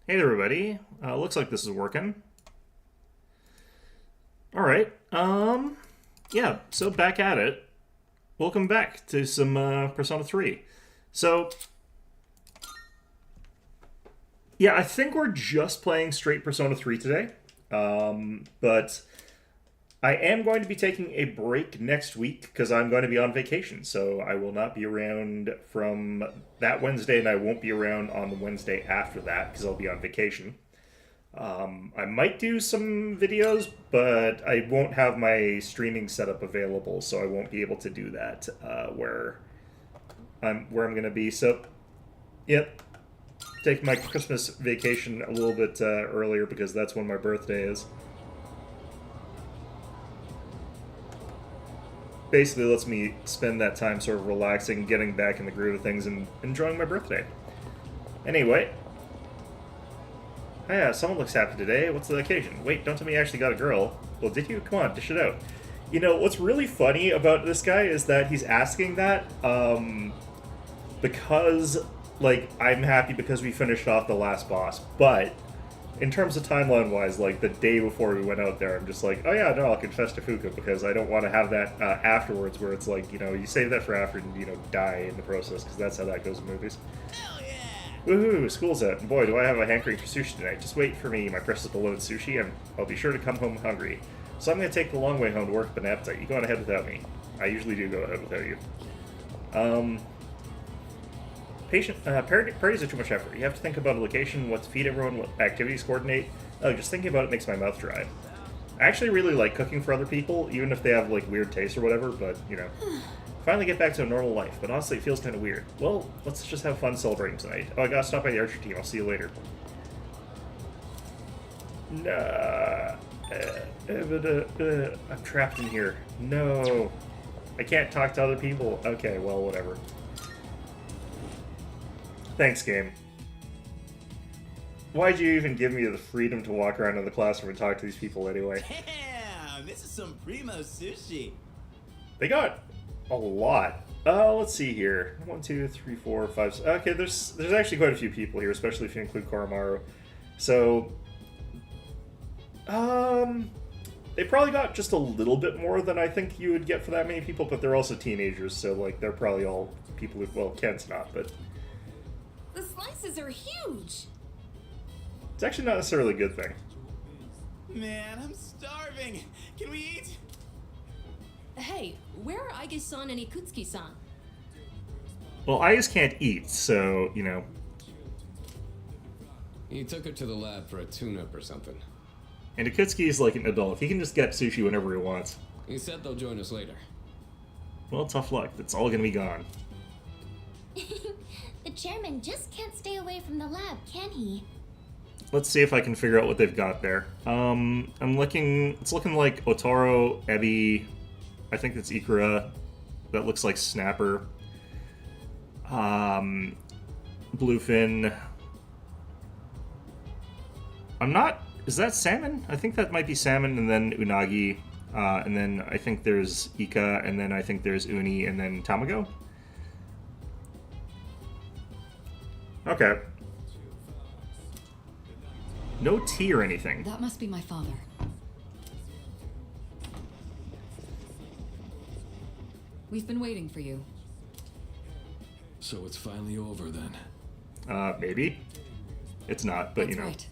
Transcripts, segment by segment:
Hey there, everybody. Looks like this is working. All right. Yeah. So back at it. Welcome back to some Persona 3. So yeah, I think we're just playing straight Persona 3 today. But I am going to be taking a break next week because I'm going to be on vacation. So I will not be around from that Wednesday, and I won't be around on the Wednesday after that because I'll be on vacation. I might do some videos, but I won't have my streaming setup available, so I won't be able to do that where I'm gonna be. So, yep, take my Christmas vacation a little bit earlier because that's when my birthday is. Basically, lets me spend that time sort of relaxing, getting back in the groove of things, and enjoying my birthday. Anyway, yeah, someone looks happy today. What's the occasion? Wait, don't tell me you actually got a girl. Well, did you? Come on, dish it out. You know, what's really funny about this guy is that he's asking that because, like, I'm happy because we finished off the last boss. But in terms of timeline-wise, like, the day before we went out there, I'm just like, oh yeah, no, I'll confess to Fuka because I don't want to have that afterwards where it's like, you know, you save that for after and, you know, die in the process because that's how that goes in movies. Hell yeah! Woohoo, school's out, and boy, do I have a hankering for sushi tonight. Just wait for me, my precious beloved sushi, and I'll be sure to come home hungry. So I'm going to take the long way home to work with an appetite. You go on ahead without me. I usually do go ahead without you. Parties are too much effort. You have to think about a location, what to feed everyone, what activities coordinate. Oh, just thinking about it makes my mouth dry. I actually really like cooking for other people, even if they have, like, weird tastes or whatever, but, you know. Finally get back to a normal life, but honestly it feels kind of weird. Well, let's just have fun celebrating tonight. Oh, I gotta stop by the archer team. I'll see you later. Nah. I'm trapped in here. No. I can't talk to other people. Okay, well, whatever. Thanks, game. Why'd you even give me the freedom to walk around in the classroom and talk to these people anyway? Damn, this is some primo sushi. They got a lot. Let's see here. 1, 2, 3, 4, 5. Okay, there's actually quite a few people here, especially if you include Koromaru. So, they probably got just a little bit more than I think you would get for that many people, but they're also teenagers, so like they're probably all people who, well, Ken's not, but The slices are huge. it's actually not necessarily a good thing. Man, I'm starving. Can we eat? Hey, where are Aige-san and Ikutsuki-san? Well, I just can't eat, so, you know. He took her to the lab for a tune-up or something. And Akutsuki is like an adult. He can just get sushi whenever he wants. He said they'll join us later. Well, tough luck. It's all gonna be gone. The chairman just can't stay away from the lab, can he? Let's see if I can figure out what they've got there. I'm looking. It's looking like Otaro, Ebi. I think that's Ikura. That looks like Snapper. Bluefin. I'm not. Is that Salmon? I think that might be Salmon, and then Unagi, and then I think there's Ika, and then I think there's Uni, and then Tamago. Okay. No tea or anything. That must be my father. We've been waiting for you. So it's finally over then. Maybe. It's not, but That's you know. right.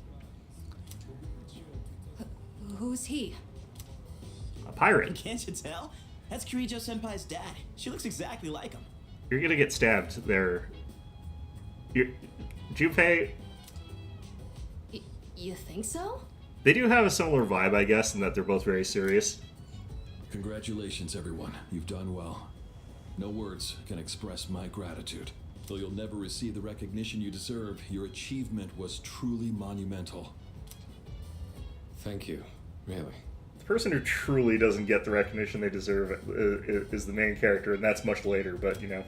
Who's he? A pirate. Can't you tell? That's Kirijo Senpai's dad. She looks exactly like him. You're gonna get stabbed there. Junpei, You think so? they do have a similar vibe, I guess, in that they're both very serious. Congratulations, everyone. You've done well. No words can express my gratitude. Though you'll never receive the recognition you deserve, your achievement was truly monumental. Thank you. Really. The person who truly doesn't get the recognition they deserve is the main character, and that's much later, but you know.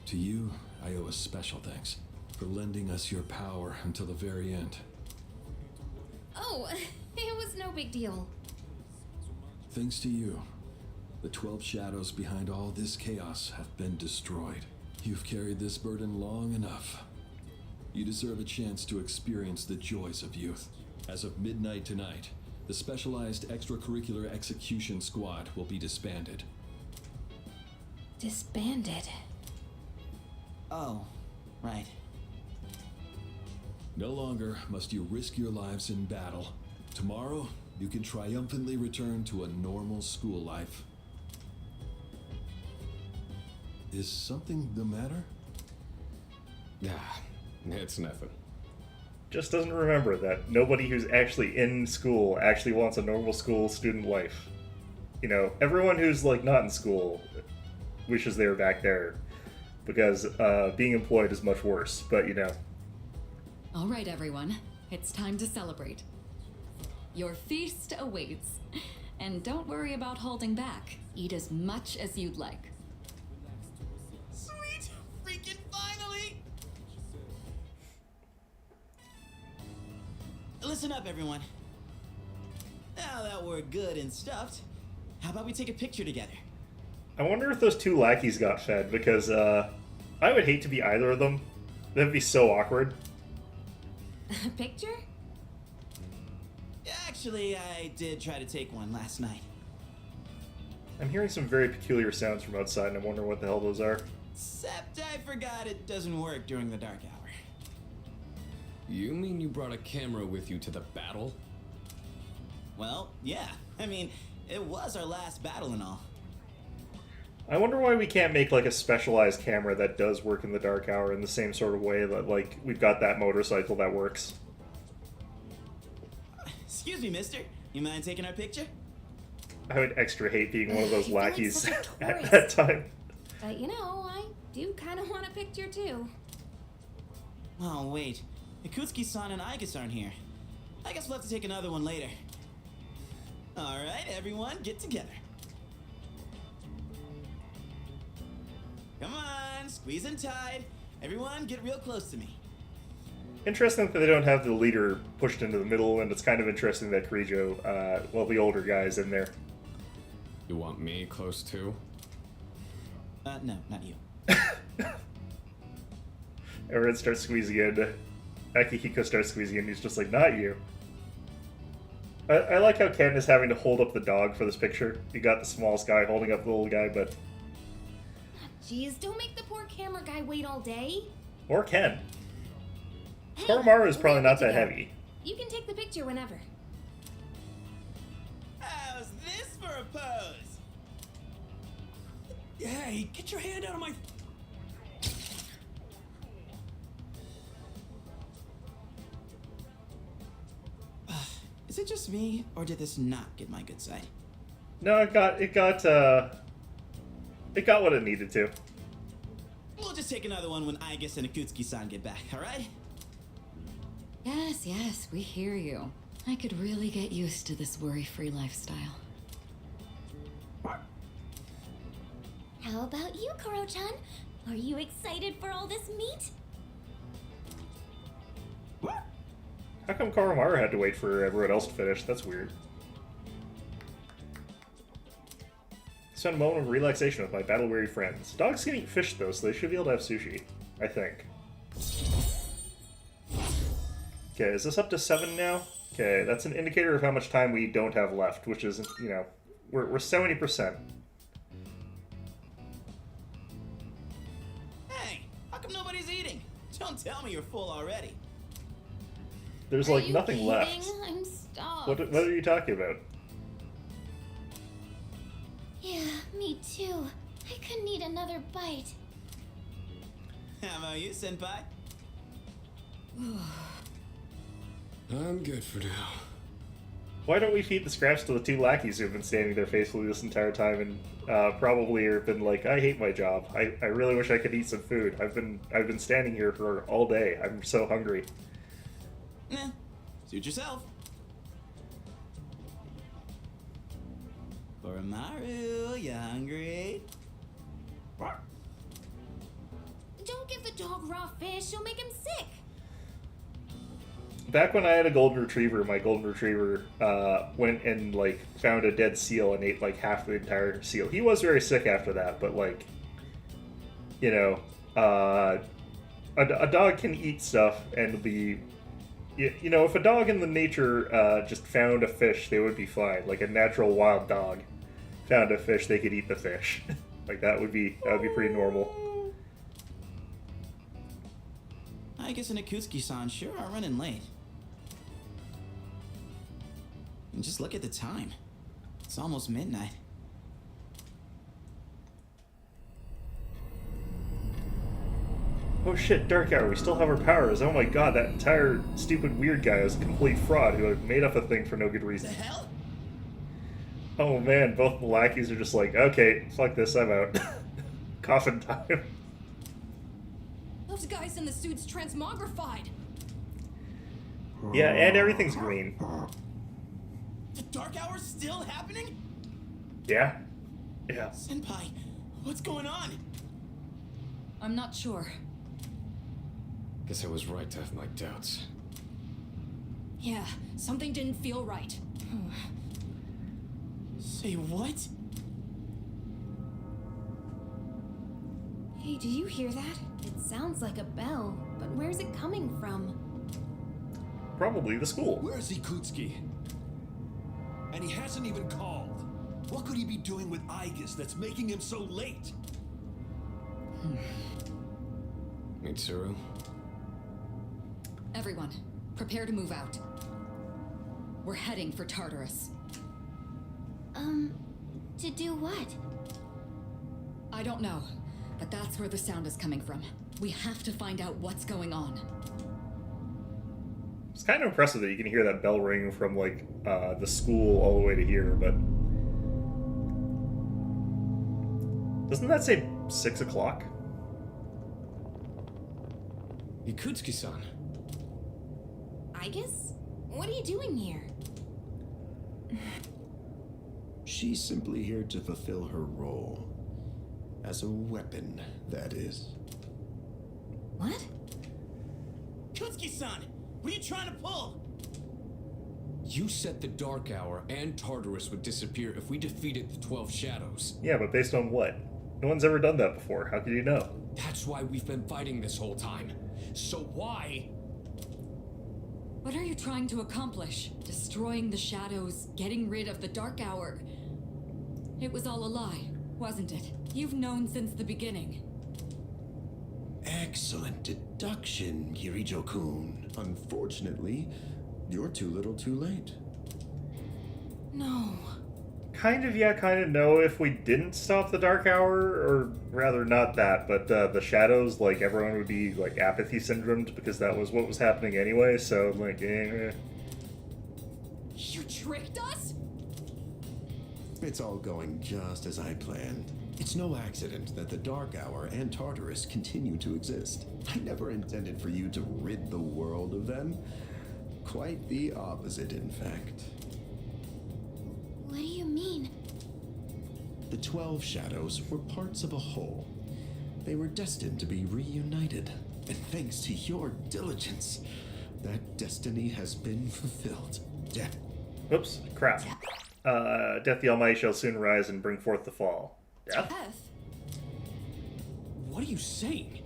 To you, I owe a special thanks for lending us your power until the very end. Oh, it was no big deal. Thanks to you, the 12 shadows behind all this chaos have been destroyed. You've carried this burden long enough. You deserve a chance to experience the joys of youth. As of midnight tonight, the Specialized Extracurricular Execution Squad will be disbanded. Disbanded. Oh, right. No longer must you risk your lives in battle. Tomorrow, you can triumphantly return to a normal school life. Is something the matter? Ah, it's nothing. Just doesn't remember that nobody who's actually in school actually wants a normal school student life. You know, everyone who's like not in school wishes they were back there, because being employed is much worse. But you know, All right, everyone. It's time to celebrate. Your feast awaits. And don't worry about holding back. Eat as much as you'd like. Sweet! Freaking finally! Listen up, everyone. Now that we're good and stuffed, how about we take a picture together? I wonder if those two lackeys got fed, because I would hate to be either of them. That'd be so awkward. A picture? Actually, I did try to take one last night. I'm hearing some very peculiar sounds from outside, and I'm wondering what the hell those are. Except I forgot it doesn't work during the dark hour. You mean you brought a camera with you to the battle? Well, yeah. I mean, it was our last battle and all. I wonder why we can't make like a specialized camera that does work in the dark hour in the same sort of way that like we've got that motorcycle that works. Excuse me, mister. You mind taking our picture? I would extra hate being one of those I feel like lackeys such a at tourist. that time. But you know, I do kind of want a picture too. Oh, wait. Ikutsuki-san and Aigus aren't here. I guess we'll have to take another one later. Alright, everyone, get together. Come on, squeeze and tight. Everyone, get real close to me. Interesting that they don't have the leader pushed into the middle, and it's kind of interesting that Kirijo, well, the older guy is in there. You want me close too? No, not you. Everyone starts squeezing in. Akihiko starts squeezing in, he's just like, not you. I like how Ken is having to hold up the dog for this picture. You got the smallest guy holding up the little guy, but... Jeez, don't make the poor camera guy wait all day. Or Ken. Hey, Koromaru is probably we're not that together. heavy. You can take the picture whenever. How's this for a pose? Hey, get your hand out of my... Is it just me, or did this not get my good side? No, it got what it needed to. We'll just take another one when Aigus and Ikutsuki-san get back, alright? Yes, yes, we hear you. I could really get used to this worry-free lifestyle. How about you, Koro-chan? Are you excited for all this meat? How come Koromaru had to wait for everyone else to finish? That's weird. Spend a moment of relaxation with my battle-weary friends. Dogs can eat fish, though, so they should be able to have sushi. I think. Okay, is this up to 7 now? Okay, that's an indicator of how much time we don't have left, which is, you know, we're 70%. Hey, how come nobody's eating? Don't tell me you're full already. There's, Are like, you nothing kidding? left. I'm starved. What are you talking about? Yeah, me too. I could eat another bite. How about you, Senpai? I'm good for now. Why don't we feed the scraps to the two lackeys who've been standing there faithfully this entire time and probably have been like, I hate my job. I really wish I could eat some food. I've been standing here for all day. I'm so hungry. Nah, suit yourself. Koromaru, you hungry? Don't give the dog raw fish. You'll make him sick. Back when I had a golden retriever, my golden retriever went and like found a dead seal and ate like half the entire seal. He was very sick after that, but like, you know, A dog can eat stuff and be, you know, if a dog in the nature just found a fish, they would be fine. Like a natural wild dog found a fish, they could eat the fish. Like that would be pretty normal. I guess and Akutsuki-san sure are running late. And just look at the time. It's almost midnight. Oh shit, Dark Hour, we still have our powers. Oh my god, that entire stupid weird guy was a complete fraud who had made up a thing for no good The reason. hell? Oh man, both the lackeys are just like, okay, fuck this, I'm out. Coffin time. Those guys in the suits transmogrified. Yeah, and everything's green. The Dark Hour's still happening? Yeah? Yeah. Senpai, what's going on? I'm not sure. Guess I was right to have my doubts. Yeah, something didn't feel right. Say what? Hey, do you hear that? It sounds like a bell, but where's it coming from? Probably the school. Where's Ikutsuki? And he hasn't even called. What could he be doing with Aigis that's making him so late? Mitsuru? Everyone, prepare to move out. We're heading for Tartarus. To do what? I don't know, but that's where the sound is coming from. We have to find out what's going on. It's kind of impressive that you can hear that bell ring from, like, the school all the way to here, but... Doesn't that say 6 o'clock? Ikutsuki-san. Aigis? What are you doing here? She's simply here to fulfill her role. As a weapon, that is. What? Kutsuki-san, what are you trying to pull? You said the Dark Hour and Tartarus would disappear if we defeated the 12 Shadows. Yeah, but based on what? No one's ever done that before. How could you know? That's why we've been fighting this whole time. So why? What are you trying to accomplish? Destroying the shadows, getting rid of the Dark Hour. It was all a lie, wasn't it? You've known since the beginning. Excellent deduction, Kirijo-kun. Unfortunately, you're too little too late. No. Kind of, yeah, kind of no. If we didn't stop the Dark Hour, or rather not that, but the Shadows, like, everyone would be, like, apathy syndromed because that was what was happening anyway, so, like, You tricked us? It's all going just as I planned. It's no accident that the Dark Hour and Tartarus continue to exist. I never intended for you to rid the world of them. Quite the opposite, in fact. What do you mean? The 12 Shadows were parts of a whole. They were destined to be reunited. And thanks to your diligence, that destiny has been fulfilled. Death. Oops, crap. Death the Almighty shall soon rise and bring forth the fall. Death? Death? What are you saying?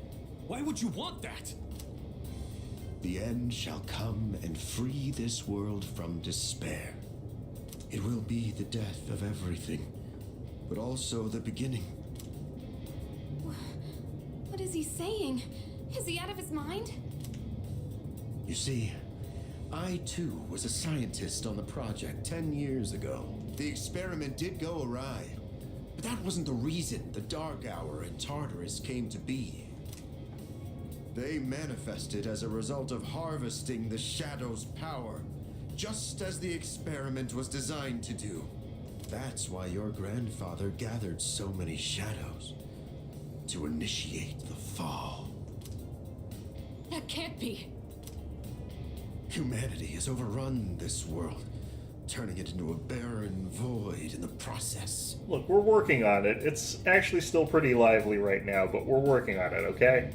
Why would you want that? The end shall come and free this world from despair. It will be the death of everything, but also the beginning. What is he saying? Is he out of his mind? You see, I too was a scientist on the project 10 years ago. The experiment did go awry, but that wasn't the reason the Dark Hour and Tartarus came to be. They manifested as a result of harvesting the Shadow's power, just as the experiment was designed to do. That's why your grandfather gathered so many Shadows, to initiate the fall. That can't be. Humanity has overrun this world, turning it into a barren void in the process. Look, we're working on it. It's actually still pretty lively right now, but we're working on it, okay?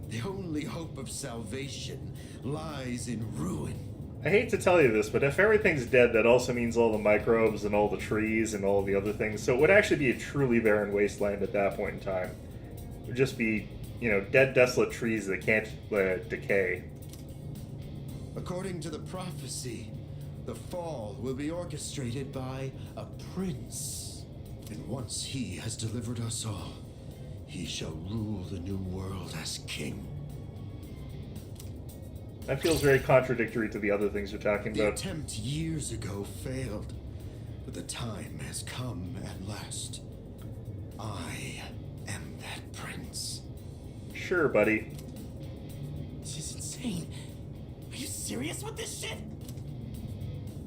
The only hope of salvation lies in ruin. I hate to tell you this, but if everything's dead, that also means all the microbes and all the trees and all the other things. So it would actually be a truly barren wasteland at that point in time. It would just be dead, desolate trees that can't decay. According to the prophecy, the fall will be orchestrated by a prince. And once he has delivered us all, he shall rule the new world as king. That feels very contradictory to the other things you're talking The about. attempt years ago failed, but the time has come at last. I am that prince. Sure, buddy. This is insane. Are you serious with this shit?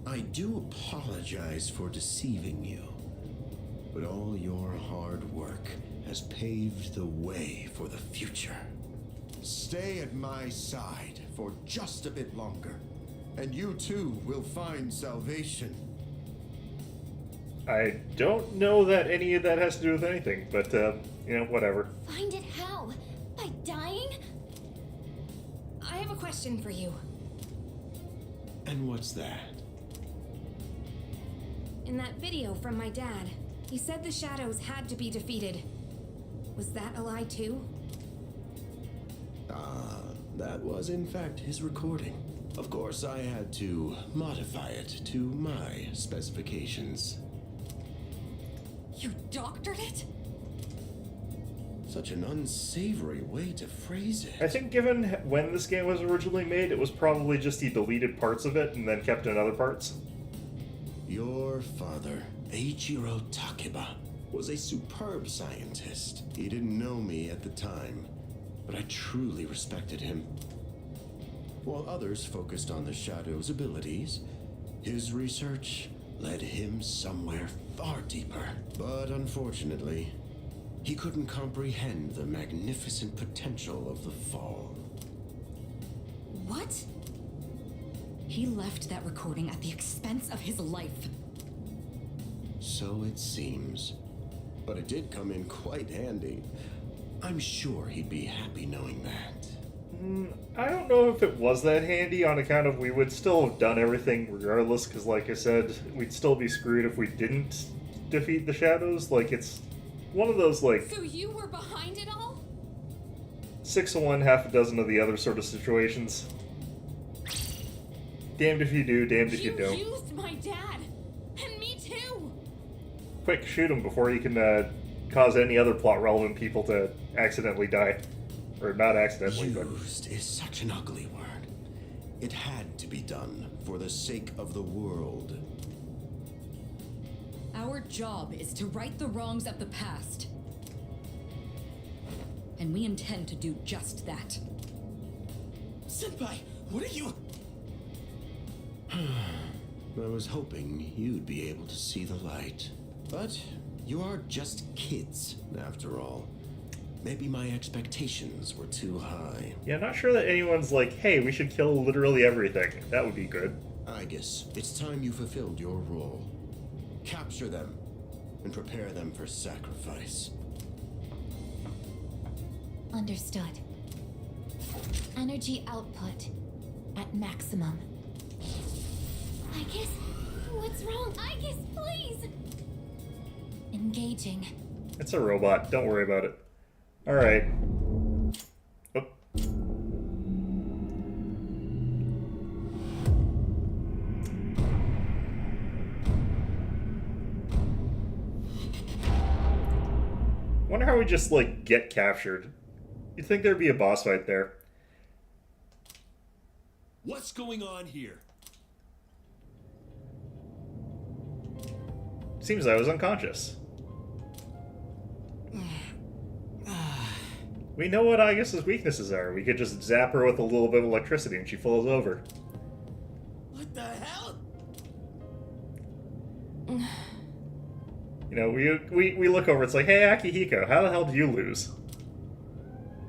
I do apologize for deceiving you, but all your hard work has paved the way for the future. Stay at my side for just a bit longer, and you too will find salvation. I don't know that any of that has to do with anything, but, whatever. Find it how? By dying? I have a question for you. And what's that? In that video from my dad, he said the shadows had to be defeated. Was that a lie too? That was in fact his recording. Of course, I had to modify it to my specifications. You doctored it? Such an unsavory way to phrase it. I think given when this game was originally made, it was probably just he deleted parts of it and then kept in other parts. Your father, Eiichiro Takeba, was a superb scientist. He didn't know me at the time, but I truly respected him. While others focused on the Shadow's abilities, his research led him somewhere far deeper. But unfortunately, he couldn't comprehend the magnificent potential of the Fall. What? He left that recording at the expense of his life. So it seems. But it did come in quite handy. I'm sure he'd be happy knowing that. I don't know if it was that handy on account of we would still have done everything regardless, because like I said, we'd still be screwed if we didn't defeat the shadows. Like, it's one of those, like, So you were behind it all? 6 of one, half a dozen of the other sort of situations. Damned if you do, damned if you don't. You used my dad! And me too! Quick, shoot him before you can cause any other plot-relevant people to accidentally die. Or not accidentally, but... Used is such an ugly word. It had to be done for the sake of the world. Our job is to right the wrongs of the past. And we intend to do just that. Senpai, what are you... I was hoping you'd be able to see the light. But you are just kids, after all. Maybe my expectations were too high. Yeah, not sure that anyone's like, hey, we should kill literally everything. That would be good. I guess it's time you fulfilled your role. Capture them, and prepare them for sacrifice. Understood. Energy output at maximum. Aegis, what's wrong? Aegis, please! Engaging. It's a robot. Don't worry about it. Alright. Oop. Wonder how we just, like, get captured. You'd think there'd be a boss fight there. What's going on here? Seems I was unconscious. We know what Aegis's weaknesses are. We could just zap her with a little bit of electricity and she falls over. What the hell? You know, we look over, it's like, hey, Akihiko, how the hell did you lose?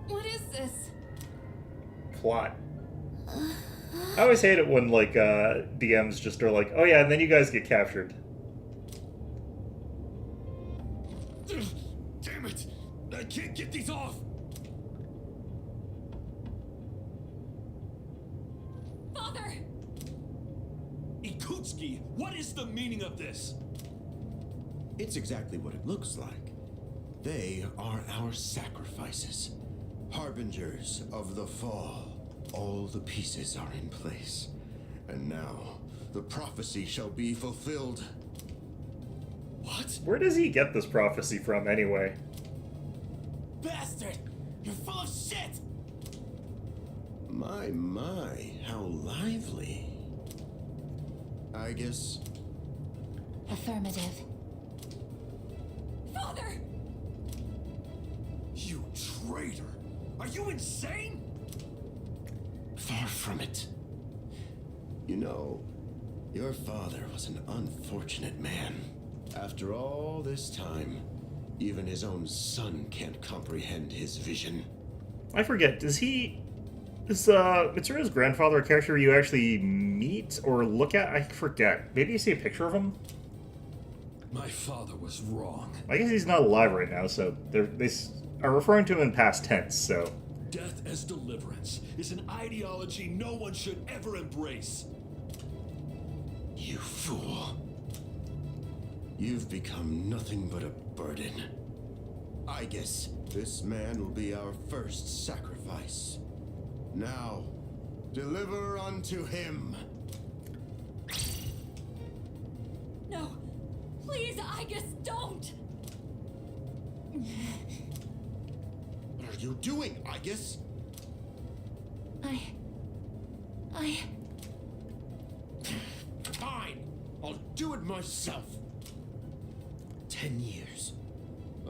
What is this? Plot. I always hate it when, like, DMs just are like, oh yeah, and then you guys get captured. Damn it! I can't get these off! Father! Ikutsuki, what is the meaning of this? It's exactly what it looks like. They are our sacrifices. Harbingers of the fall. All the pieces are in place. And now, the prophecy shall be fulfilled. What? Where does he get this prophecy from, anyway? Bastard! You're full of shit! My, how lively. I guess Affirmative. Father! You traitor! Are you insane? far from it. You know, your father was an unfortunate man. After all this time, even his own son can't comprehend his vision. I forget, is Mitsuru's grandfather a character you actually meet or look at? I forget. Maybe you see a picture of him? My father was wrong. I guess he's not alive right now, so they are referring to him in past tense, so... Death as deliverance is an ideology no one should ever embrace. You fool. You've become nothing but a burden. I guess this man will be our first sacrifice. Now, deliver unto him. No. Please, Aegis, don't! What are you doing, Aegis? I... Fine! I'll do it myself. 10 years.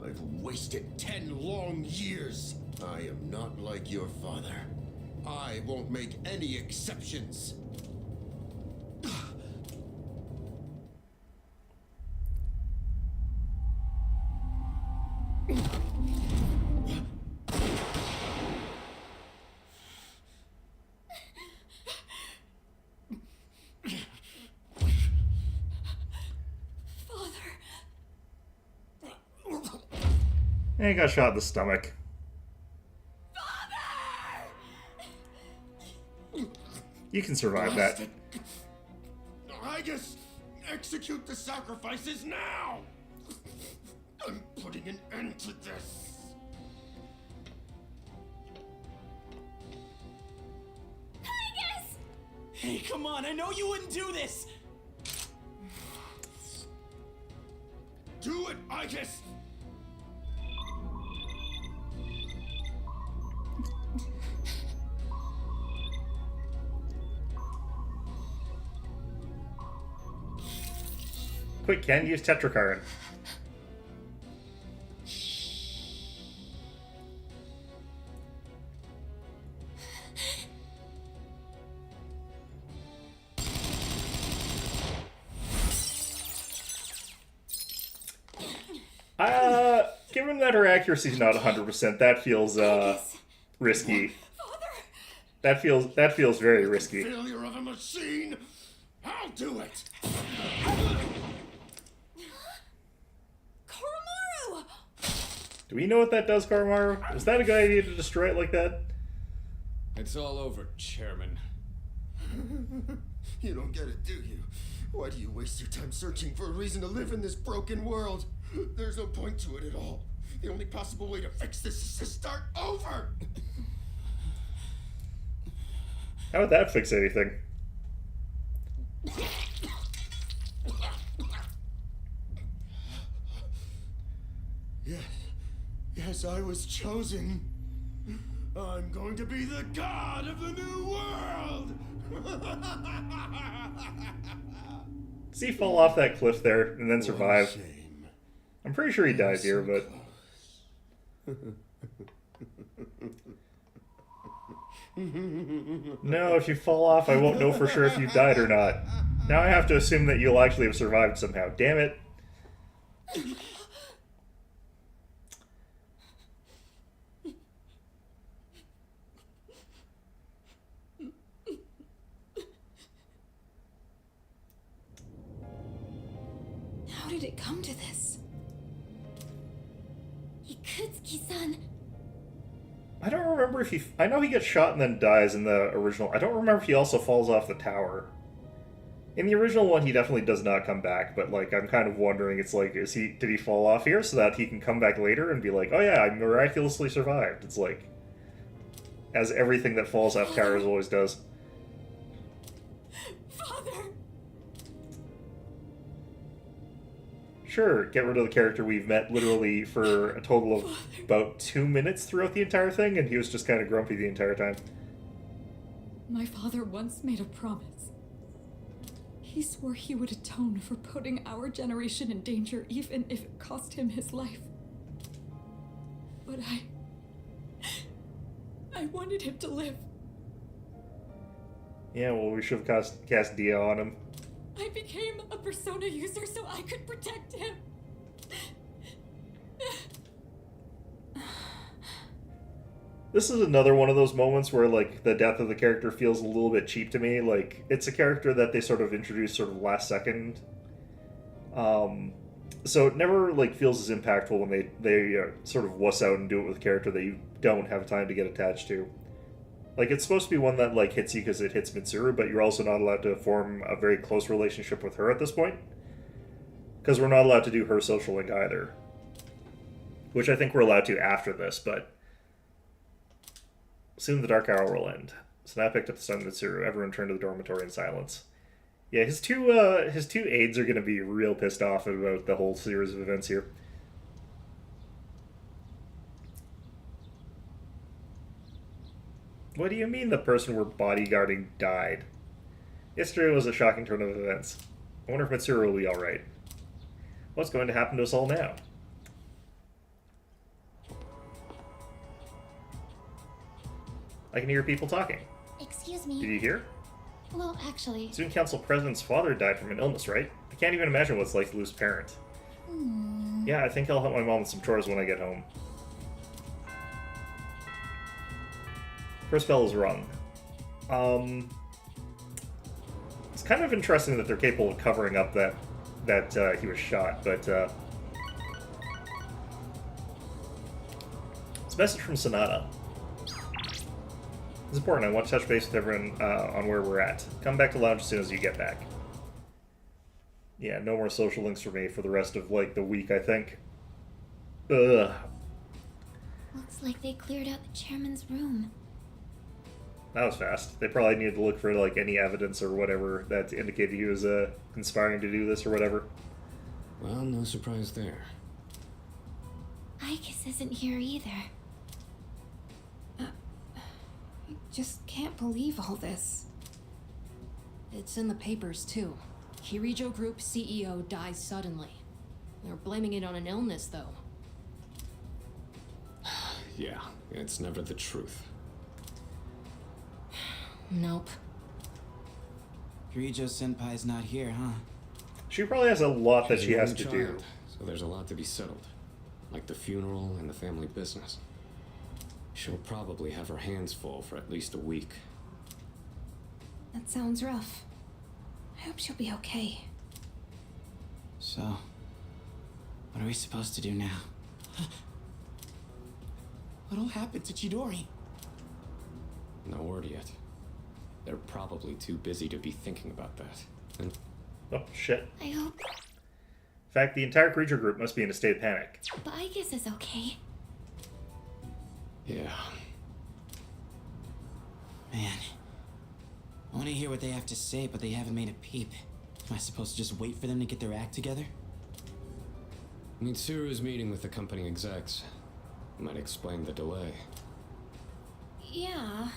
I've wasted 10 long years. I am not like your father. I won't make any exceptions. And he got shot in the stomach. You can survive that. Aegis, execute the sacrifices now! I'm putting an end to this. Aegis! Hey, come on, I know you wouldn't do this! Do it, Aegis! Quick, Ken, use Tetrakarn. Given that her accuracy is not 100%, that feels risky. Father! That feels very risky. Failure of a machine! I'll do it! Koromaru! Do we know what that does, Koromaru? Is that a good idea to destroy it like that? It's all over, Chairman. You don't get it, do you? Why do you waste your time searching for a reason to live in this broken world? There's no point to it at all. The only possible way to fix this is to start over! How would that fix anything? Yes, I was chosen. I'm going to be the god of the new world! Does he fall off that cliff there and then survive? What a shame. I'm pretty sure he dies here, but... No, if you fall off, I won't know for sure if you died or not. Now I have to assume that you'll actually have survived somehow. Damn it. How did it come to this? Ikutsuki-san. I don't remember if he... I know he gets shot and then dies in the original. I don't remember if he also falls off the tower. In the original one, he definitely does not come back, but, like, I'm kind of wondering, it's like, did he fall off here so that he can come back later and be like, oh yeah, I miraculously survived? It's like... as everything that falls off Kara's always does. Father! Sure, get rid of the character we've met literally for a total of about 2 minutes throughout the entire thing, and he was just kind of grumpy the entire time. My father once made a promise. He swore he would atone for putting our generation in danger, even if it cost him his life. But I wanted him to live. Yeah, well, we should have cast Dia on him. I became a Persona user so I could protect him. This is another one of those moments where, like, the death of the character feels a little bit cheap to me. Like, it's a character that they sort of introduced sort of last second. So it never, like, feels as impactful when they sort of wuss out and do it with a character that you don't have time to get attached to. Like, it's supposed to be one that, like, hits you because it hits Mitsuru, but you're also not allowed to form a very close relationship with her at this point. Because we're not allowed to do her social link either. Which I think we're allowed to after this, but soon the Dark Hour will end. So now I picked up the Sun Mitsuru. Everyone turned to the dormitory in silence. Yeah, his two aides are going to be real pissed off about the whole series of events here. What do you mean the person we're bodyguarding died? Yesterday was a shocking turn of events. I wonder if Mitsuru will be alright. What's going to happen to us all now? I can hear people talking. Excuse Did me. you hear? Well, actually. Student Council President's father died from an illness, right? I can't even imagine what it's like to lose a parent. Yeah, I think I'll help my mom with some chores when I get home. First bell is rung. It's kind of interesting that they're capable of covering up that he was shot, but it's a message from Sonata. It's important. I want to touch base with everyone on where we're at. Come back to lounge as soon as you get back. Yeah, no more social links for me for the rest of, like, the week, I think. Ugh. Looks like they cleared out the chairman's room. That was fast. They probably needed to look for, like, any evidence or whatever that indicated he was conspiring to do this or whatever. Well, no surprise there. Icus isn't here either. I just can't believe all this. It's in the papers, too. Kirijo Group CEO dies suddenly. They're blaming it on an illness, though. Yeah, it's never the truth. Nope. Kirijo Senpai's not here, huh? She probably has a lot that She's she an has only to do. child, so there's a lot to be settled. Like the funeral and the family business. She'll probably have her hands full for at least a week. That sounds rough. I hope she'll be okay. So, what are we supposed to do now? What'll happen to Chidori? No word yet. They're probably too busy to be thinking about that. And Oh, shit. I hope In fact, the entire creature group must be in a state of panic. but Icus is okay. yeah, Man, I want to hear what they have to say, but they haven't made a peep. Am I supposed to just wait for them to get their act together? Mitsuru's meeting with the company execs. Might explain the delay. Yeah,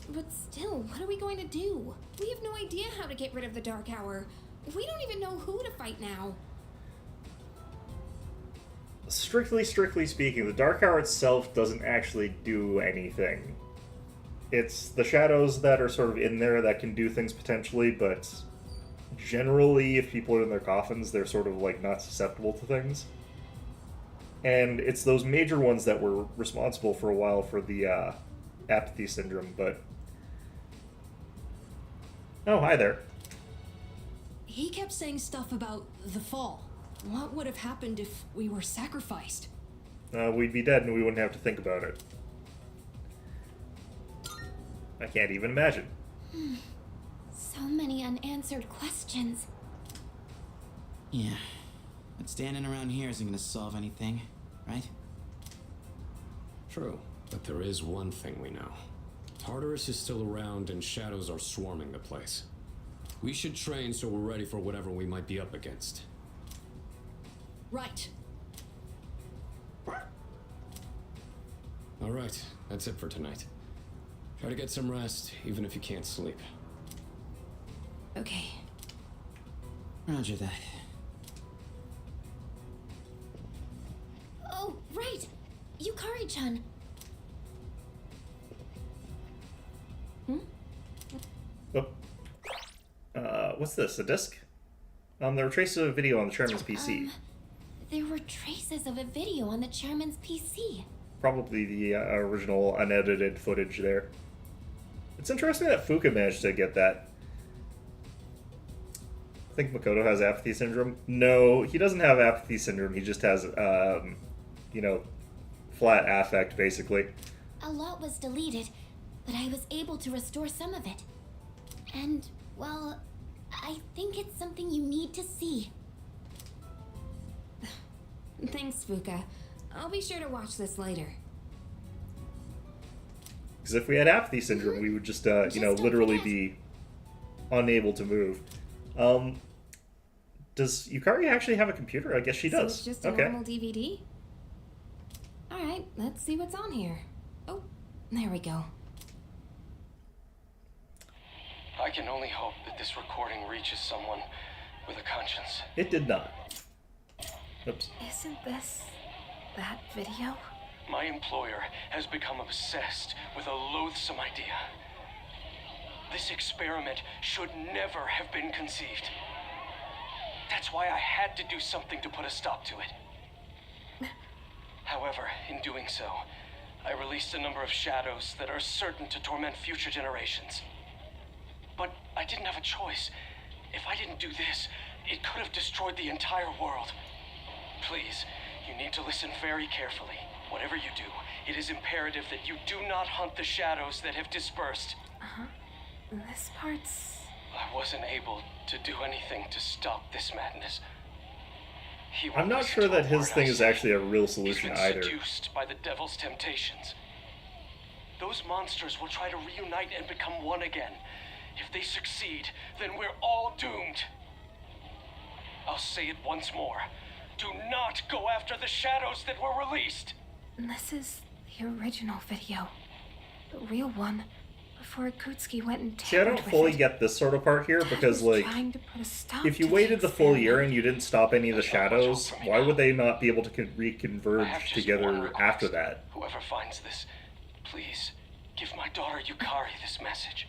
but still, what are we going to do? We have no idea how to get rid of the Dark Hour. We don't even know who to fight now. Strictly speaking, the Dark Hour itself doesn't actually do anything. It's the shadows that are sort of in there that can do things potentially, but generally, if people are in their coffins, they're sort of, like, not susceptible to things. And it's those major ones that were responsible for a while for the apathy syndrome, but... Oh, hi there. He kept saying stuff about the fall. What would have happened if we were sacrificed? We'd be dead and we wouldn't have to think about it. I can't even imagine. So many unanswered questions. Yeah. But standing around here isn't gonna solve anything, right? True, but there is one thing we know. Tartarus is still around and shadows are swarming the place. We should train so we're ready for whatever we might be up against. Right. Alright, that's it for tonight. Try to get some rest, even if you can't sleep. Okay. Roger that. Oh, right! Yukari-chan. Oh. What's this? A disc? There were traces of a video on the chairman's PC. There were traces of a video on the chairman's PC. Probably the original unedited footage there. It's interesting that Fuka managed to get that. I think Makoto has apathy syndrome. No, he doesn't have apathy syndrome. He just has, you know, flat affect, basically. A lot was deleted, but I was able to restore some of it. And, well, I think it's something you need to see. Thanks, Fuka. I'll be sure to watch this later. Because if we had apathy syndrome, we would just, you know, don't literally forget. be unable to move. Does Yukari actually have a computer? I guess she So does. it's just a Okay. normal DVD? Alright, let's see what's on here. Oh, there we go. I can only hope that this recording reaches someone with a conscience. It did not. Oops. Isn't this that video? My employer has become obsessed with a loathsome idea. This experiment should never have been conceived. That's why I had to do something to put a stop to it. However, in doing so, I released a number of shadows that are certain to torment future generations. But I didn't have a choice. If I didn't do this, it could have destroyed the entire world. Please, you need to listen very carefully. Whatever you do, it is imperative that you do not hunt the shadows that have dispersed. This part's... I wasn't able to do anything to stop this madness. He I'm won't not listen sure to a that his word thing I is say. actually a real He's solution been either. seduced by the devil's temptations. Those monsters will try to reunite and become one again. If they succeed, then we're all doomed. I'll say it once more. Do not go after the shadows that were released. This is the original video. The real one. Before Akutsuki went and See, I don't tampered with fully it. get this sort of part here, Dad because, was like, trying to put a stop if you to waited the full year experiment. and you didn't stop any of the There's not much hope shadows, for me why now. would they not be able to I have reconverge just one together request. after that? Whoever finds this, please give my daughter Yukari this message.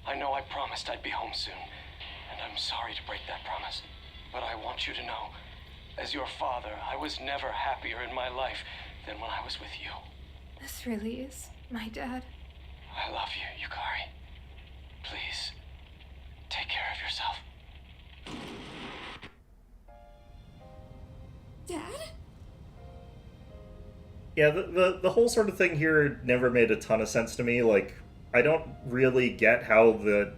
I know I promised I'd be home soon, and I'm sorry to break that promise. But I want you to know, as your father, I was never happier in my life than when I was with you. This really is my dad. I love you, Yukari. Please, take care of yourself. Dad? Yeah, the whole sort of thing here never made a ton of sense to me. Like, I don't really get how the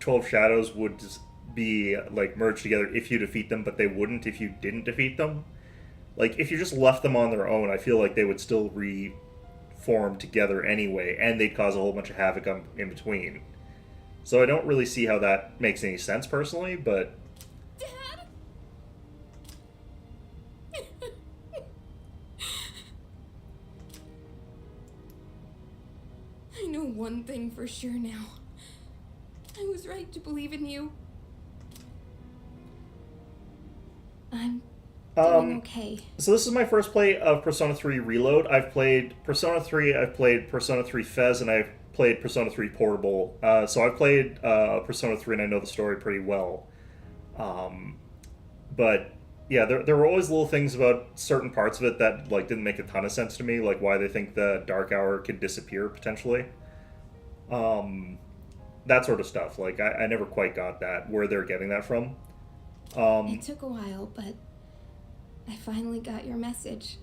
12 Shadows would just be, like, merged together if you defeat them, but they wouldn't if you didn't defeat them. Like, if you just left them on their own, I feel like they would still reform together anyway, and they'd cause a whole bunch of havoc in between. So I don't really see how that makes any sense personally, but... Dad? I know one thing for sure now. I was right to believe in you. I'm doing okay. So this is my first play of Persona 3 Reload. I've played Persona 3, I've played Persona 3 Fez, and I've played Persona 3 Portable. So I've played Persona 3 and I know the story pretty well. But yeah, there were always little things about certain parts of it that like didn't make a ton of sense to me, like why they think the Dark Hour could disappear potentially. That sort of stuff. Like I never quite got that, where they're getting that from. It took a while, but I finally got your message.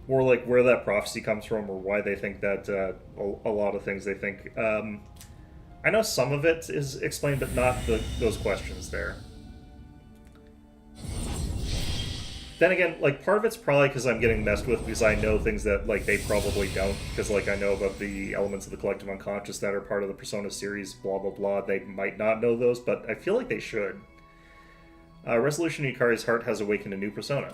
Or like where that prophecy comes from, or why they think that a lot of things they think. I know some of it is explained, but not those questions there. Then again, like, part of it's probably because I'm getting messed with because I know things that, like, they probably don't. Because, like, I know about the elements of the collective unconscious that are part of the Persona series, blah, blah, blah. They might not know those, but I feel like they should. Resolution Yukari's heart has awakened a new persona.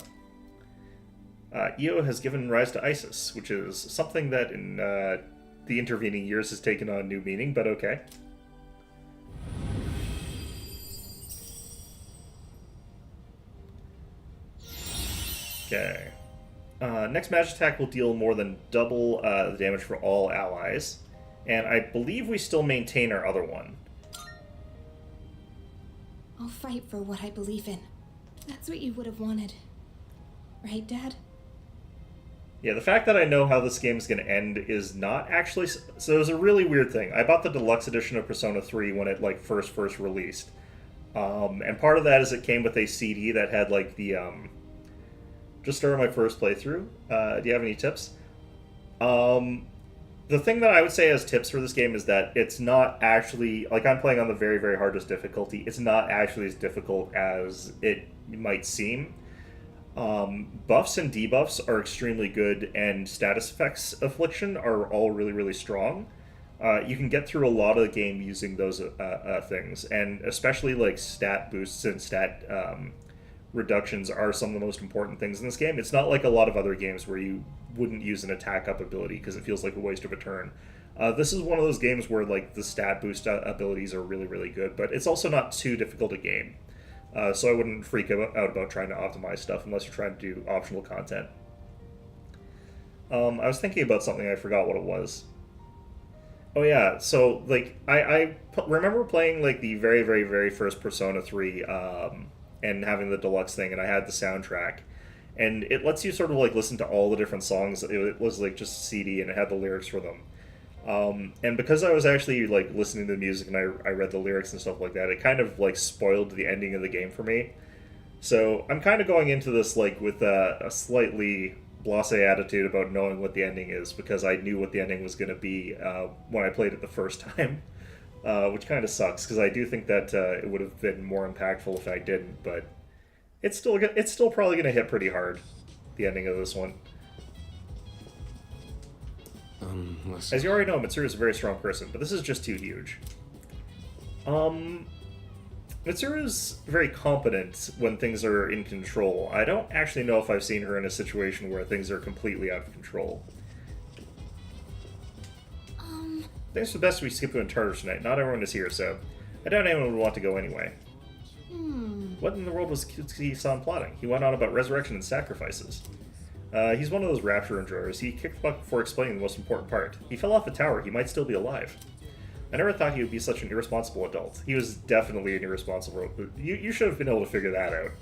Io has given rise to Isis, which is something that in the intervening years has taken on new meaning, but okay. Okay. Next magic attack will deal more than double the damage for all allies. And I believe we still maintain our other one. I'll fight for what I believe in. That's what you would have wanted. Right, Dad? Yeah, the fact that I know how this game is going to end is not actually... So it was a really weird thing. I bought the deluxe edition of Persona 3 when it, like, first released. And part of that is it came with a CD that had, like, the... Just started my first playthrough. Do you have any tips? The thing that I would say as tips for this game is that it's not actually... Like, I'm playing on the very, very hardest difficulty. It's not actually as difficult as it might seem. Buffs and debuffs are extremely good, and status effects affliction are all really, really strong. You can get through a lot of the game using those things, and especially, like, stat boosts and stat... reductions are some of the most important things in this game. It's not like a lot of other games where you wouldn't use an attack up ability because it feels like a waste of a turn. This is one of those games where, like, the stat boost abilities are really, really good, but it's also not too difficult a game. So I wouldn't freak out about trying to optimize stuff unless you're trying to do optional content. I was thinking about something, I forgot what it was. Oh yeah, so, like, I remember playing, like, the very, very, very first Persona 3, and having the deluxe thing, and I had the soundtrack, and it lets you sort of, like, listen to all the different songs. It was, like, just a CD, and it had the lyrics for them. And because I was actually, like, listening to the music and I read the lyrics and stuff like that, it kind of, like, spoiled the ending of the game for me. So I'm kind of going into this, like, with a slightly blasé attitude about knowing what the ending is, because I knew what the ending was going to be when I played it the first time. Which kind of sucks, because I do think that it would have been more impactful if I didn't, but it's still probably going to hit pretty hard, the ending of this one. Listen. As you already know, Mitsuru is a very strong person, but this is just too huge. Mitsuru's very competent when things are in control. I don't actually know if I've seen her in a situation where things are completely out of control. I think it's the best we skip to Tartarus tonight. Not everyone is here, so I doubt anyone would want to go anyway. What in the world was Kutsuki-san plotting? He went on about resurrection and sacrifices. He's one of those rapture enjoyers. He kicked the bucket before explaining the most important part. He fell off a tower. He might still be alive. I never thought he would be such an irresponsible adult. He was definitely an irresponsible... You should have been able to figure that out.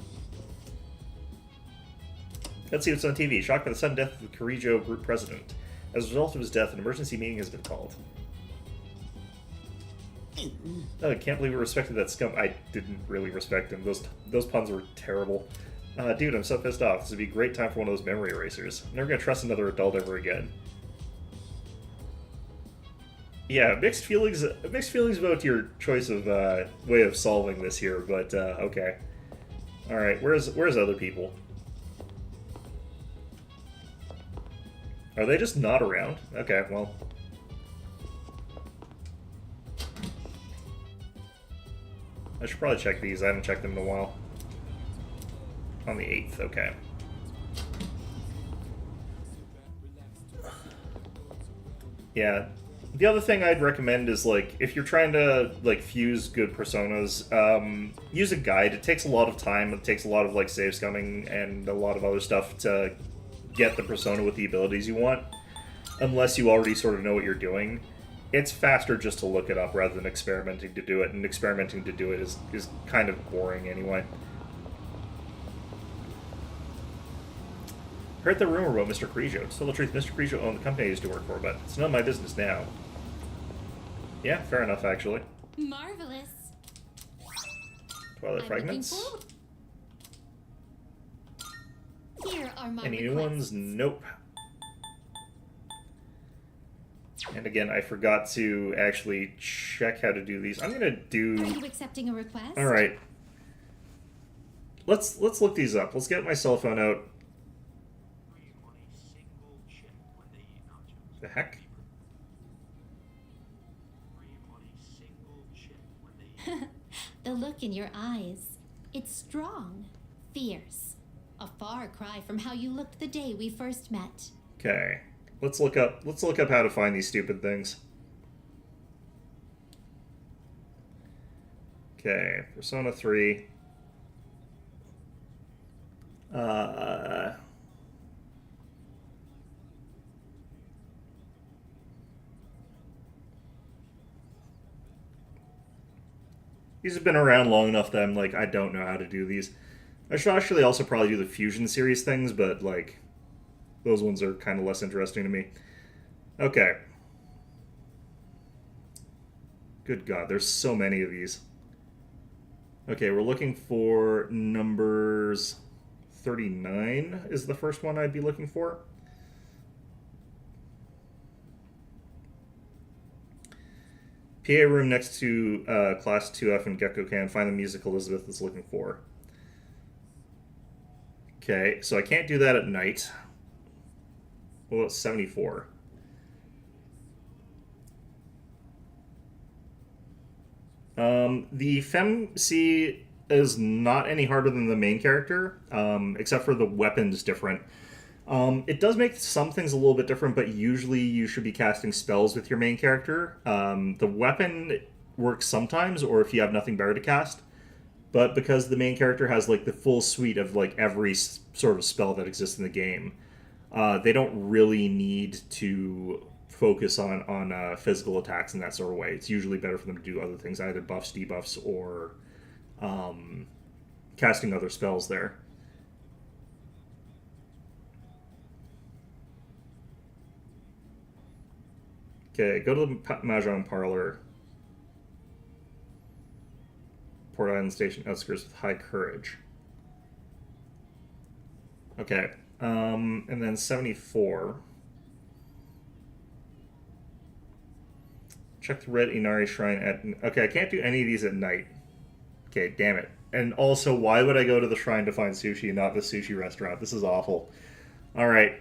Let's see what's on TV. Shocked by the sudden death of the Kirijo Group president. As a result of his death, an emergency meeting has been called. Oh, I can't believe we respected that scum. I didn't really respect him. Those puns were terrible. Dude, I'm so pissed off. This would be a great time for one of those memory erasers. I'm never gonna trust another adult ever again. Yeah, mixed feelings about your choice of way of solving this here, but okay. All right, where's other people? Are they just not around? Okay, well. I should probably check these. I haven't checked them in a while. On the 8th, okay. Yeah. The other thing I'd recommend is, like, if you're trying to, like, fuse good personas, use a guide. It takes a lot of time. It takes a lot of, like, save scumming and a lot of other stuff to get the persona with the abilities you want. Unless you already sort of know what you're doing. It's faster just to look it up rather than experimenting to do it, and experimenting to do it is kind of boring anyway. Heard the rumor about Mr. Kirijo. To tell the truth, Mr. Kirijo owned the company I used to work for, but it's none of my business now. Yeah, fair enough, actually. Marvelous. Twilight Fragments. Here are my Any new ones? Nope. And again, I forgot to actually check how to do these. I'm gonna do... Are you accepting a request? Alright. let's look these up. Let's get my cell phone out. The heck? The look in your eyes. It's strong, fierce. A far cry from how you looked the day we first met. Okay. Let's look up how to find these stupid things. Okay, Persona 3. These have been around long enough that I'm like, I don't know how to do these. I should actually also probably do the Fusion series things, but like, those ones are kind of less interesting to me. Okay. Good God, there's so many of these. Okay, we're looking for numbers 39 is the first one I'd be looking for. PA room next to Class 2F and Gecko Can. Find the music Elizabeth is looking for. Okay, so I can't do that at night. Well, it's 74. The FemC is not any harder than the main character, except for the weapon's different. It does make some things a little bit different, but usually you should be casting spells with your main character. The weapon works sometimes, or if you have nothing better to cast. But because the main character has like the full suite of like every sort of spell that exists in the game, they don't really need to focus on physical attacks in that sort of way. It's usually better for them to do other things, either buffs, debuffs, or casting other spells there. Okay, go to the Mahjong Parlor. Port Island Station outskirts with high courage. Okay, and then 74. Check the Red Inari Shrine at... Okay, I can't do any of these at night. Okay, damn it. And also, why would I go to the shrine to find sushi and not the sushi restaurant? This is awful. Alright.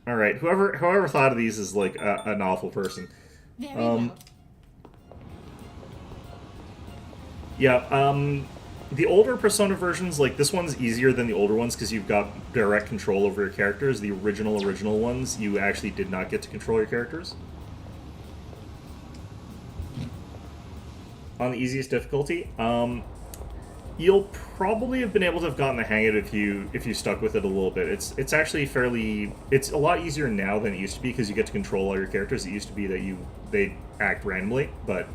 Alright, whoever thought of these is like an awful person. Very well. Yeah, the older Persona versions, like this one's easier than the older ones because you've got direct control over your characters. The original ones, you actually did not get to control your characters. On the easiest difficulty, you'll probably have been able to have gotten the hang of it if you stuck with it a little bit. It's actually it's a lot easier now than it used to be because you get to control all your characters. It used to be that they act randomly, but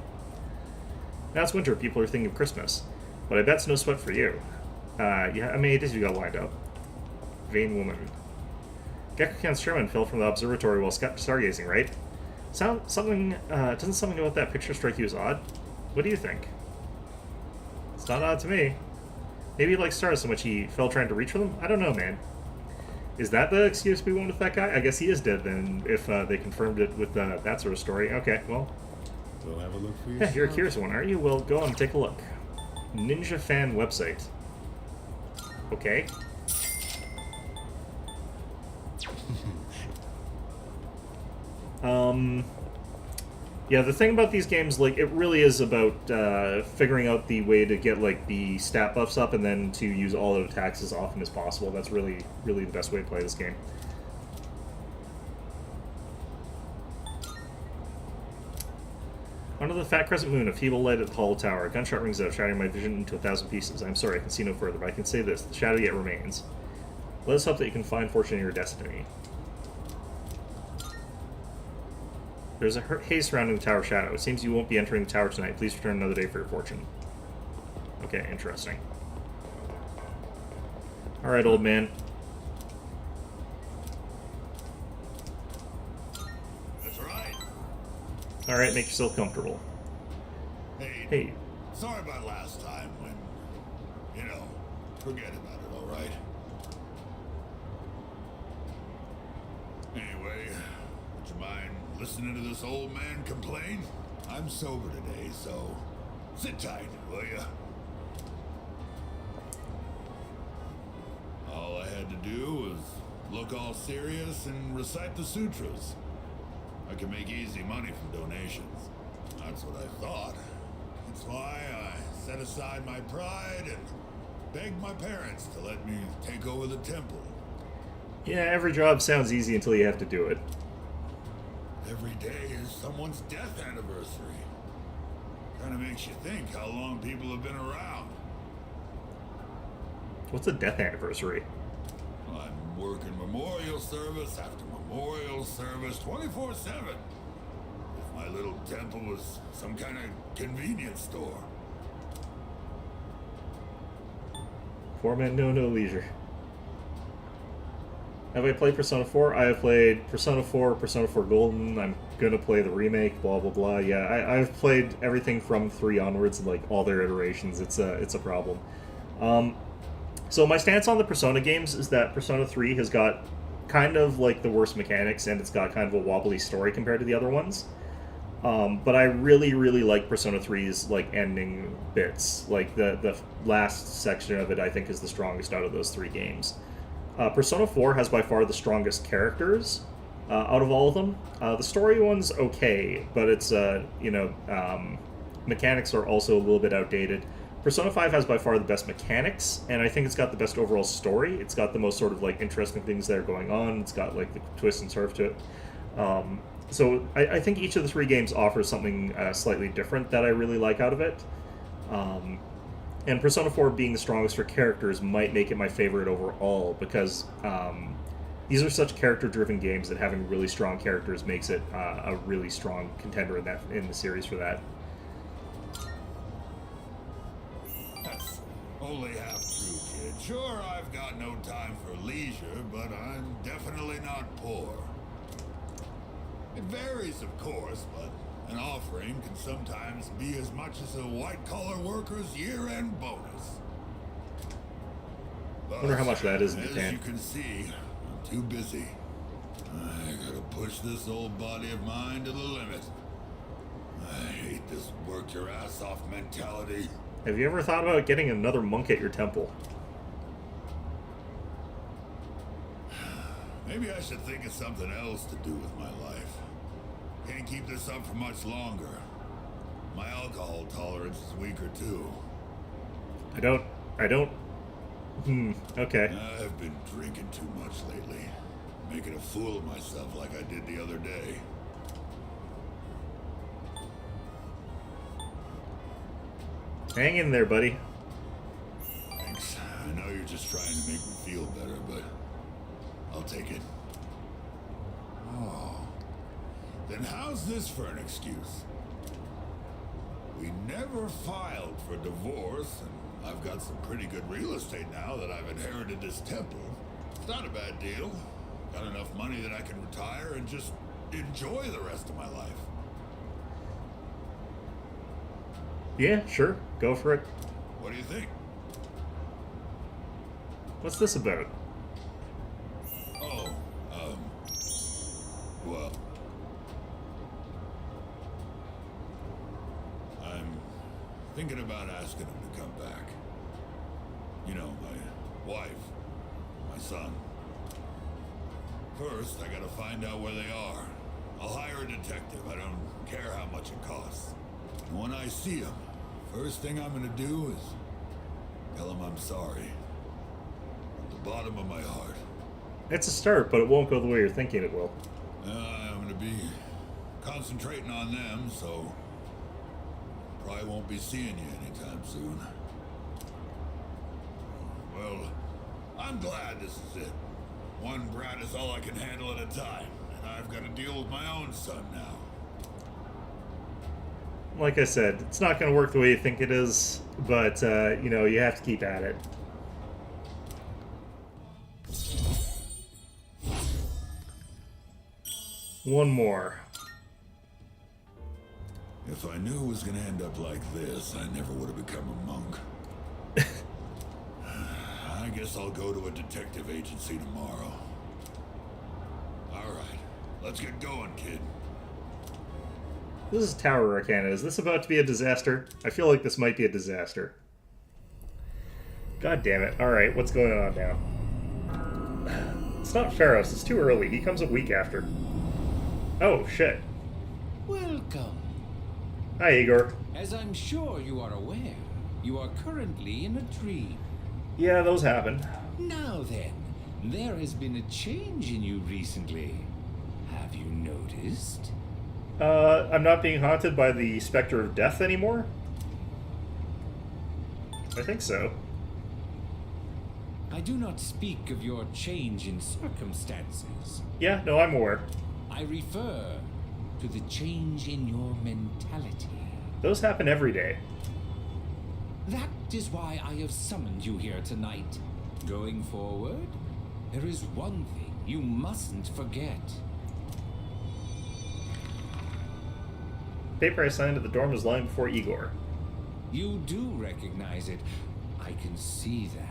now it's winter. People are thinking of Christmas, but I bet it's no sweat for you. Yeah, how many days you got lined up? Vain woman. Gekukan's chairman fell from the observatory while stargazing, right? Doesn't something about that picture strike you as odd? What do you think? It's not odd to me. Maybe he likes stars so much he fell trying to reach for them? I don't know, man. Is that the excuse we went with that guy? I guess he is dead then, if they confirmed it with that sort of story. Okay, well. Go have a look for Yeah, yourself. you're a curious one, aren't you? Well, go on and take a look. Ninja fan website. Okay. Yeah, the thing about these games, like, it really is about figuring out the way to get, like, the stat buffs up and then to use all of the attacks as often as possible. That's really, really the best way to play this game. Under the fat crescent moon, a feeble light at the hollow tower. A gunshot rings out, shattering my vision into 1,000 pieces. I'm sorry, I can see no further, but I can say this. The shadow yet remains. Let us hope that you can find fortune in your destiny. There's a haze surrounding the tower shadow. It seems you won't be entering the tower tonight. Please return another day for your fortune. Okay, interesting. Alright, old man. That's right. Alright, make yourself comfortable. Hey. Sorry about last time when, forget about it, all right? Anyway, would you mind listening to this old man complain? I'm sober today, so sit tight, will ya? to do was look all serious and recite the sutras. I can make easy money from donations. That's what I thought. That's why I set aside my pride and begged my parents to let me take over the temple. Yeah, every job sounds easy until you have to do it. Every day is someone's death anniversary. Kind of makes you think how long people have been around. What's a death anniversary? I'm working memorial service after memorial service 24/7. If my little temple was some kind of convenience store. Poor man, no leisure. Have I played Persona 4? I have played Persona 4, Persona 4 Golden. I'm gonna play the remake, blah blah blah. Yeah, I've played everything from 3 onwards, and like all their iterations. It's a problem. So my stance on the Persona games is that Persona 3 has got kind of like the worst mechanics, and it's got kind of a wobbly story compared to the other ones. But I really like Persona 3's like ending bits. Like the last section of it, I think, is the strongest out of those 3 games. Persona 4 has by far the strongest characters out of all of them. The story one's okay, but it's mechanics are also a little bit outdated. Persona 5 has by far the best mechanics, and I think it's got the best overall story. It's got the most sort of like interesting things that are going on. It's got like the twist and turf to it. So I think each of the 3 games offers something slightly different that I really like out of it. And Persona 4 being the strongest for characters might make it my favorite overall, because these are such character-driven games that having really strong characters makes it a really strong contender in the series for that. That's only half true, kid. Sure, I've got no time for leisure, but I'm definitely not poor. It varies, of course, but an offering can sometimes be as much as a white-collar worker's year-end bonus. I wonder how much that is in Japan. As you can see, I'm too busy. I gotta push this old body of mine to the limit. I hate this work-your-ass-off mentality. Have you ever thought about getting another monk at your temple? Maybe I should think of something else to do with my life. Can't keep this up for much longer. My alcohol tolerance is weaker too. I don't... okay. I've been drinking too much lately. Making a fool of myself like I did the other day. Hang in there, buddy. Thanks. I know you're just trying to make me feel better, but I'll take it. Oh. Then how's this for an excuse? We never filed for divorce, and I've got some pretty good real estate now that I've inherited this temple. It's not a bad deal. Got enough money that I can retire and just enjoy the rest of my life. Yeah, sure. Go for it. What do you think? What's this about? Oh, well... I'm thinking about asking him to come back. You know, my wife, my son. First, I gotta find out where they are. I'll hire a detective. I don't care how much it costs. And when I see him, first thing I'm gonna do is tell him I'm sorry. From the bottom of my heart. It's a start, but it won't go the way you're thinking it will. I'm gonna be concentrating on them, so probably won't be seeing you anytime soon. Well, I'm glad this is it. One brat is all I can handle at a time, and I've got to deal with my own son now. Like I said, it's not going to work the way you think it is, but, you have to keep at it. One more. If I knew it was going to end up like this, I never would have become a monk. I guess I'll go to a detective agency tomorrow. All right, let's get going, kid. This is Tower Arcana. Is this about to be a disaster? I feel like this might be a disaster. God damn it. Alright, what's going on now? It's not Pharos, it's too early. He comes a week after. Oh, shit. Welcome. Hi, Igor. As I'm sure you are aware, you are currently in a dream. Yeah, those happen. Now then, there has been a change in you recently. Have you noticed? I'm not being haunted by the specter of death anymore? I think so. I do not speak of your change in circumstances. Yeah, no, I'm aware. I refer to the change in your mentality. Those happen every day. That is why I have summoned you here tonight. Going forward, there is one thing you mustn't forget. Paper I signed at the dorm was lying before Igor. You do recognize it. I can see that.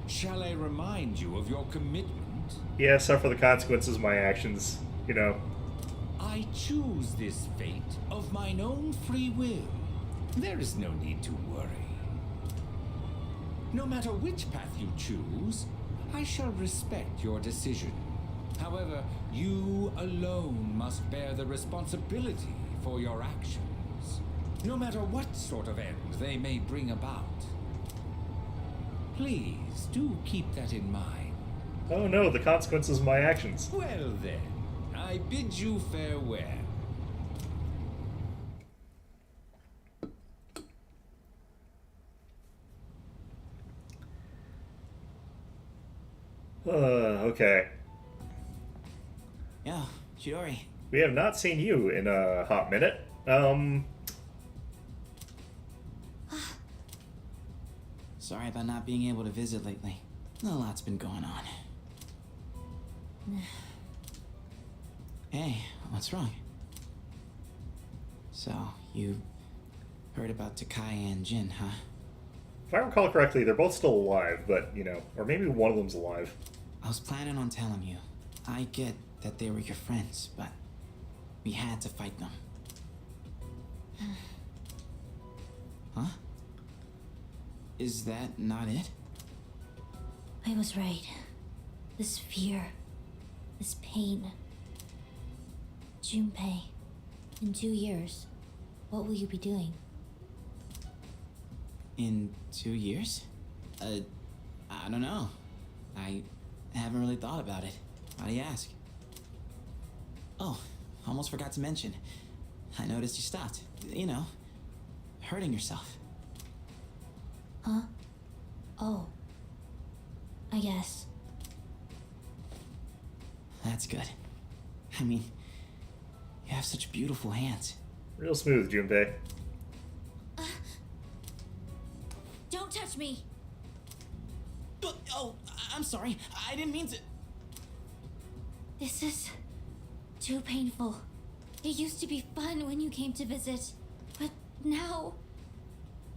Shall I remind you of your commitment? Yeah, suffer the consequences of my actions, you know. I choose this fate of mine own free will. There is no need to worry. No matter which path you choose, I shall respect your decision. However, you alone must bear the responsibility for your actions, no matter what sort of end they may bring about. Please do keep that in mind. Oh no, the consequences of my actions. Well then, I bid you farewell. Okay. Yo, Chidori. We have not seen you in a hot minute. Sorry about not being able to visit lately. A lot's been going on. Hey, what's wrong? So, you heard about Takai and Jin, huh? If I recall correctly, they're both still alive, but, you know, or maybe one of them's alive. I was planning on telling you. I get that they were your friends, but we had to fight them. Huh? Is that not it? I was right. This fear, this pain. Junpei, in 2 years, what will you be doing? In 2 years? I don't know. I haven't really thought about it. Why do you ask? Oh, almost forgot to mention. I noticed you stopped. You know, hurting yourself. Huh? Oh. I guess. That's good. I mean, you have such beautiful hands. Real smooth, Junpei. Don't touch me! Oh, I'm sorry. I didn't mean to. This is too painful. It used to be fun when you came to visit, but now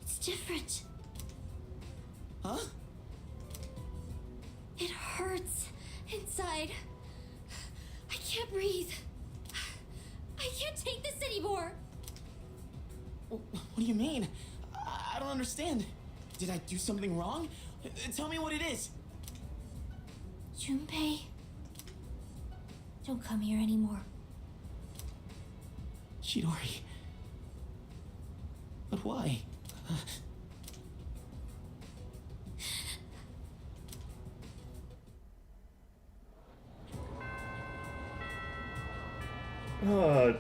it's different. Huh? It hurts inside. I can't breathe. I can't take this anymore. What do you mean? I don't understand. Did I do something wrong? Tell me what it is. Junpei, don't come here anymore. Chidori. But why?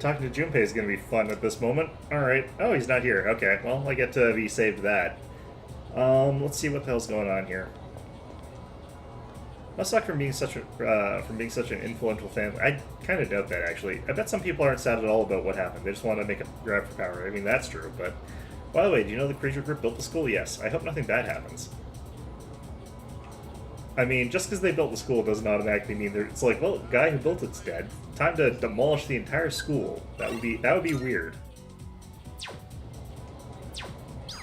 Talking to Junpei is going to be fun at this moment. Alright. Oh, he's not here. Okay, well, I get to be saved that. Let's see what the hell's going on here. Must suck from being such an influential family. I kind of doubt that, actually. I bet some people aren't sad at all about what happened. They just want to make a grab for power. I mean, that's true, but... By the way, do you know the Kirijo Group built the school? Yes. I hope nothing bad happens. I mean, just because they built the school doesn't automatically mean it's like, well, the guy who built it's dead. Time to demolish the entire school. That would be weird.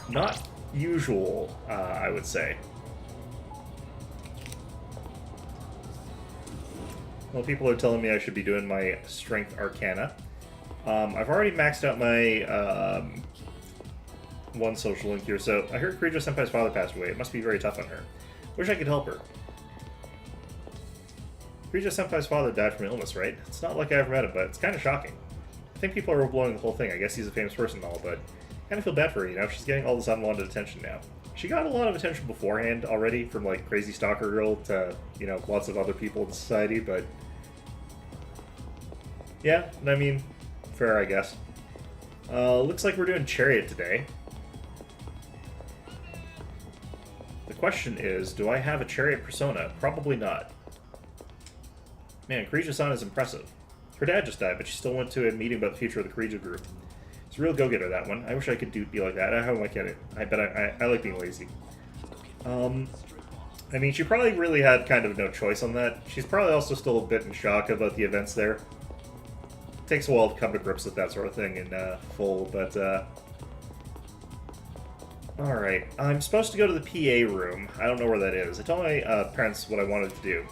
Not usual, I would say. Well, people are telling me I should be doing my Strength Arcana. I've already maxed out my one social link here, so I heard Kirijo Senpai's father passed away. It must be very tough on her. Wish I could help her. Rija Senpai's father died from illness, right? It's not like I ever met him, but it's kind of shocking. I think people are overblowing the whole thing. I guess he's a famous person and all, but I kind of feel bad for her, you know? She's getting all this unwanted attention now. She got a lot of attention beforehand already, from, like, Crazy Stalker Girl to, you know, lots of other people in society, but... yeah, I mean, fair, I guess. Looks like we're doing Chariot today. The question is, do I have a Chariot persona? Probably not. Man, Kirija-san is impressive. Her dad just died, but she still went to a meeting about the future of the Kirija group. It's a real go-getter, that one. I wish I could be like that. I like it. I like being lazy. I mean, she probably really had kind of no choice on that. She's probably also still a bit in shock about the events there. It takes a while to come to grips with that sort of thing in full, but, alright. I'm supposed to go to the PA room. I don't know where that is. I told my parents what I wanted to do.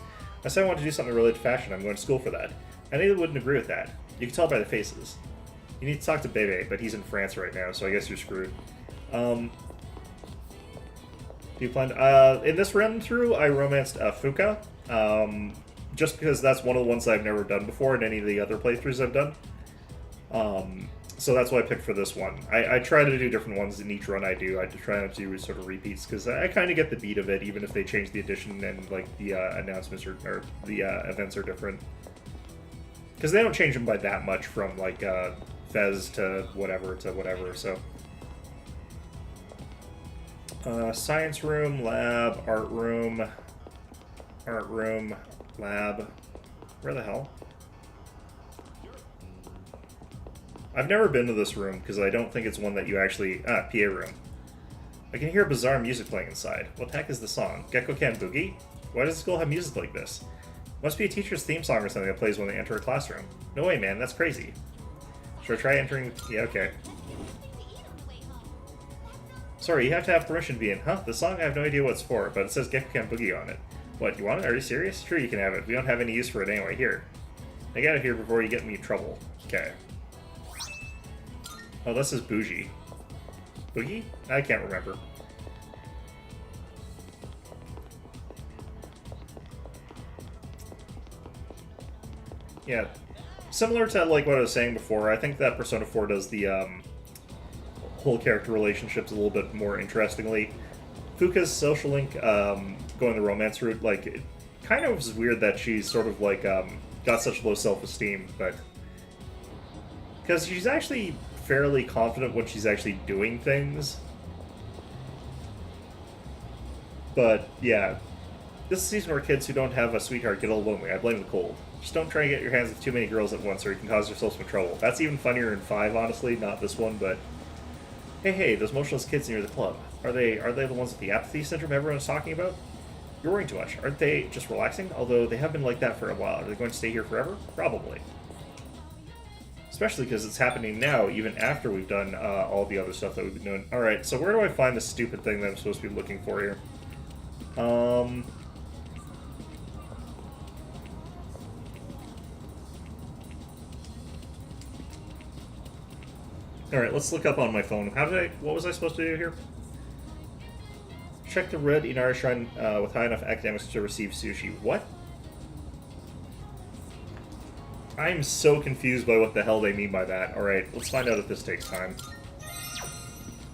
I said I wanted to do something related to fashion. I'm going to school for that. I knew they wouldn't agree with that. You can tell by the faces. You need to talk to Bebe, but he's in France right now, so I guess you're screwed. Do you plan to, in this run through, I romanced Fuka, just because that's one of the ones I've never done before in any of the other playthroughs I've done. So that's what I picked for this one. I try to do different ones in each run I do. I try not to do sort of repeats, because I kind of get the beat of it, even if they change the edition and, like, the announcements or the events are different. Because they don't change them by that much from, like, Fez to whatever, so... science room, lab, art room, lab... Where the hell? I've never been to this room, because I don't think it's one that you actually... PA room. I can hear bizarre music playing inside. What the heck is the song? Gekko-Ken Boogie? Why does the school have music like this? Must be a teacher's theme song or something that plays when they enter a classroom. No way, man, that's crazy. Should I try entering... yeah, okay. Sorry, you have to have permission to be in. Huh? The song, I have no idea what it's for, but it says Gekko-Ken Boogie on it. What, you want it? Are you serious? Sure, you can have it. We don't have any use for it anyway. Here. I got it here before you get me in trouble. Okay. Oh, this is Bougie. Boogie? I can't remember. Yeah. Similar to, like, what I was saying before, I think that Persona 4 does the, whole character relationships a little bit more interestingly. Fuka's social link, going the romance route, like, it kind of was weird that she's sort of, like, got such low self-esteem, but... because she's actually fairly confident when she's actually doing things. But, yeah. This is a season where kids who don't have a sweetheart get a little lonely. I blame the cold. Just don't try and get your hands with too many girls at once, or you can cause yourself some trouble. That's even funnier in 5, honestly, not this one, but... Hey, those motionless kids near the club. Are they the ones with the apathy syndrome everyone's talking about? You're worrying too much. Aren't they just relaxing? Although they have been like that for a while. Are they going to stay here forever? Probably. Especially because it's happening now, even after we've done all the other stuff that we've been doing. Alright, so where do I find the stupid thing that I'm supposed to be looking for here? Alright, let's look up on my phone. What was I supposed to do here? Check the red Inari Shrine with high enough academics to receive sushi. What? I'm so confused by what the hell they mean by that. Alright, let's find out if this takes time.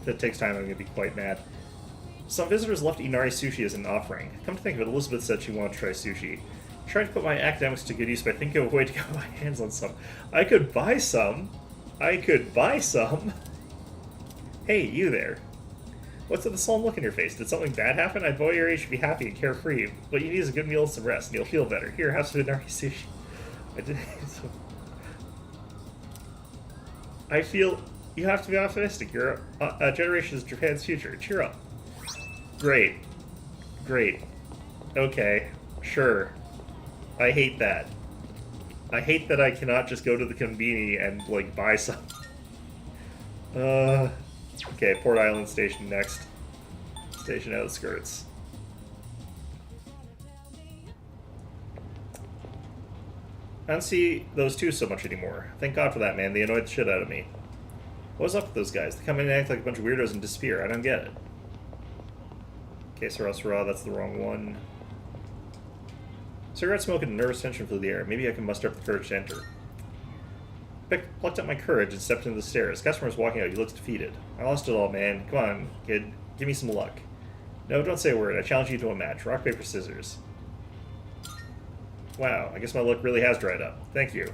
If it takes time, I'm going to be quite mad. Some visitors left Inari sushi as an offering. Come to think of it, Elizabeth said she wanted to try sushi. I tried to put my academics to good use by thinking of a way to get my hands on some. I could buy some. Hey, you there. What's with the solemn look in your face? Did something bad happen? I boy your age should be happy and carefree. What you need is a good meal and some rest, and you'll feel better. Here, have some Inari sushi. I feel you have to be optimistic. You're a generation is Japan's future. Cheer up. Great. Okay. Sure. I hate that. I hate that I cannot just go to the konbini and, like, buy some. Okay, Port Island Station next. Station outskirts. I don't see those two so much anymore. Thank God for that, man. They annoyed the shit out of me. What's up with those guys? They come in and act like a bunch of weirdos and disappear. I don't get it. Okay, Sarah, that's the wrong one. Cigarette smoke and nervous tension filled the air. Maybe I can muster up the courage to enter. Plucked up my courage and stepped into the stairs. Customer's walking out. He looks defeated. I lost it all, man. Come on, kid. Give me some luck. No, don't say a word. I challenge you to a match. Rock, paper, scissors. Wow, I guess my luck really has dried up. Thank you.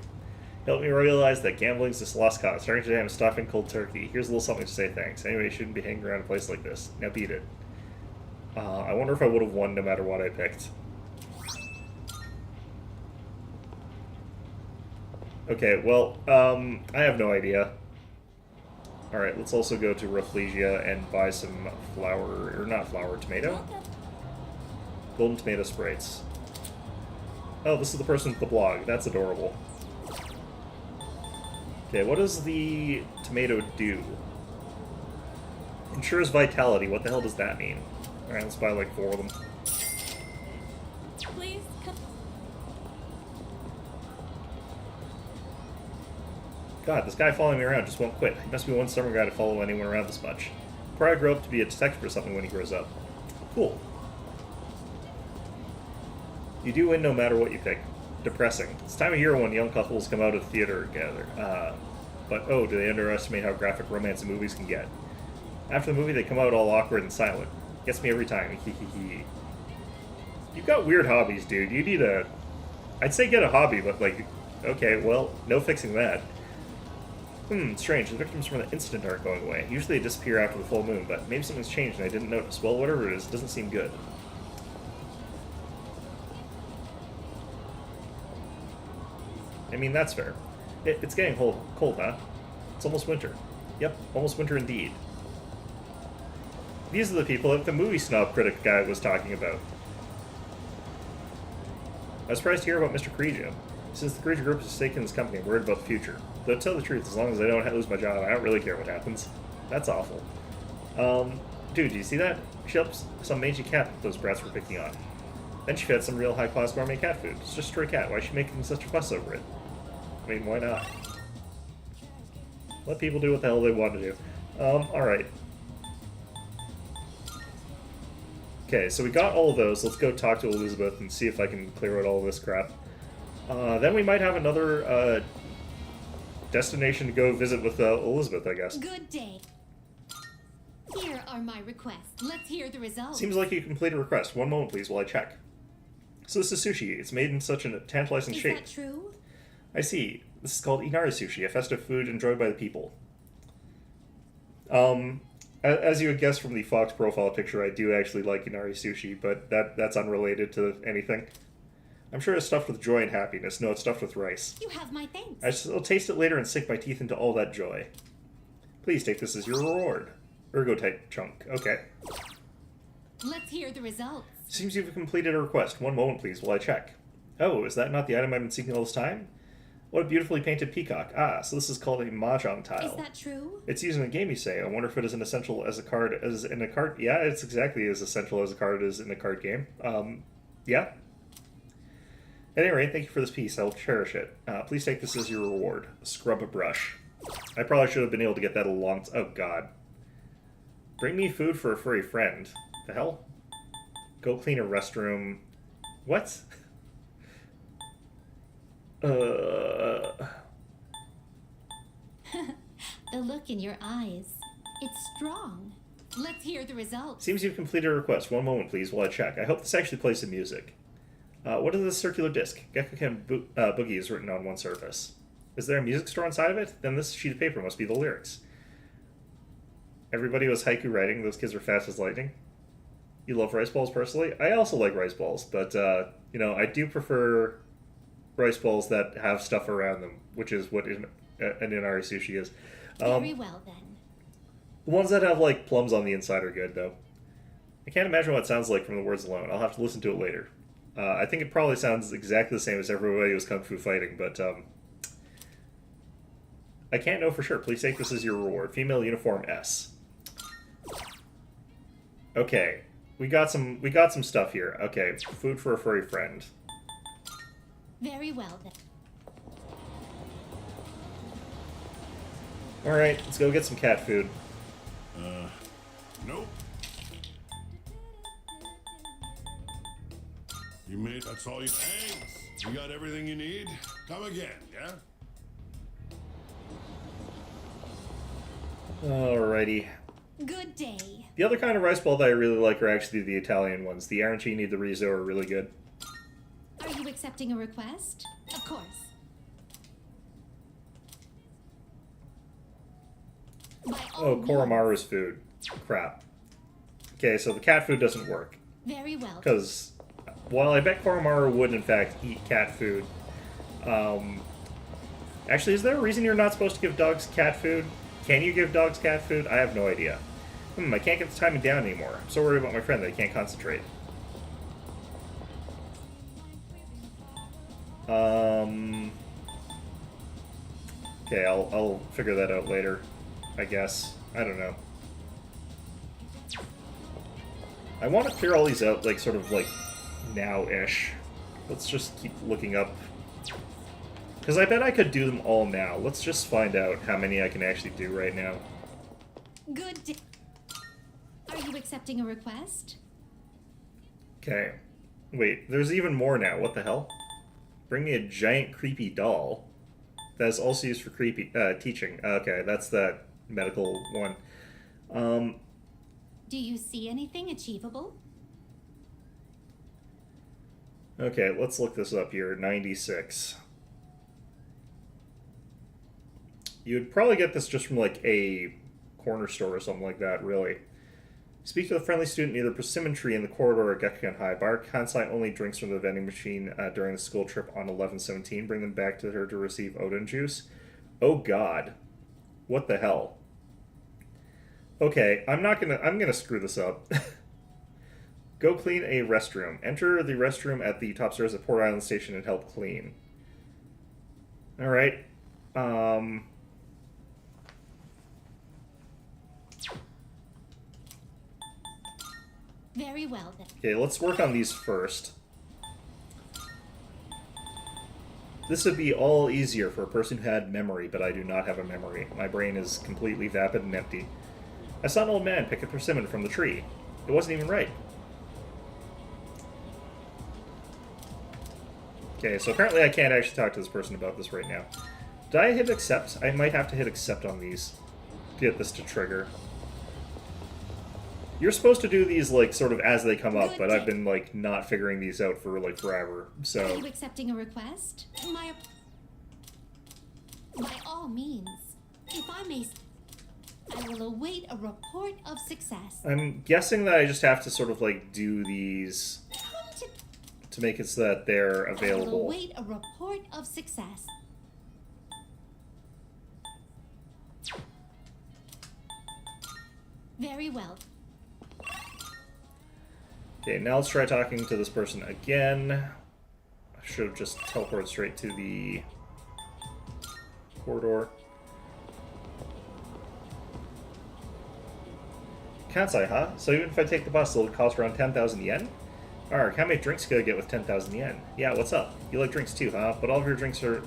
Helped me realize that gambling's this lost cause. Starting today, I'm stuffing cold turkey. Here's a little something to say thanks. Anyway, you shouldn't be hanging around a place like this. Now beat it. I wonder if I would have won no matter what I picked. Okay, well, I have no idea. Alright, let's also go to Rafflesia and buy some flour, or not flour, tomato? Golden tomato sprites. Oh, this is the person with the blog. That's adorable. Okay, what does the tomato do? Ensures vitality. What the hell does that mean? Alright, let's buy like 4 of them. Please come. God, this guy following me around just won't quit. He must be one stubborn guy to follow anyone around this much. Probably grow up to be a detective or something when he grows up. Cool. You do win no matter what you pick. Depressing. It's time of year when young couples come out of the theater together. But oh, do they underestimate how graphic romance in movies can get? After the movie, they come out all awkward and silent. Gets me every time. You've got weird hobbies, dude. You need a... I'd say get a hobby, but like... Okay, well, no fixing that. Strange. The victims from the incident aren't going away. Usually they disappear after the full moon, but maybe something's changed and I didn't notice. Well, whatever it is, it doesn't seem good. I mean, that's fair. It's getting cold, huh? It's almost winter. Yep, almost winter indeed. These are the people that the movie snob critic guy was talking about. I was surprised to hear about Mr. Corregio. Since the Corregio group is taking this company, I'm worried about the future. Though to tell the truth, as long as I don't lose my job, I don't really care what happens. That's awful. Dude, do you see that? She helps some mangy cat that those brats were picking on. Then she fed some real high-class gourmet cat food. It's just a stray cat. Why is she making such a fuss over it? I mean, why not? Let people do what the hell they want to do. Alright. Okay, so we got all of those. Let's go talk to Elizabeth and see if I can clear out all this crap. Then we might have another destination to go visit with Elizabeth, I guess. Good day. Here are my requests. Let's hear the results. Seems like you completed a request. One moment, please, while I check. So this is sushi. It's made in such a tantalizing shape. Is that true? I see. This is called Inari Sushi, a festive food enjoyed by the people. As you would guess from the Fox profile picture, I do actually like Inari Sushi, but that's unrelated to anything. I'm sure it's stuffed with joy and happiness. No, it's stuffed with rice. You have my thanks. I'll taste it later and sink my teeth into all that joy. Please take this as your reward. Ergo-type chunk. Okay. Let's hear the results. Seems you've completed a request. One moment, please, while I check. Oh, is that not the item I've been seeking all this time? What a beautifully painted peacock. Ah, so this is called a mahjong tile. Is that true? It's used in a game, you say. I wonder if it is as essential as a card as in a card. Yeah, it's exactly as essential as a card is in a card game. Yeah. At any rate, thank you for this piece. I will cherish it. Please take this as your reward. Scrub a brush. I probably should have been able to get that a long... Oh, God. Bring me food for a furry friend. The hell? Go clean a restroom. What? The look in your eyes. It's strong. Let's hear the results. Seems you've completed a request. One moment, please, while I check. I hope this actually plays some music. What is this circular disc? Gekkoken Boogie is written on one surface. Is there a music store inside of it? Then this sheet of paper must be the lyrics. Everybody was haiku writing. Those kids are fast as lightning. You love rice balls personally? I also like rice balls, but, you know, I do prefer rice balls that have stuff around them, which is what an Inari Sushi is. Very well, then. The ones that have, like, plums on the inside are good, though. I can't imagine what it sounds like from the words alone. I'll have to listen to it later. I think it probably sounds exactly the same as Everybody Was Kung Fu Fighting, but, I can't know for sure. Please take this as your reward. Female uniform S. Okay. We got some stuff here. Okay, food for a furry friend. Very well, then. Alright, let's go get some cat food. Nope. You made that's all you. Hey, You got everything you need? Come again, yeah? Alrighty. Good day. The other kind of rice ball that I really like are actually the Italian ones. The arancini, the riso are really good. Are you accepting a request? Of course. Oh, Koromaru's food. Crap. Okay, so the cat food doesn't work. Very well. Because, while I bet Koromaru would in fact eat cat food, actually, is there a reason you're not supposed to give dogs cat food? Can you give dogs cat food? I have no idea. I can't get the timing down anymore. I'm so worried about my friend that I can't concentrate. Okay, I'll figure that out later, I guess. I don't know. I want to clear all these out, like, sort of, like, now-ish. Let's just keep looking up. Because I bet I could do them all now. Let's just find out how many I can actually do right now. Good day. Are you accepting a request? Okay. Wait, there's even more now. What the hell? Bring me a giant creepy doll. That is also used for creepy teaching. Okay, that's that medical one. Do you see anything achievable? Okay, let's look this up here. 96. You'd probably get this just from, like, a corner store or something like that, really. Speak to the friendly student near the persimmon tree in the corridor at Gekigan High. Bar Kansai only drinks from the vending machine during the school trip on 11/17. Bring them back to her to receive Odin juice. Oh god. What the hell? Okay, I'm gonna screw this up. Go clean a restroom. Enter the restroom at the top stairs at Port Island Station and help clean. Alright. Very well, then. Okay, let's work on these first. This would be all easier for a person who had memory, but I do not have a memory. My brain is completely vapid and empty. I saw an old man pick a persimmon from the tree. It wasn't even right. Okay, so apparently I can't actually talk to this person about this right now. Did I hit accept? I might have to hit accept on these to get this to trigger. You're supposed to do these, like, sort of as they come up, but I've been, like, not figuring these out for, like, forever, so... Are you accepting a request? By all means. If I may... I will await a report of success. I'm guessing that I just have to sort of, like, do these to make it so that they're available. I will await a report of success. Very well. Okay, now let's try talking to this person again. I should have just teleported straight to the corridor. Kansai, huh? So even if I take the bus, it'll cost around 10,000 yen? Arg, how many drinks could I get with 10,000 yen? Yeah, what's up? You like drinks too, huh? But all of your drinks are,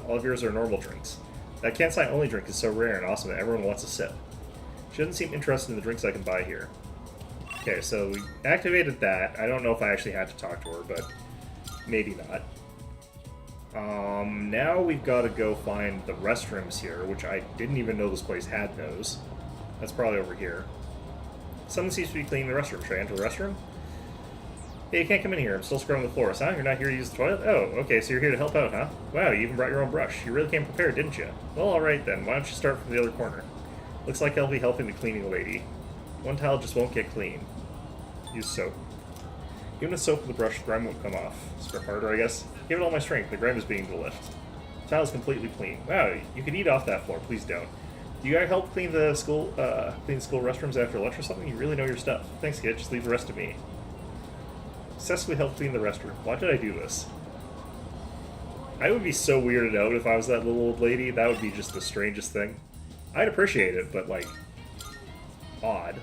all of yours are normal drinks. That Kansai only drink is so rare and awesome that everyone wants a sip. She doesn't seem interested in the drinks I can buy here. Okay, so we activated that. I don't know if I actually had to talk to her, but maybe not. Now we've got to go find the restrooms here, which I didn't even know this place had those. That's probably over here. Someone seems to be cleaning the restroom. Should I enter the restroom? Hey, you can't come in here. I'm still scrubbing the floors, huh? You're not here to use the toilet? Oh, okay, so you're here to help out, huh? Wow, you even brought your own brush. You really came prepared, didn't you? Well, alright then. Why don't you start from the other corner? Looks like I'll be helping the cleaning lady. One tile just won't get clean. Use soap. Even with soap and the brush, the grime won't come off. Scrub harder, I guess. Give it all my strength. The grime is beginning to lift. The tile is completely clean. Wow, you could eat off that floor. Please don't. Do you guys help clean the school restrooms after lunch or something? You really know your stuff. Thanks, kid. Just leave the rest to me. Successfully help clean the restroom. Why did I do this? I would be so weirded out if I was that little old lady. That would be just the strangest thing. I'd appreciate it, but, like, odd.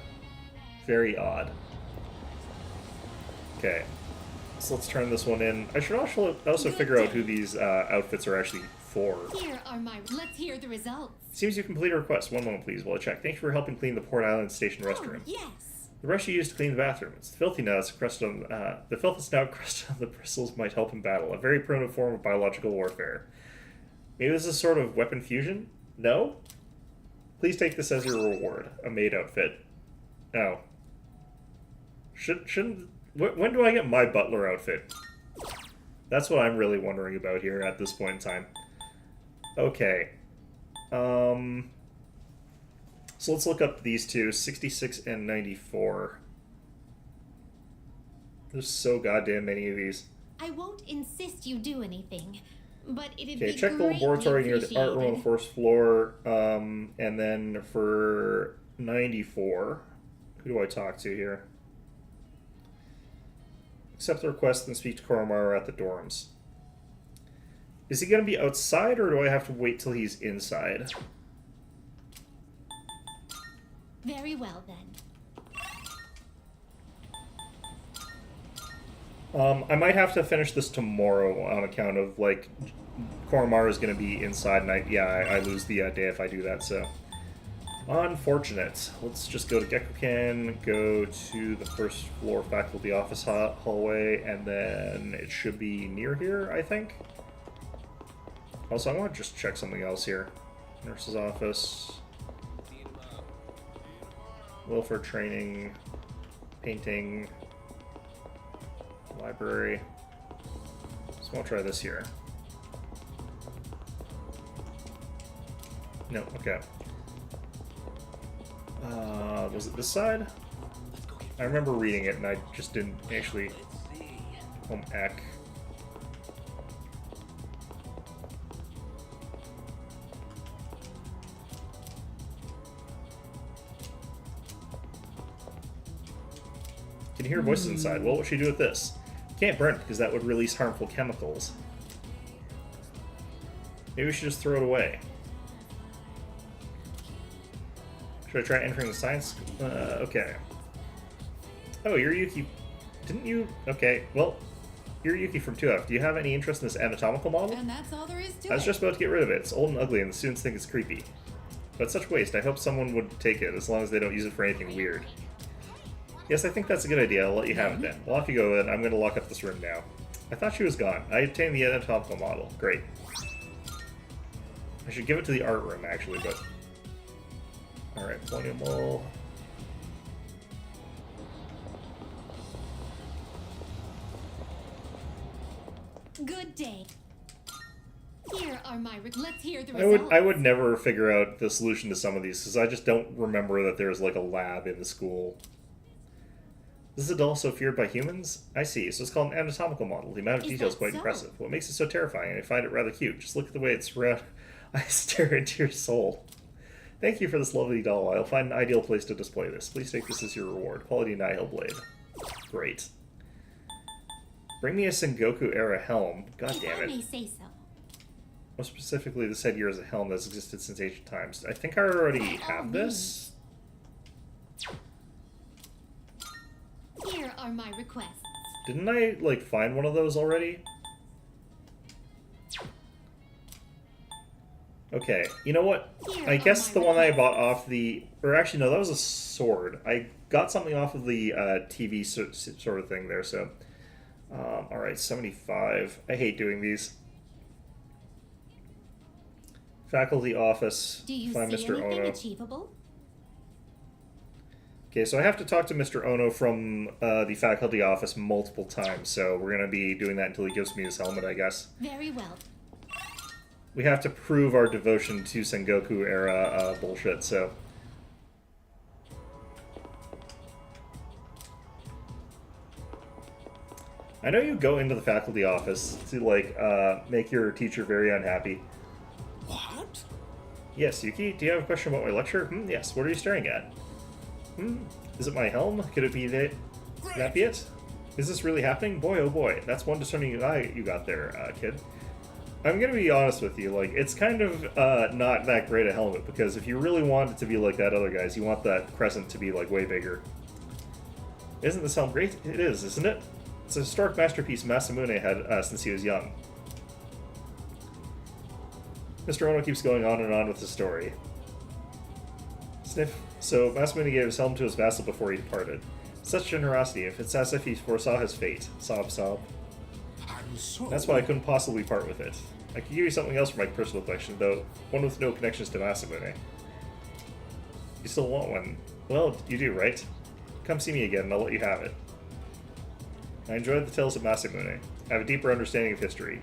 Very odd. Okay. So let's turn this one in. I should also figure out who these outfits are actually for. Here are my... Let's hear the results. Seems you complete a request. One moment, please, while I check. Thank you for helping clean the Port Island Station restroom. Yes. The brush you used to clean the bathroom. It's filthy now. It's crusted on the filth is now crusted on the bristles might help in battle. A very primitive form of biological warfare. Maybe this is sort of weapon fusion? No? Please take this as your reward. A maid outfit. Oh. Shouldn't... When do I get my butler outfit? That's what I'm really wondering about here at this point in time. Okay. So let's look up these two, 66 and 94. There's so goddamn many of these. I won't insist you do anything, but it'd Okay, be check the greatly laboratory near the art room on the appreciated. first floor. And then for 94, who do I talk to here? Accept the request and speak to Koromaru at the dorms. Is he going to be outside, or do I have to wait till he's inside? Very well then. I might have to finish this tomorrow on account of, like, Koromaru is going to be inside, and I lose the day if I do that, so... Unfortunate. Let's just go to Gekkoken, go to the first floor faculty office hallway, and then it should be near here, I think. Also, I want to just check something else here. Nurse's office. Wilford training. Painting. Library. So I'll try this here. No, okay. Was it this side? I remember reading it and I just didn't actually... Home ec. Can you hear voices inside? Well, what should you do with this? Can't burn it because that would release harmful chemicals. Maybe we should just throw it away. Should I try entering the science? Okay. Oh, you're Yuki. Didn't you? Okay, well, you're Yuki from 2F. Do you have any interest in this anatomical model? And that's all there is to I was it. just about to get rid of it. It's old and ugly, and the students think it's creepy. But it's such waste. I hope someone would take it, as long as they don't use it for anything weird. Yes, I think that's a good idea. I'll let you have it then. Well, off you go, then. I'm going to lock up this room now. I thought she was gone. I obtained the anatomical model. Great. I should give it to the art room, actually, but... Alright, Polonium Mole. Good day. Here are my. Let's hear the I results. would never figure out the solution to some of these, because I just don't remember that there's, like, a lab in the school. This is a doll so feared by humans? I see, so it's called an anatomical model. The amount of Is detail is that quite so? impressive. What makes it so terrifying? I find it rather cute. Just look at the way it's around. I stare into your soul. Thank you for this lovely doll. I'll find an ideal place to display this. Please take this as your reward. Quality Nihil Blade. Great. Bring me a Sengoku-era helm. God If damn I it. may say so. More specifically, this headgear is a helm that's existed since ancient times. I think I already have this. Here are my requests. Didn't I, like, find one of those already? Okay, you know what? I guess the one I bought off the... Or actually, no, that was a sword. I got something off of the TV sort of thing there, so... Alright, 75. I hate doing these. Faculty office. Do you Find see Mr. anything Ono. achievable? Okay, so I have to talk to Mr. Ono from the faculty office multiple times, so we're going to be doing that until he gives me his helmet, I guess. Very well. We have to prove our devotion to Sengoku-era bullshit, so... I know you go into the faculty office to, like, make your teacher very unhappy. What? Yes, Yuki, do you have a question about my lecture? Yes, what are you staring at? Is it my helm? Could it be that? That be it? Is this really happening? Boy, oh boy, that's one discerning eye you got there, kid. I'm gonna be honest with you, like, it's kind of not that great a helmet, because if you really want it to be like that other guy's, you want that crescent to be, like, way bigger. Isn't this helm great? It is, isn't it? It's a historic masterpiece Masamune had since he was young. Mr. Ono keeps going on and on with the story. Sniff. So Masamune gave his helm to his vassal before he departed. Such generosity, if it's as if he foresaw his fate. Sob, sob. That's why I couldn't possibly part with it. I could give you something else for my personal collection, though one with no connections to Masamune. You still want one? Well, you do, right? Come see me again and I'll let you have it. I enjoyed the tales of Masamune. I have a deeper understanding of history.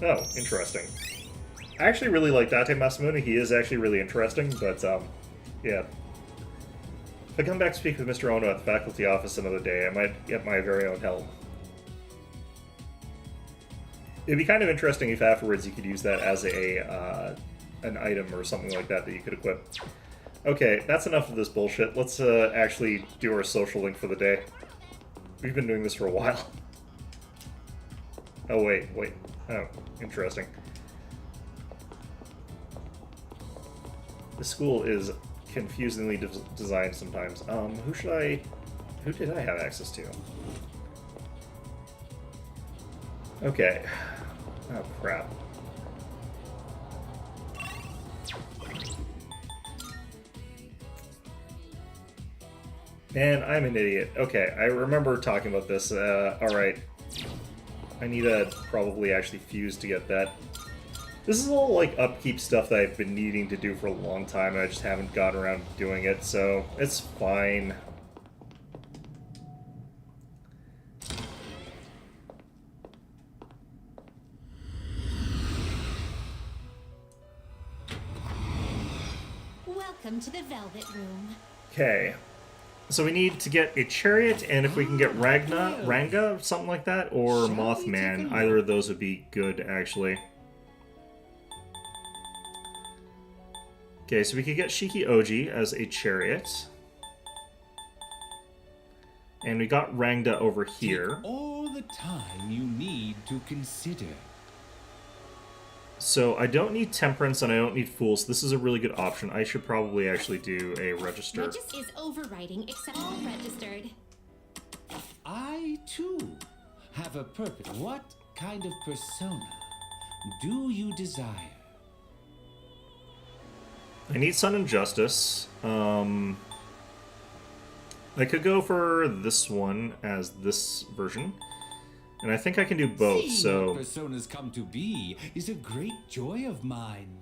Oh, interesting. I actually really like Date Masamune. He is actually really interesting, but, yeah. If I come back to speak with Mr. Ono at the faculty office another day, I might get my very own helm. It'd be kind of interesting if afterwards you could use that as a, an item or something like that you could equip. Okay, that's enough of this bullshit. Let's, actually do our social link for the day. We've been doing this for a while. Oh, wait. Oh, interesting. The school is confusingly designed sometimes. Who did I have access to? Okay. Oh, crap. Man, I'm an idiot. Okay, I remember talking about this. Alright. I need to probably actually fuse to get that. This is all, like, upkeep stuff that I've been needing to do for a long time, and I just haven't gotten around to doing it, so it's fine. Welcome to the Velvet Room. Okay. So we need to get a chariot, and if we can get Ranga, something like that, or Mothman, either of those would be good, actually. Okay, so we could get Shiki Oji as a chariot. And we got Rangda over here. Take all the time you need to consider. So I don't need Temperance and I don't need Fools. This is a really good option. I should probably actually do a Register. Regis is overriding except all registered. I, too, have a purpose. What kind of persona do you desire? I need Sun and Justice. I could go for this one as this version. And I think I can do both, Seeing so... what personas come to be is a great joy of mine.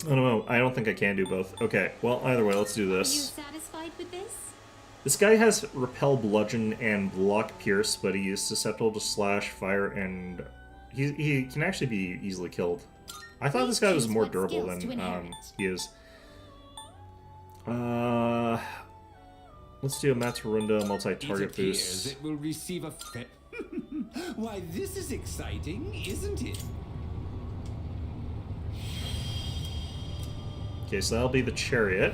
I don't know. I don't think I can do both. Okay, well, either way, let's do Are you this. satisfied with this? This guy has Repel, Bludgeon, and Block Pierce, but he is susceptible to Slash, Fire, and... He can actually be easily killed. I thought this guy was more durable than he is. Let's do a Matsurunda multi-target It boost. appears it will receive a Why, this is exciting, isn't it? Okay, so that'll be the chariot.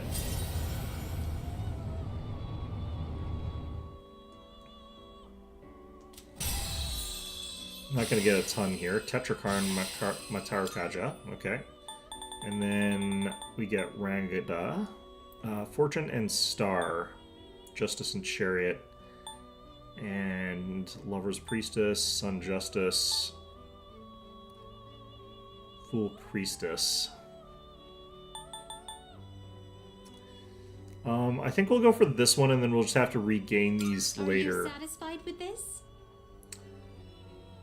I'm not gonna get a ton here. Tetrakarn, Matarkaja, okay. And then we get Rangada, Fortune and Star, Justice and Chariot, and Lover's Priestess, Sun Justice, Fool Priestess. I think we'll go for this one, and then we'll just have to regain these later. Are you satisfied with this?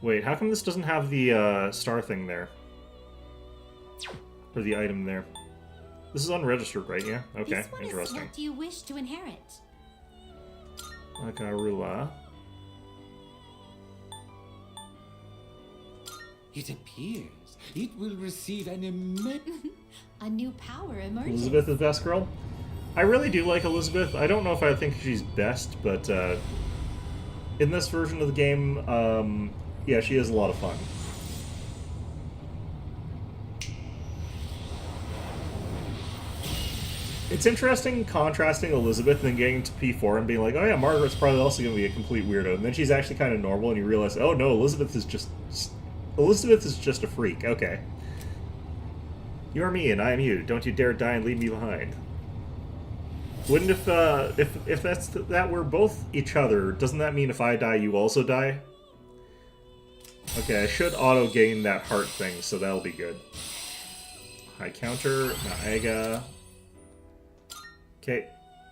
Wait, how come this doesn't have the star thing there? Or the item there? This is unregistered, right? Yeah? Okay, This one interesting. Is what do you wish to inherit? Akarula. It appears it will receive an immense... A new power emerges. Elizabeth is best girl? I really do like Elizabeth. I don't know if I think she's best, but in this version of the game, yeah, she is a lot of fun. It's interesting contrasting Elizabeth and then getting to P4 and being like, oh yeah, Margaret's probably also going to be a complete weirdo. And then she's actually kind of normal and you realize, oh no, Elizabeth is just a freak. Okay. You are me and I am you. Don't you dare die and leave me behind. Wouldn't if that we're both each other, doesn't that mean if I die, you also die? Okay, I should auto-gain that heart thing, so that'll be good. High counter, Naega. Okay,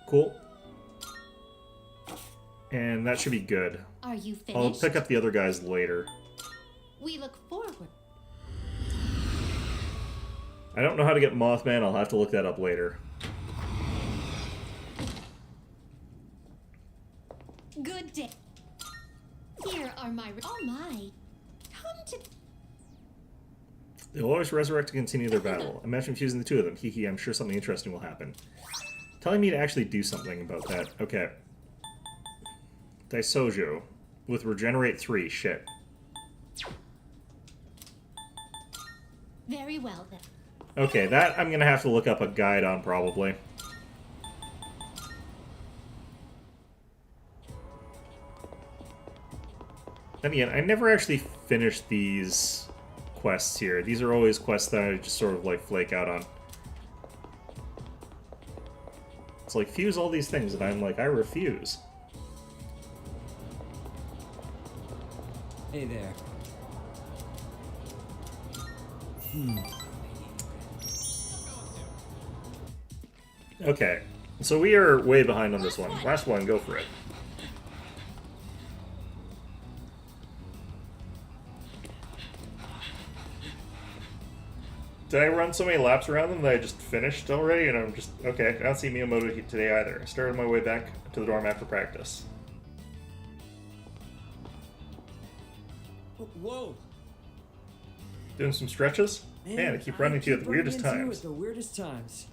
cool. And that should be good. Are you finished? I'll pick up the other guys later. We look forward. I don't know how to get Mothman, I'll have to look that up later. Good day. Here are my. Oh my. Come to. They'll always resurrect to continue their battle. Imagine fusing the two of them. Hee hee, I'm sure something interesting will happen. Telling me to actually do something about that. Okay. Daisojo. With Regenerate 3. Shit. Very well then. Okay, that I'm gonna have to look up a guide on, probably. Then again, I never actually finished these quests here. These are always quests that I just sort of, like, flake out on. It's like, fuse all these things, and I'm like, I refuse. Hey there. Okay, so we are way behind on this one. Last one, go for it. Did I run so many laps around them that I just finished already? And I'm just... Okay, I don't see Miyamoto today either. I started my way back to the dorm after practice. Whoa! Doing some stretches? Man, I keep running to you at the weirdest times. At the weirdest times.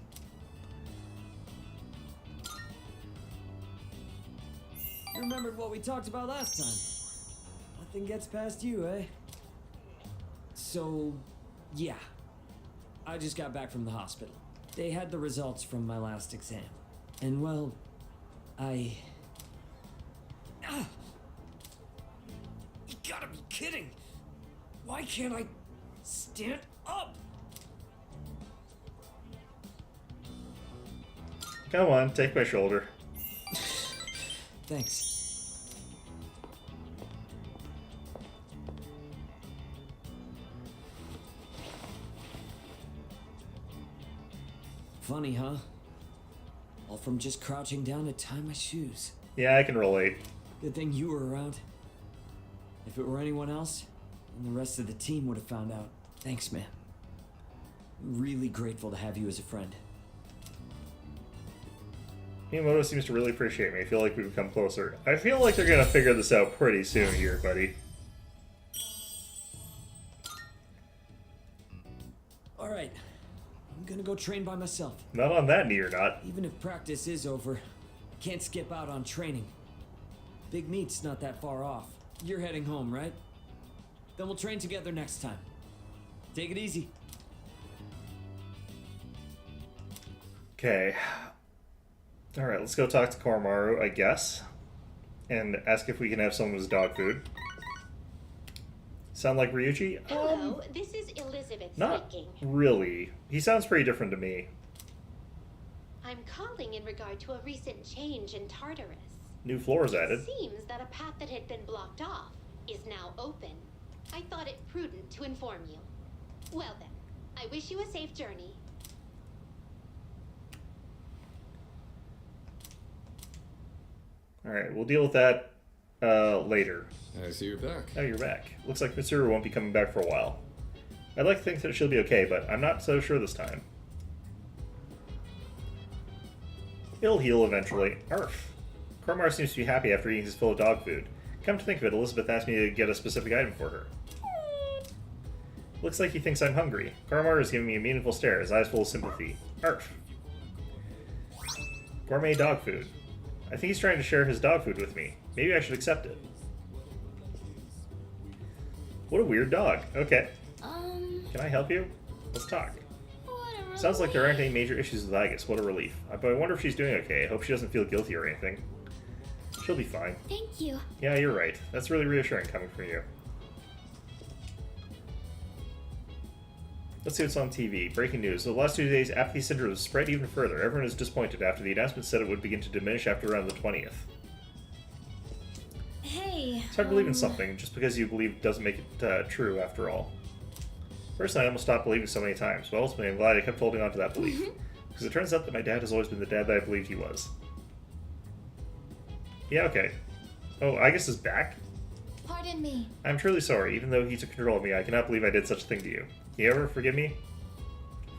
You remembered what we talked about last time. Nothing gets past you, eh? So, yeah. I just got back from the hospital. They had the results from my last exam. And well, I... Ah! You gotta be kidding! Why can't I stand up? Come on, take my shoulder. Thanks. Funny, huh? All from just crouching down to tie my shoes. Yeah, I can relate. Good thing you were around. If it were anyone else, then the rest of the team would have found out. Thanks, man. Really grateful to have you as a friend. Miyamoto seems to really appreciate me. I feel like we've become closer. I feel like they're gonna figure this out pretty soon here, buddy. Alright. I'm gonna go train by myself. Not on that knee or not. Even if practice is over, I can't skip out on training. Big meet's not that far off. You're heading home, right? Then we'll train together next time. Take it easy. Okay. Alright, let's go talk to Koromaru, I guess. And ask if we can have some of his dog food. Sound like Ryuji? Hello, this is Elizabeth Not speaking. really. He sounds pretty different to me. I'm calling in regard to a recent change in Tartarus. New floors added. It seems that a path that had been blocked off is now open. I thought it prudent to inform you. Well then, I wish you a safe journey. Alright, we'll deal with that later. I see you're back. Oh, you're back. Looks like Mitsuru won't be coming back for a while. I'd like to think that she'll be okay, but I'm not so sure this time. It'll heal eventually. Arf. Koromaru seems to be happy after eating his fill of dog food. Come to think of it, Elizabeth asked me to get a specific item for her. Looks like he thinks I'm hungry. Koromaru is giving me a meaningful stare, his eyes full of sympathy. Arf. Gourmet dog food. I think he's trying to share his dog food with me. Maybe I should accept it. What a weird dog. Okay. Can I help you? Let's talk. Sounds like there aren't any major issues with Aigis. What a relief. But I wonder if she's doing okay. I hope she doesn't feel guilty or anything. She'll be fine. Thank you. Yeah, you're right. That's really reassuring coming from you. Let's see what's on TV. Breaking news. The last 2 days, apathy syndrome has spread even further. Everyone is disappointed after the announcement said it would begin to diminish after around the 20th. Hey, It's hard to believe in something just because you believe doesn't make it true after all. Personally, I almost stopped believing so many times, but ultimately I'm glad I kept holding on to that belief. Because it turns out that my dad has always been the dad that I believed he was. Yeah, okay. Oh, Agus is back? Pardon me. I'm truly sorry. Even though he took control of me, I cannot believe I did such a thing to you. Can you ever forgive me?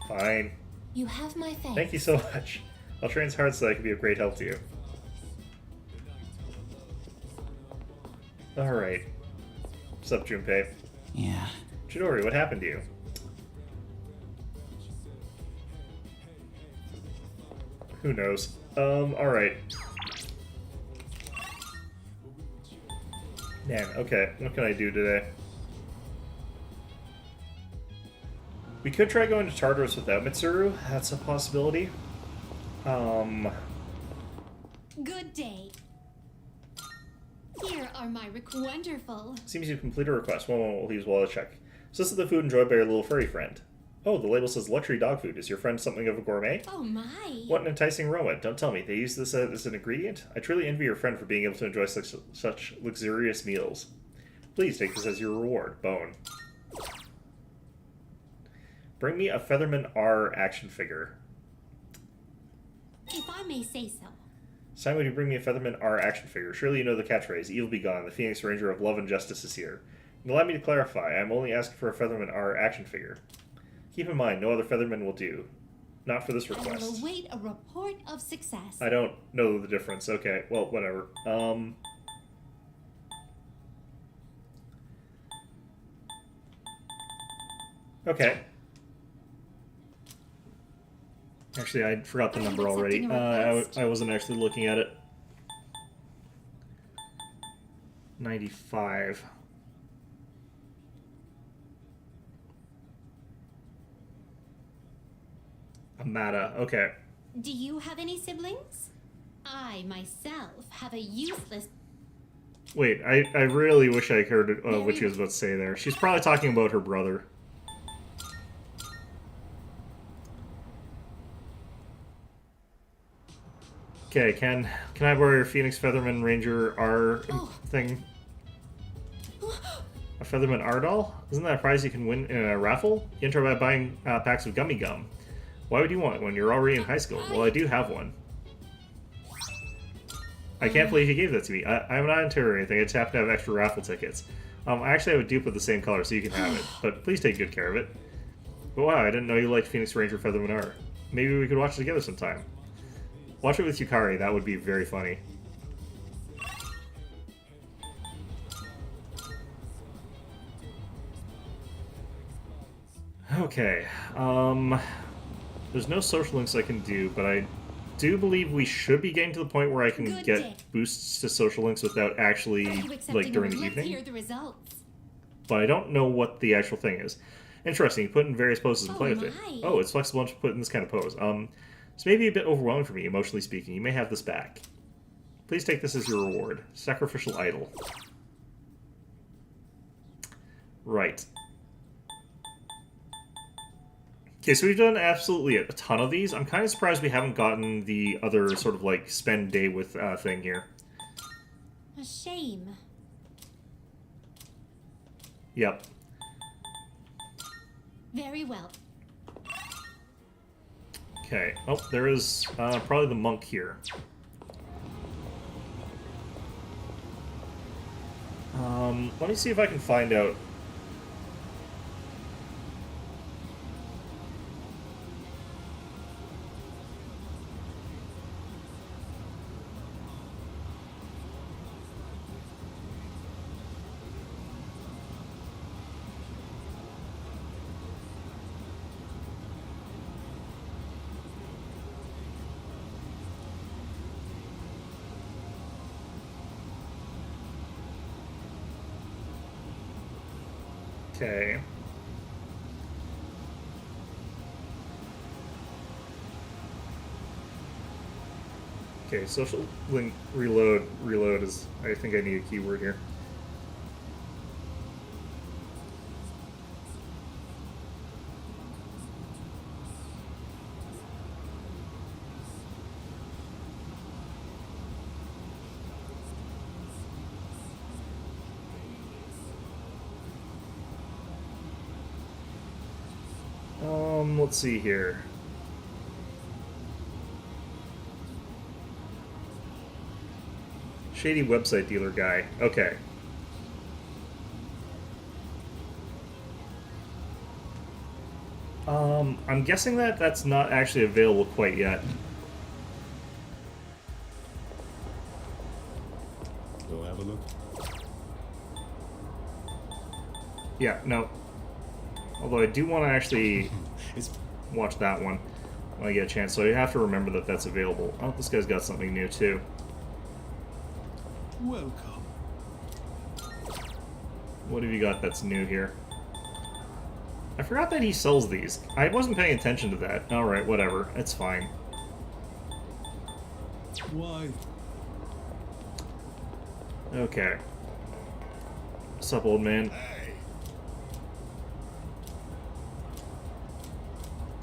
Fine. You have my thanks. Thank you so much. I'll train as hard so that I can be of great help to you. Alright. What's up, Junpei? Yeah. Chidori, what happened to you? Who knows? Alright. Man, okay. What can I do today? We could try going to Tartarus without Mitsuru. That's a possibility. Good day. Here are my wonderful. Seems you've completed a request. One moment, we'll use while I check. So this is the food enjoyed by your little furry friend. Oh, the label says luxury dog food. Is your friend something of a gourmet? Oh my. What an enticing aroma. Don't tell me. They use this as an ingredient? I truly envy your friend for being able to enjoy such luxurious meals. Please take this as your reward. Bone. Bring me a Featherman R action figure. If I may say so. Simon, would you bring me a Featherman R action figure? Surely you know the catchphrase, evil be gone, the Phoenix Ranger of love and justice is here. And allow me to clarify, I'm only asking for a Featherman R action figure. Keep in mind, no other Featherman will do. Not for this I will request. await a report of success. I don't know the difference. Okay, well, whatever. Okay. Actually, I forgot the number already. I wasn't actually looking at it. 95. Amata, okay. Do you have any siblings? I, myself, have a useless... Wait, I really wish I heard what she was about to say there. She's probably talking about her brother. Okay, can I borrow your Phoenix Featherman Ranger R thing? A Featherman R doll? Isn't that a prize you can win in a raffle? You enter by buying packs of Gummy Gum. Why would you want one? You're already in high school. Well, I do have one. I can't believe you gave that to me. I'm not into it or anything. I just happen to have extra raffle tickets. I actually have a dupe of the same color, so you can have it. But please take good care of it. But wow, I didn't know you liked Phoenix Ranger Featherman R. Maybe we could watch it together sometime. Watch it with Yukari. That would be very funny. Okay. There's no social links I can do, but I do believe we should be getting to the point where I can get boosts to social links without actually, like, during the evening. Hear the results. But I don't know what the actual thing is. Interesting. You put in various poses and play with it. Oh, it's flexible enough to put in this kind of pose. It's maybe a bit overwhelming for me, emotionally speaking. You may have this back. Please take this as your reward. Sacrificial idol. Right. Okay, so we've done absolutely a ton of these. I'm kind of surprised we haven't gotten the other sort of, like, spend day with thing here. A shame. Yep. Very well. Okay. Oh, there is probably the monk here. Let me see if I can find out. Okay. Okay, social link reload. Reload is, I think I need a keyword here. let's see here. Shady website dealer guy. Okay. I'm guessing that that's not actually available quite yet. Go have a look. Yeah, no. Although I do want to actually watch that one when I get a chance, so you have to remember that that's available. Oh, this guy's got something new too. Welcome. What have you got that's new here? I forgot that he sells these. I wasn't paying attention to that. Alright, whatever. It's fine. Why? Okay. What's up, old man? Hey.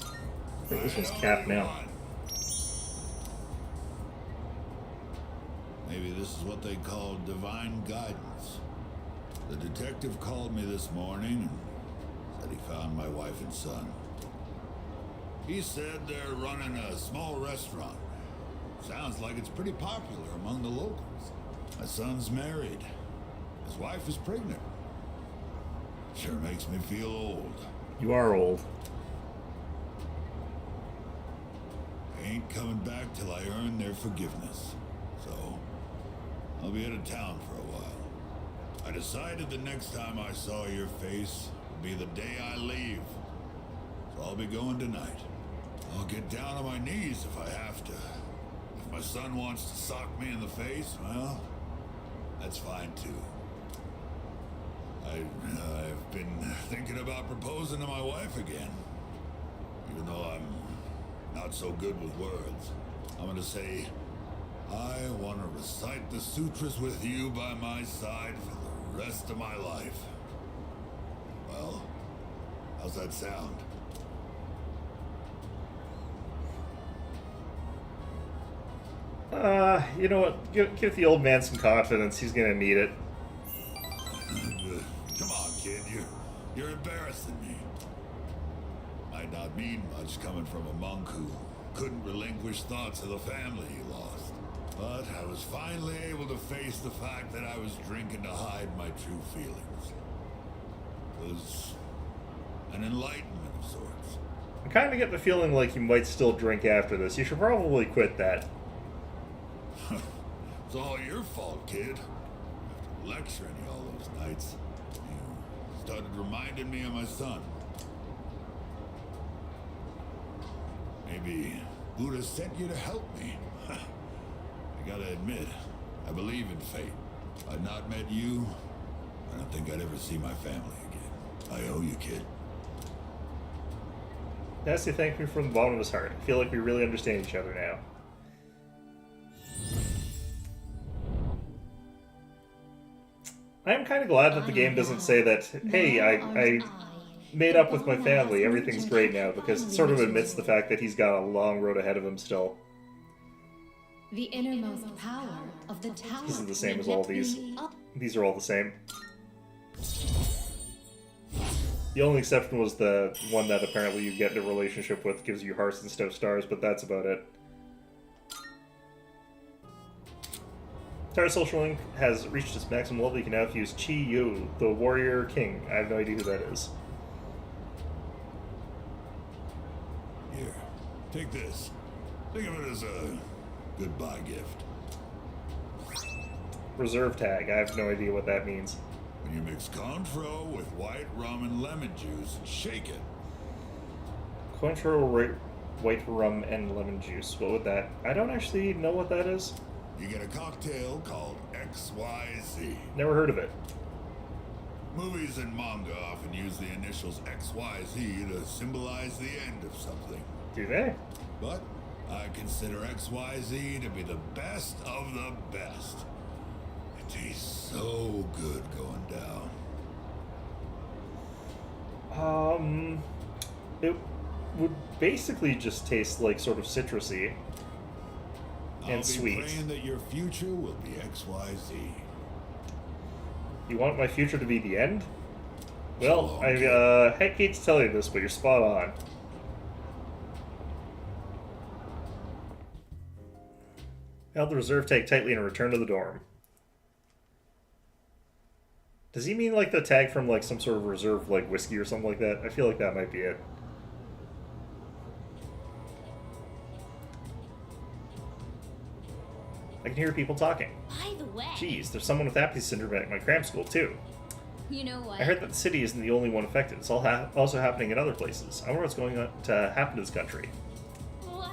I think this one's capped now. Maybe this is what they call divine guidance. The detective called me this morning and said he found my wife and son. He said they're running a small restaurant. Sounds like it's pretty popular among the locals. My son's married. His wife is pregnant. Sure makes me feel old. You are old. I ain't coming back till I earn their forgiveness. So, I'll be out of town for a while. I decided the next time I saw your face would be the day I leave. So I'll be going tonight. I'll get down on my knees if I have to. If my son wants to sock me in the face, well, that's fine too. I've been thinking about proposing to my wife again. Even though I'm not so good with words. I'm gonna say, I want to recite the sutras with you by my side for the rest of my life. Well, how's that sound? You know what? Give the old man some confidence. He's gonna need it. Come on, kid. You're embarrassing me. Might not mean much coming from a monk who couldn't relinquish thoughts of the family he lost. But I was finally able to face the fact that I was drinking to hide my true feelings. It was an enlightenment of sorts. I kind of get the feeling like you might still drink after this. You should probably quit that. It's all your fault, kid. After lecturing you all those nights, you started reminding me of my son. Maybe Buddha sent you to help me. I gotta admit, I believe in fate. If I'd not met you, I don't think I'd ever see my family again. I owe you, kid. Nasty thanked me from the bottom of his heart. I feel like we really understand each other now. I am kind of glad that the game doesn't say that, hey, I made up with my family, everything's great now, because it sort of admits the fact that he's got a long road ahead of him still. The innermost power of the tower. This isn't the same as all these. These are all the same. The only exception was the one that apparently you get in a relationship with gives you hearts instead of stars, but that's about it. Tower Social Link has reached its maximum level. You can now use Chi Yu, the Warrior King. I have no idea who that is. Here, take this. Think of it as a goodbye gift. Reserve tag. I have no idea what that means. When you mix Cointreau with white rum and lemon juice and shake it. Cointreau, white rum, and lemon juice. What would that... I don't actually know what that is. You get a cocktail called XYZ. Never heard of it. Movies and manga often use the initials XYZ to symbolize the end of something. Do they? But I consider XYZ to be the best of the best. It tastes so good going down. It would basically just taste like sort of citrusy. And I'll sweet. be praying that your future will be XYZ. You want my future to be the end? Well, I hate to tell you this, but you're spot on. Held the reserve tag tightly and return to the dorm. Does he mean like the tag from like some sort of reserve like whiskey or something like that? I feel like that might be it. I can hear people talking. By the way, Geez, there's someone with apathy syndrome at my cram school too. you know what? I heard that the city isn't the only one affected. It's all also happening in other places. I wonder what's going on to happen to this country. What?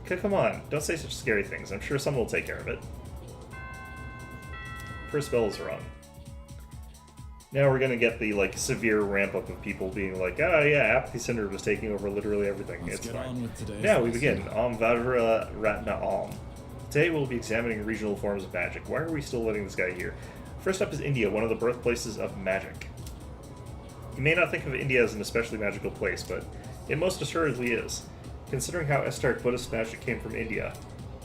Come on, don't say such scary things. I'm sure someone will take care of it. First bell is rung. Now we're gonna get the like severe ramp up of people being like, oh yeah, apathy syndrome is taking over literally everything. Let's It's get fine. on with today's Now we lesson. begin. Om Vajra Ratna Om. Today we'll be examining regional forms of magic. Why are we still letting this guy here? First up is India, one of the birthplaces of magic. You may not think of India as an especially magical place, but it most assuredly is. Considering how esoteric Buddhist magic came from India,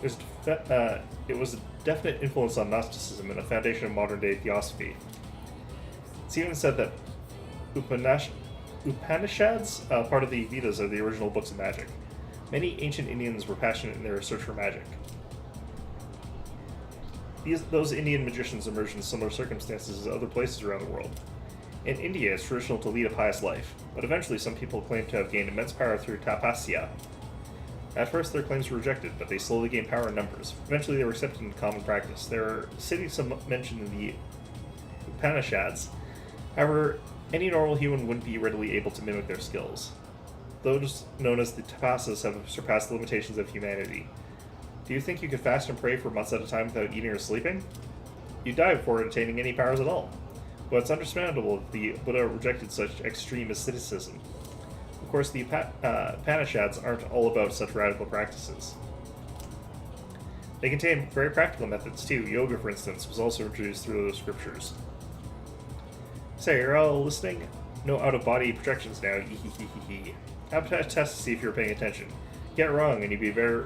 it was a definite influence on Gnosticism and a foundation of modern-day theosophy. It's even said that Upanishads, part of the Vedas, are the original books of magic. Many ancient Indians were passionate in their search for magic. Those Indian magicians emerged in similar circumstances as other places around the world. In India, it's traditional to lead a pious life, but eventually some people claim to have gained immense power through tapasya. At first, their claims were rejected, but they slowly gained power in numbers. Eventually, they were accepted into common practice. There are cities mentioned in the Upanishads. However, any normal human wouldn't be readily able to mimic their skills. Those known as the tapasas have surpassed the limitations of humanity. Do you think you could fast and pray for months at a time without eating or sleeping? You'd die before attaining any powers at all. But it's understandable that the Buddha rejected such extreme asceticism. Of course, the Upanishads aren't all about such radical practices. They contain very practical methods too. Yoga, for instance, was also introduced through those scriptures. Say, you're all listening? No out-of-body projections now. Have a test to see if you're paying attention. Get it wrong, and you'd be better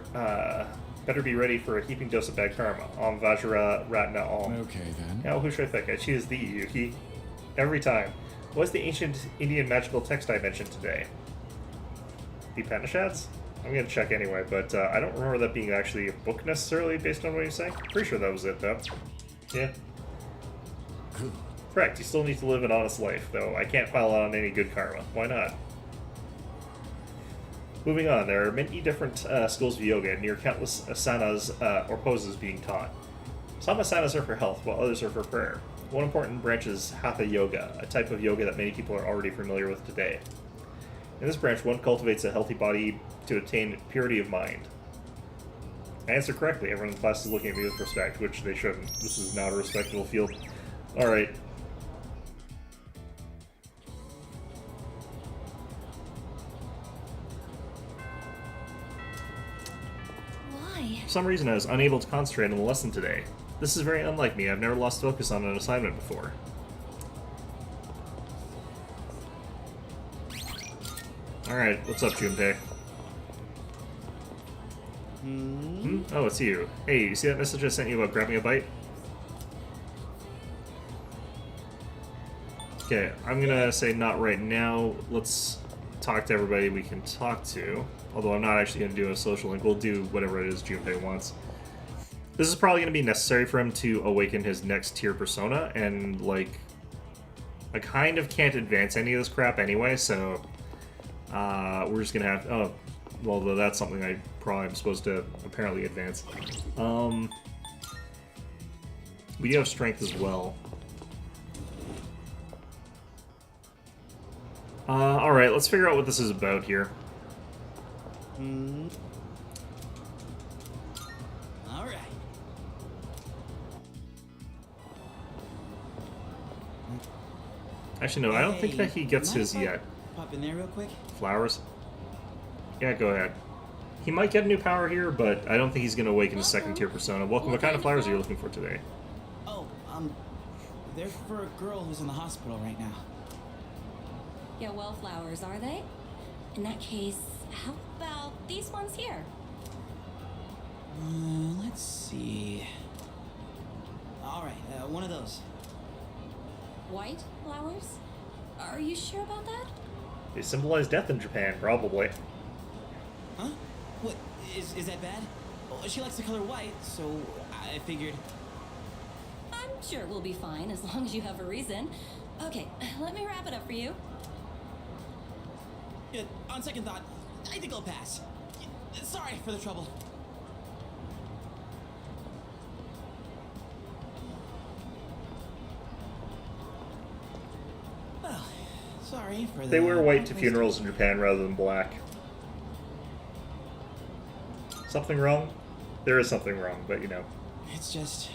be ready for a heaping dose of bad karma. Om Vajra Ratna Om. Okay, then. Now, who should I pick? I choose thee, Yuki. Every time. What's the ancient Indian magical text I mentioned today? The Upanishads? I'm gonna check anyway, but I don't remember that being actually a book necessarily based on what you're saying. Pretty sure that was it, though. Yeah. Correct, you still need to live an honest life, though I can't pile on any good karma. Why not? Moving on, there are many different schools of yoga, and near countless asanas or poses being taught. Some asanas are for health, while others are for prayer. One important branch is Hatha Yoga, a type of yoga that many people are already familiar with today. In this branch, one cultivates a healthy body to attain purity of mind. I answered correctly. Everyone in the class is looking at me with respect, which they shouldn't. This is not a respectable field. Alright. Why? For some reason, I was unable to concentrate on the lesson today. This is very unlike me. I've never lost focus on an assignment before. Alright, what's up, Junpei? Oh, it's you. Hey, you see that message I sent you about grabbing a bite? Okay, I'm gonna say not right now. Let's talk to everybody we can talk to. Although I'm not actually gonna do a social link. We'll do whatever it is Junpei wants. This is probably gonna be necessary for him to awaken his next tier persona, and like, I kind of can't advance any of this crap anyway, so we're just gonna have. Oh, well, that's something I probably am supposed to apparently advance. We do have strength as well. Alright, let's figure out what this is about here. Alright. Actually, no, I don't think that he gets his yet. Pop in there real quick. Flowers? Yeah, go ahead. He might get a new power here, but I don't think he's going to awaken his second tier persona. Welcome. What kind of flowers are you looking for today? Oh, they're for a girl who's in the hospital right now. Yeah, wallflowers, are they? In that case, how about these ones here? Let's see. Alright, one of those. White flowers? Are you sure about that? They symbolize death in Japan, probably. Huh? What? Is that bad? she likes the color white, so I figured. I'm sure we'll be fine as long as you have a reason. Okay, let me wrap it up for you. Yeah, on second thought, I think I'll pass. Sorry for the trouble. Well, sorry for They the... wear white to funerals in Japan rather than black. Something wrong? There is something wrong, but you know. It's just...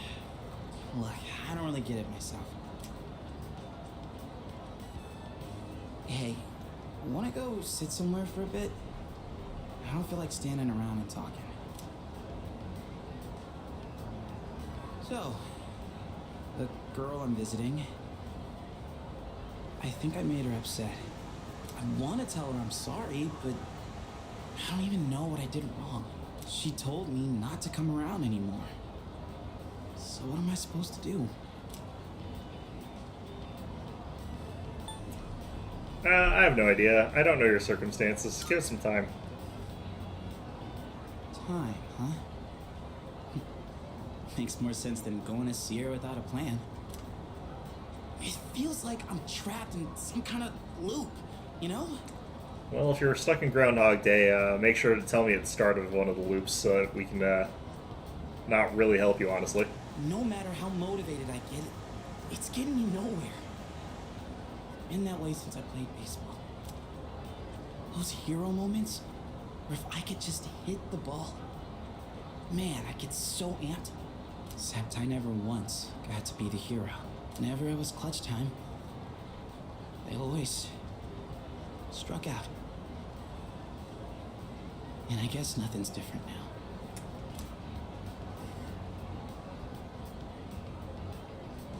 Look, I don't really get it myself. Hey, wanna go sit somewhere for a bit? I don't feel like standing around and talking. So, the girl I'm visiting, I think I made her upset. I want to tell her I'm sorry, but I don't even know what I did wrong. She told me not to come around anymore. So what am I supposed to do? I have no idea. I don't know your circumstances. Give us some time. Time, huh? Makes more sense than going to see her without a plan. It feels like I'm trapped in some kind of loop, you know? Well, if you're stuck in Groundhog Day, make sure to tell me at the start of one of the loops so that we can not really help you, honestly. No matter how motivated I get, it's getting me nowhere. Been that way since I played baseball. Those hero moments, where if I could just hit the ball, man, I get so amped. Except I never once got to be the hero. Whenever it was clutch time, they always struck out. And I guess nothing's different now.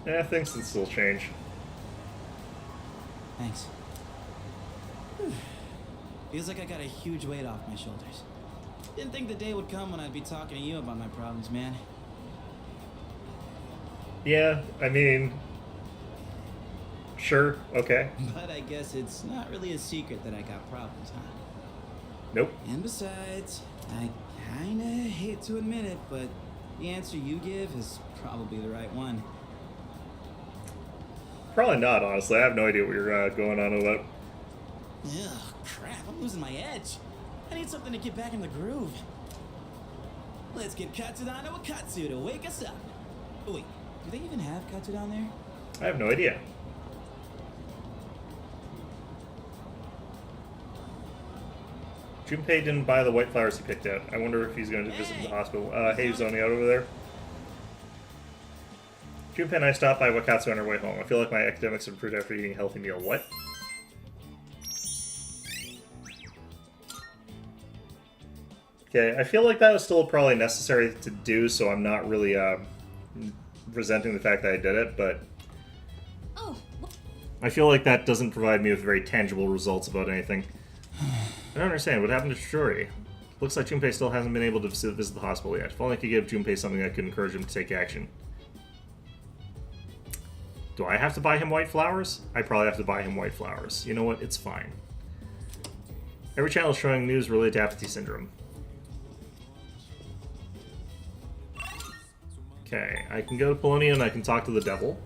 Yeah, things can still change. Thanks. Feels like I got a huge weight off my shoulders. Didn't think the day would come when I'd be talking to you about my problems, man. Yeah, I mean... Sure, okay. But I guess it's not really a secret that I got problems, huh? Nope. And besides, I kinda hate to admit it, but the answer you give is probably the right one. Probably not, honestly. I have no idea what you're going on about. Ugh, crap, I'm losing my edge. I need something to get back in the groove. Let's get Katsudano Wakatsu to wake us up. Oh, wait, do they even have Katsu down there? I have no idea. Junpei didn't buy the white flowers he picked out. I wonder if he's going to visit the hospital. Hey, zoning out over there. Junpei and I stopped by Wakatsu on our way home. I feel like my academics have improved after eating a healthy meal. What? Okay, I feel like that was still probably necessary to do, so I'm not really resenting the fact that I did it, but Oh. I feel like that doesn't provide me with very tangible results about anything. I don't understand. What happened to Shuri? Looks like Junpei still hasn't been able to visit the hospital yet. If only I could give Junpei something that could encourage him to take action. Do I have to buy him white flowers? I probably have to buy him white flowers. You know what? It's fine. Every channel is showing news related to apathy syndrome. Okay, I can go to Polonia and I can talk to the devil.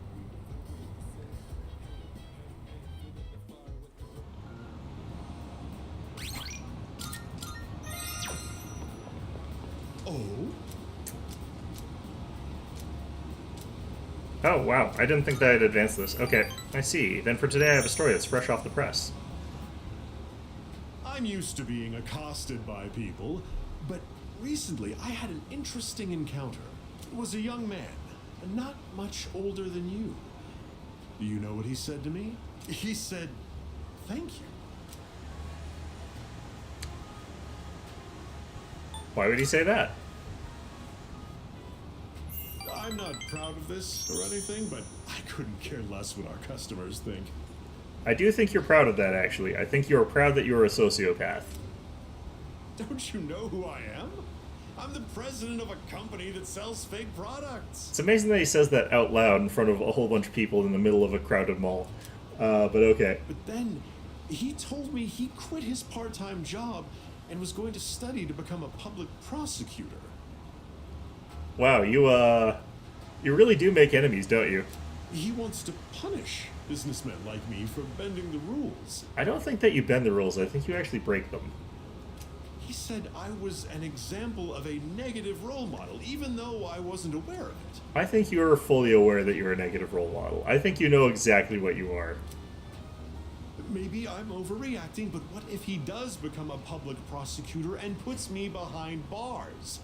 Oh, wow. I didn't think that I'd advance this. Okay, I see. Then for today I have a story that's fresh off the press. I'm used to being accosted by people, but recently I had an interesting encounter. It was a young man, not much older than you. Do you know what he said to me? He said, "Thank you." Why would he say that? I'm not proud of this or anything, but I couldn't care less what our customers think. I do think you're proud of that, actually. I think you're proud that you're a sociopath. Don't you know who I am? I'm the president of a company that sells fake products. It's amazing that he says that out loud in front of a whole bunch of people in the middle of a crowded mall. But okay. But then, he told me he quit his part-time job and was going to study to become a public prosecutor. Wow, you really do make enemies, don't you? He wants to punish businessmen like me for bending the rules. I don't think that you bend the rules. I think you actually break them. He said I was an example of a negative role model, even though I wasn't aware of it. I think you are fully aware that you're a negative role model. I think you know exactly what you are. Maybe I'm overreacting, but what if he does become a public prosecutor and puts me behind bars?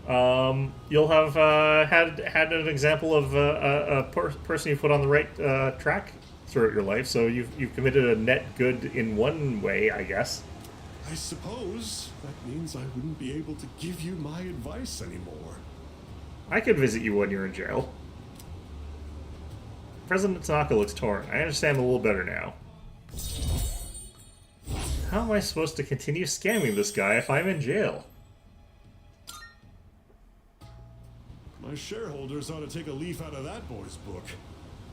You'll have had an example of a person you put on the right track throughout your life, so you've committed a net good in one way, I guess. I suppose that means I wouldn't be able to give you my advice anymore. I could visit you when you're in jail. President Tanaka looks torn. I understand a little better now. How am I supposed to continue scamming this guy if I'm in jail? My shareholders ought to take a leaf out of that boy's book.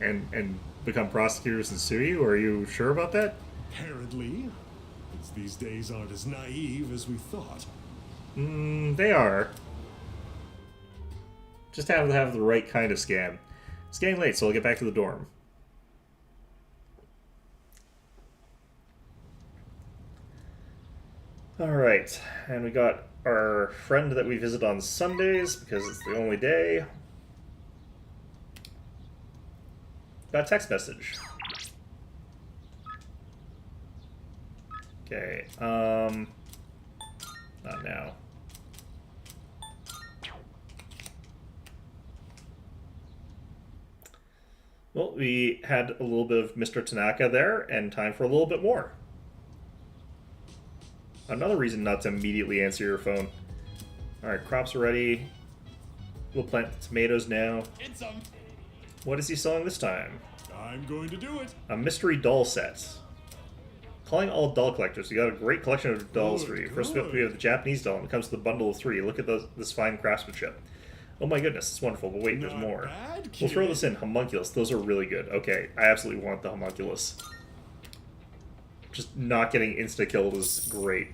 And become prosecutors and sue you? Are you sure about that? Apparently. These days aren't as naive as we thought. They are. Just have to have the right kind of scam. It's getting late, so I'll get back to the dorm. Alright, and we got our friend that we visit on Sundays, because it's the only day. Got a text message. Okay, not now. Well, we had a little bit of Mr. Tanaka there, and time for a little bit more. Another reason not to immediately answer your phone. Alright, crops are ready. We'll plant the tomatoes now. What is he selling this time? I'm going to do it. A mystery doll set. Calling all doll collectors. You got a great collection of dolls for you. First up, we have the Japanese doll, and it comes with a bundle of 3. Look at this fine craftsmanship. Oh my goodness, it's wonderful, but wait, there's more. We'll throw this in. Homunculus. Those are really good. Okay, I absolutely want the homunculus. Just not getting insta-killed is great.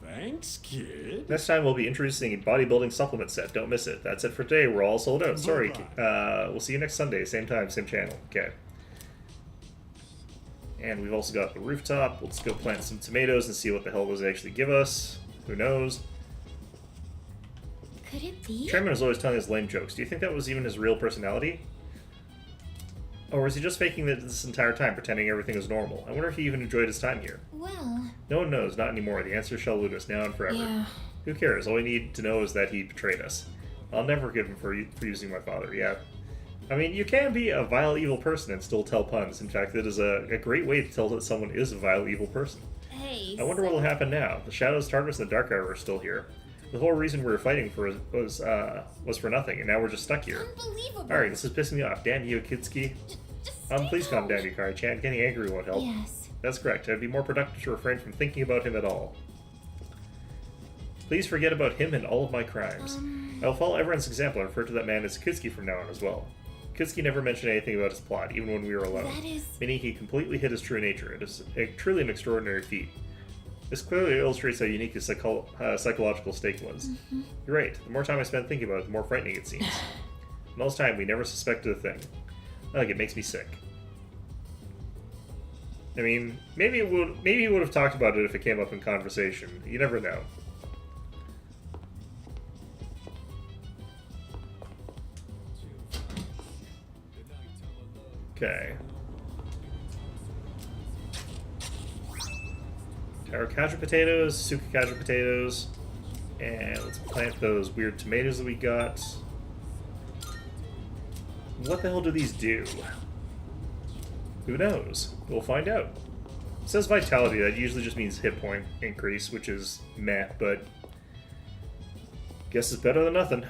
Thanks, kid. Next time we'll be introducing a bodybuilding supplement set. Don't miss it. That's it for today. We're all sold out. Sorry. We'll see you next Sunday. Same time, same channel. Okay. And we've also got the rooftop. Let's go plant some tomatoes and see what the hell those actually give us. Who knows? Could it be? Chairman was always telling us lame jokes. Do you think that was even his real personality? Or was he just faking it this entire time, pretending everything was normal? I wonder if he even enjoyed his time here. Well... No one knows, not anymore. The answer shall elude us now and forever. Yeah. Who cares? All we need to know is that he betrayed us. I'll never forgive him for using my father, yeah. I mean, you can be a vile, evil person and still tell puns. In fact, it is a great way to tell that someone is a vile, evil person. Hey, I wonder what will happen now. The Shadows, Tartarus, and the Dark Hour are still here. The whole reason we were fighting was for nothing, and now we're just stuck here. Unbelievable. Alright, this is pissing me off. Damn you, Akitsuki. Please calm down, Yukari-chan. Getting angry won't help. Yes. That's correct. I'd be more productive to refrain from thinking about him at all. Please forget about him and all of my crimes. I will follow everyone's example and refer to that man as Akitsuki from now on as well. Akitsuki never mentioned anything about his plot, even when we were alone. Meaning he completely hid his true nature. It is truly an extraordinary feat. This clearly illustrates how unique his psychological state was. You're right. The more time I spend thinking about it, the more frightening it seems. In all this time, we never suspected a thing. Like, it makes me sick. I mean, maybe he would have talked about it if it came up in conversation. You never know. Okay. Kaiju potatoes, Sukikaiju potatoes, and let's plant those weird tomatoes that we got. What the hell do these do? Who knows? We'll find out. It says vitality, that usually just means hit point increase, which is meh, but guess it's better than nothing.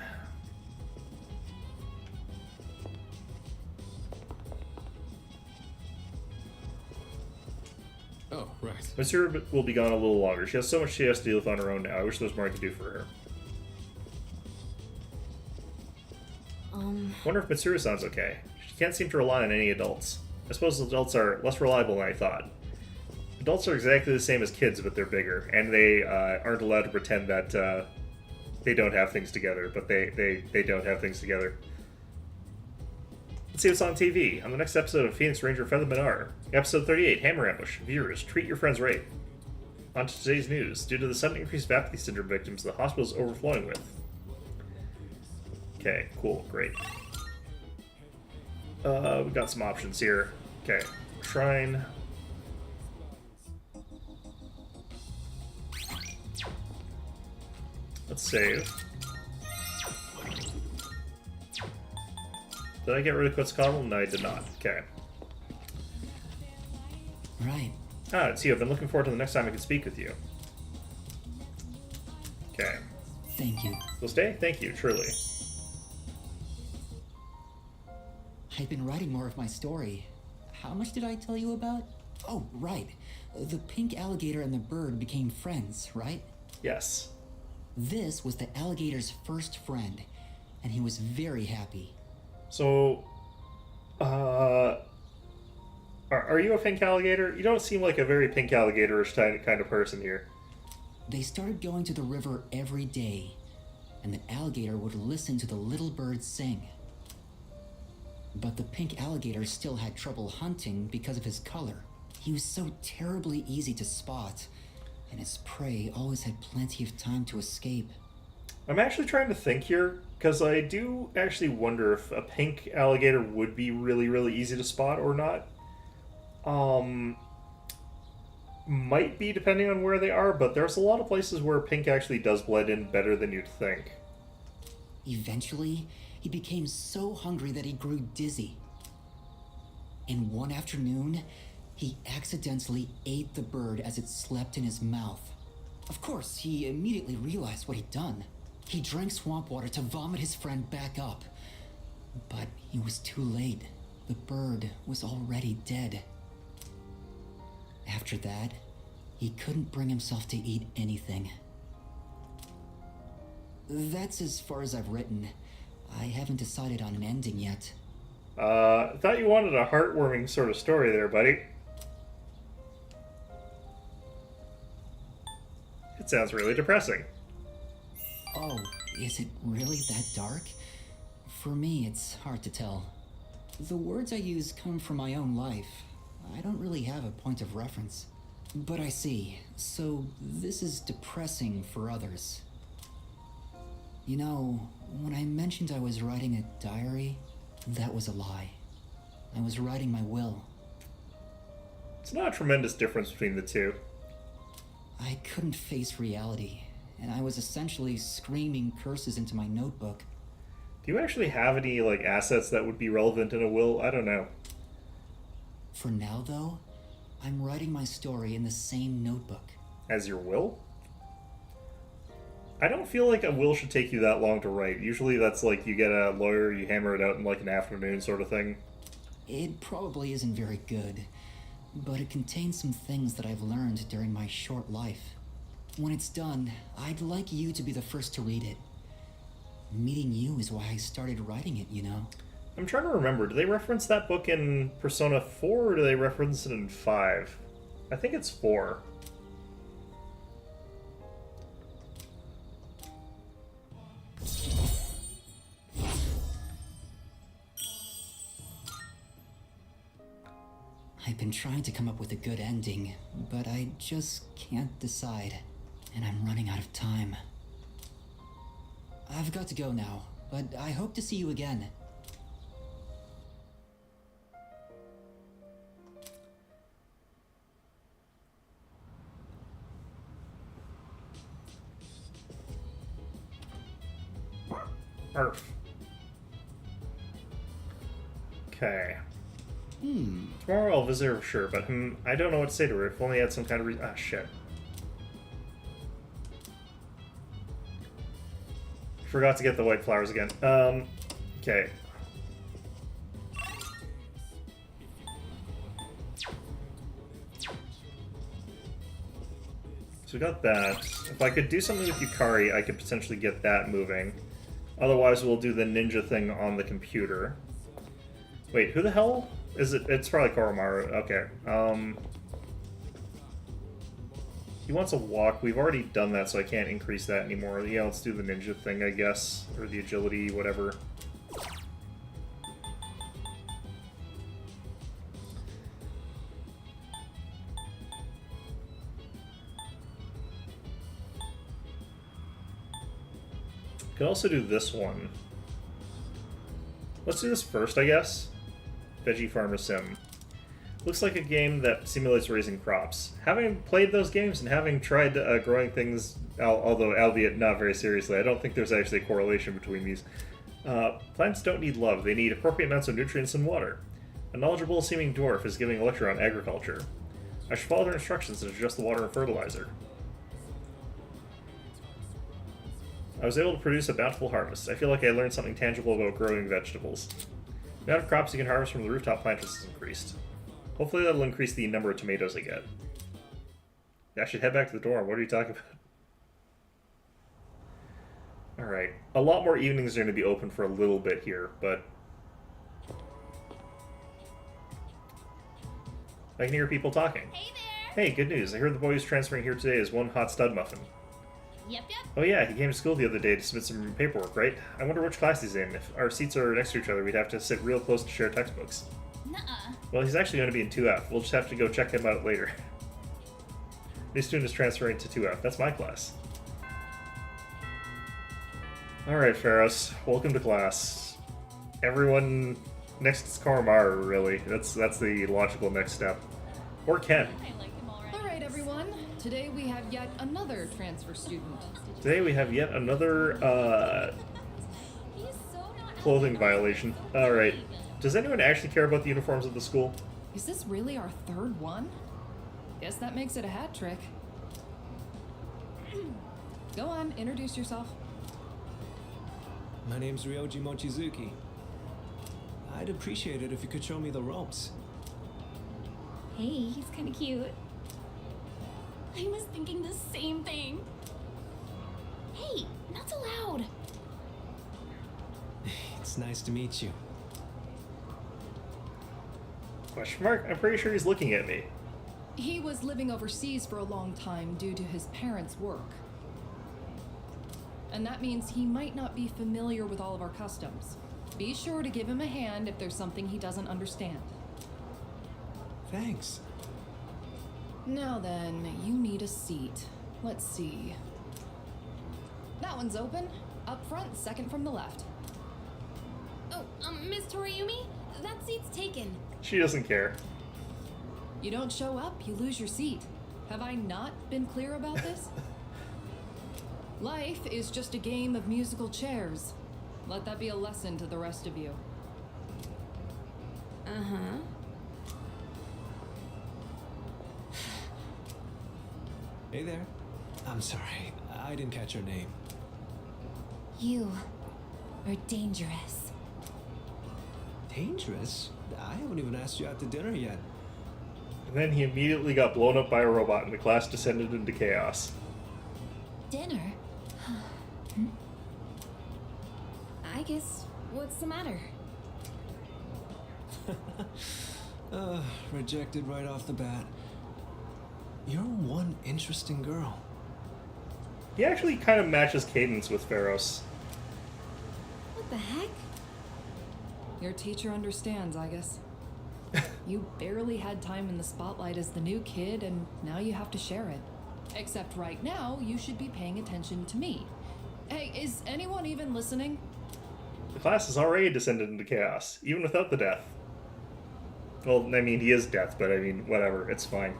Oh, right. Mitsuru will be gone a little longer. She has so much she has to deal with on her own now. I wish there was more I could do for her. Wonder if Mitsuru sounds okay. She can't seem to rely on any adults. I suppose adults are less reliable than I thought. Adults are exactly the same as kids, but they're bigger, and they aren't allowed to pretend that they don't have things together, but they don't have things together. Let's see what's on TV. On the next episode of Phoenix Ranger Featherman R. Episode 38, Hammer Ambush. Viewers, treat your friends right. On to today's news. Due to the sudden increase of apathy syndrome victims, the hospital is overflowing with. Okay, cool, great. We got some options here. Okay, Shrine. Let's save. Did I get rid of Quetzalcoatl? No, I did not. Okay. Right. Ah, it's you. I've been looking forward to the next time I can speak with you. Okay. Thank you. You'll stay? Thank you, truly. I've been writing more of my story. How much did I tell you about? Oh, right. The pink alligator and the bird became friends, right? Yes. This was the alligator's first friend, and he was very happy. So, are you a pink alligator? You don't seem like a very pink alligator-ish kind of person here. They started going to the river every day, and the alligator would listen to the little birds sing. But the pink alligator still had trouble hunting because of his color. He was so terribly easy to spot, and his prey always had plenty of time to escape. I'm actually trying to think here, because I do actually wonder if a pink alligator would be really, really easy to spot or not. Might be depending on where they are, but there's a lot of places where pink actually does blend in better than you'd think. Eventually, he became so hungry that he grew dizzy. And one afternoon, he accidentally ate the bird as it slept in his mouth. Of course, he immediately realized what he'd done. He drank swamp water to vomit his friend back up. But he was too late. The bird was already dead. After that, he couldn't bring himself to eat anything. That's as far as I've written. I haven't decided on an ending yet. I thought you wanted a heartwarming sort of story there, buddy. It sounds really depressing. Oh, is it really that dark? For me, it's hard to tell. The words I use come from my own life. I don't really have a point of reference. But I see. So this is depressing for others. You know, when I mentioned I was writing a diary, that was a lie. I was writing my will. It's not a tremendous difference between the two. I couldn't face reality, and I was essentially screaming curses into my notebook. Do you actually have any, like, assets that would be relevant in a will? I don't know. For now, though, I'm writing my story in the same notebook. As your will? I don't feel like a will should take you that long to write. Usually that's like you get a lawyer, you hammer it out in like an afternoon sort of thing. It probably isn't very good, but it contains some things that I've learned during my short life. When it's done, I'd like you to be the first to read it. Meeting you is why I started writing it, you know? I'm trying to remember, do they reference that book in Persona 4 or do they reference it in 5? I think it's 4. I've been trying to come up with a good ending, but I just can't decide, and I'm running out of time. I've got to go now, but I hope to see you again. Arf. Okay. Tomorrow I'll visit her, sure, but I don't know what to say to her. If only I had some kind of shit. Forgot to get the white flowers again. Okay. So we got that. If I could do something with Yukari, I could potentially get that moving. Otherwise, we'll do the ninja thing on the computer. Wait, who the hell is it? It's probably Koromaru. Okay. He wants a walk. We've already done that, so I can't increase that anymore. Yeah, let's do the ninja thing, I guess. Or the agility, whatever. Could also do this one. Let's do this first, I guess. Veggie Farmer Sim. Looks like a game that simulates raising crops. Having played those games and having tried growing things, although albeit not very seriously, I don't think there's actually a correlation between these. Plants don't need love, they need appropriate amounts of nutrients and water. A knowledgeable seeming dwarf is giving a lecture on agriculture. I should follow their instructions and adjust the water and fertilizer. I was able to produce a bountiful harvest. I feel like I learned something tangible about growing vegetables. The amount of crops you can harvest from the rooftop planters has increased. Hopefully that'll increase the number of tomatoes I get. Yeah, I should head back to the dorm. What are you talking about? Alright. A lot more evenings are going to be open for a little bit here, but... I can hear people talking. Hey there! Hey, good news. I heard the boy who's transferring here today is one hot stud muffin. Yep. Oh yeah, he came to school the other day to submit some paperwork, right? I wonder which class he's in. If our seats are next to each other, we'd have to sit real close to share textbooks. Nuh-uh. Well, he's actually going to be in 2F. We'll just have to go check him out later. New student is transferring to 2F. That's my class. Alright, Pharos. Welcome to class. Everyone next to Koromaru, really. That's the logical next step. Or Ken. Alright, everyone. Today we have yet another transfer student. Today we have yet another, clothing violation. Alright. Does anyone actually care about the uniforms of the school? Is this really our third one? Guess that makes it a hat trick. Go on, introduce yourself. My name's Ryoji Mochizuki. I'd appreciate it if you could show me the ropes. Hey, he's kind of cute. I was thinking the same thing. Hey, not so loud. It's nice to meet you. Question mark? I'm pretty sure he's looking at me. He was living overseas for a long time due to his parents' work. And that means he might not be familiar with all of our customs. Be sure to give him a hand if there's something he doesn't understand. Thanks. Now then, you need a seat. Let's see. That one's open. Up front, second from the left. Oh, Miss Toriumi? That seat's taken. She doesn't care. You don't show up, you lose your seat. Have I not been clear about this? Life is just a game of musical chairs. Let that be a lesson to the rest of you. Uh-huh. Hey there. I'm sorry, I didn't catch your name. You are dangerous. Dangerous? I haven't even asked you out to dinner yet. And then he immediately got blown up by a robot and the class descended into chaos. Dinner? I guess, what's the matter? Rejected right off the bat. You're one interesting girl. He actually kind of matches cadence with Pharos. What the heck? Your teacher understands, I guess. You barely had time in the spotlight as the new kid, and now you have to share it. Except right now, you should be paying attention to me. Hey, is anyone even listening? The class has already descended into chaos, even without the death. Well, I mean, he is death, but I mean, whatever, it's fine.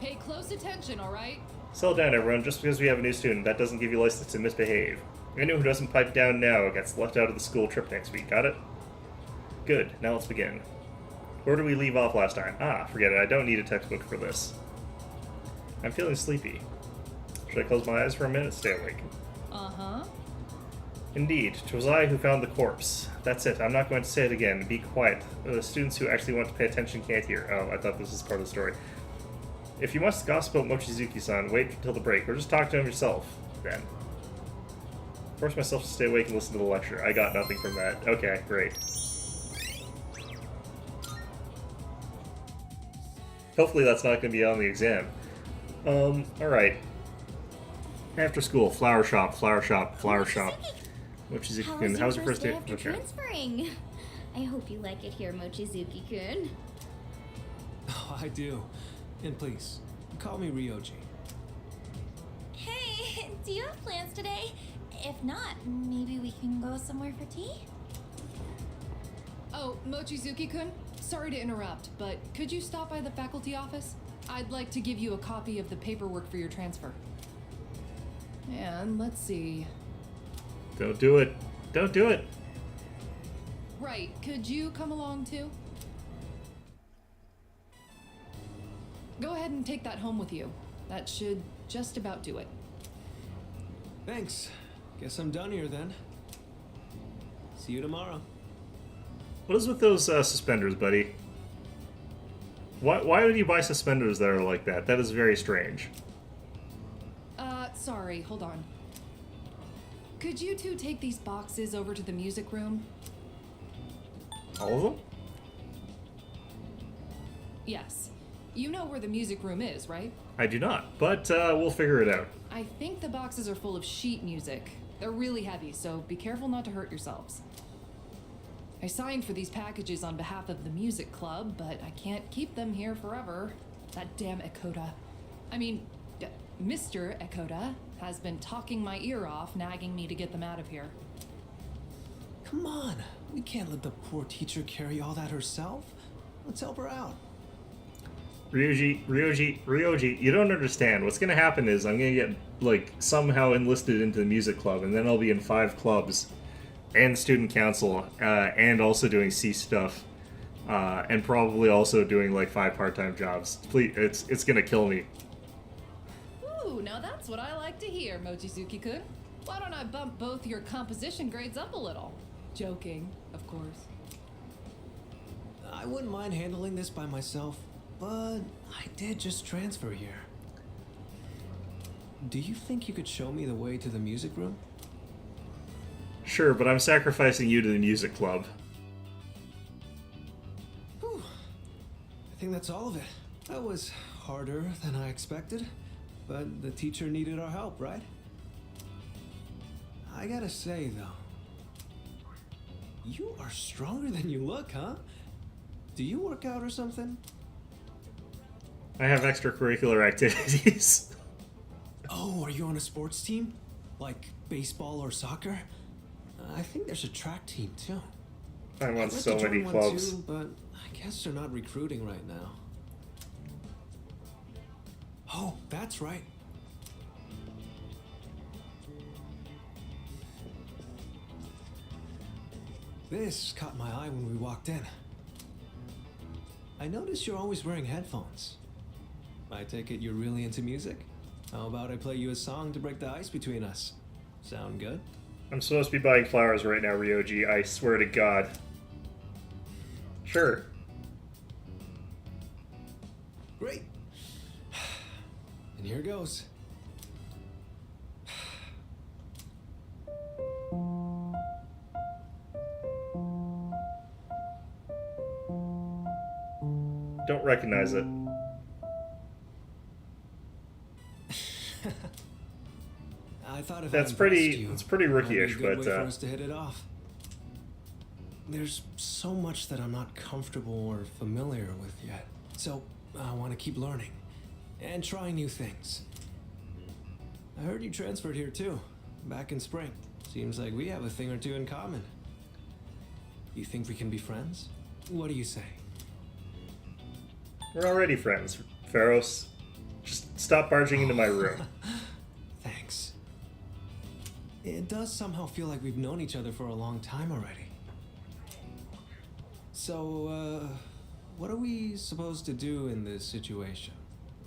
Pay close attention, alright? Settle down, everyone. Just because we have a new student, that doesn't give you license to misbehave. Anyone who doesn't pipe down now gets left out of the school trip next week, got it? Good, now let's begin. Where did we leave off last time? Ah, forget it, I don't need a textbook for this. I'm feeling sleepy. Should I close my eyes for a minute? Stay awake. Uh-huh. Indeed, 'twas I who found the corpse. That's it, I'm not going to say it again. Be quiet. The students who actually want to pay attention can't hear. Oh, I thought this was part of the story. If you must gossip about Mochizuki-san, wait until the break, or just talk to him yourself, then. Force myself to stay awake and listen to the lecture. I got nothing from that. Okay, great. Hopefully that's not going to be on the exam. Alright. After school, flower shop, flower shop, flower shop. Mochizuki-kun, How's your first day? after transferring? I hope you like it here, Mochizuki-kun. Oh, I do. And please, call me Ryoji. Hey, do you have plans today? If not, maybe we can go somewhere for tea? Oh, Mochizuki-kun, sorry to interrupt, but could you stop by the faculty office? I'd like to give you a copy of the paperwork for your transfer. And let's see. Don't do it. Don't do it. Right, could you come along too? Go ahead and take that home with you. That should just about do it. Thanks. Guess I'm done here then. See you tomorrow. What is with those suspenders, buddy? Why would you buy suspenders that are like that? That is very strange. Sorry, hold on. Could you two take these boxes over to the music room? All of them? Yes. You know where the music room is, right? I do not, but we'll figure it out. I think the boxes are full of sheet music. They're really heavy, so be careful not to hurt yourselves. I signed for these packages on behalf of the music club, but I can't keep them here forever. That damn Ekoda. I mean, Mr. Ekoda has been talking my ear off, nagging me to get them out of here. Come on. We can't let the poor teacher carry all that herself. Let's help her out. Ryoji, you don't understand. What's gonna happen is I'm gonna get, like, somehow enlisted into the music club, and then I'll be in 5 clubs, and student council, and also doing C stuff, and probably also doing, like, 5 part-time jobs. Please, it's gonna kill me. Ooh, now that's what I like to hear, Mochizuki-kun. Why don't I bump both your composition grades up a little? Joking, of course. I wouldn't mind handling this by myself, but I did just transfer here. Do you think you could show me the way to the music room? Sure, but I'm sacrificing you to the music club. Whew. I think that's all of it. That was harder than I expected, but the teacher needed our help, right? I gotta say, though, you are stronger than you look, huh? Do you work out or something? I have extracurricular activities. Oh, are you on a sports team? Like baseball or soccer? I think there's a track team, too. I'm on I'd like so to join many one clubs. too, but I guess they're not recruiting right now. Oh, that's right. This caught my eye when we walked in. I noticed you're always wearing headphones. I take it you're really into music? How about I play you a song to break the ice between us? Sound good? I'm supposed to be buying flowers right now, Ryoji. I swear to God. Sure. Great. And here goes. Don't recognize it. I thought if That's I pretty. impressed you, It's pretty it might be a rookie-ish, good but way for us to hit it off. There's so much that I'm not comfortable or familiar with yet, so I want to keep learning and trying new things. I heard you transferred here too, back in spring. Seems like we have a thing or two in common. You think we can be friends? What do you say? We're already friends, Pharos. Just stop barging into my room. Thanks. It does somehow feel like we've known each other for a long time already. So, what are we supposed to do in this situation?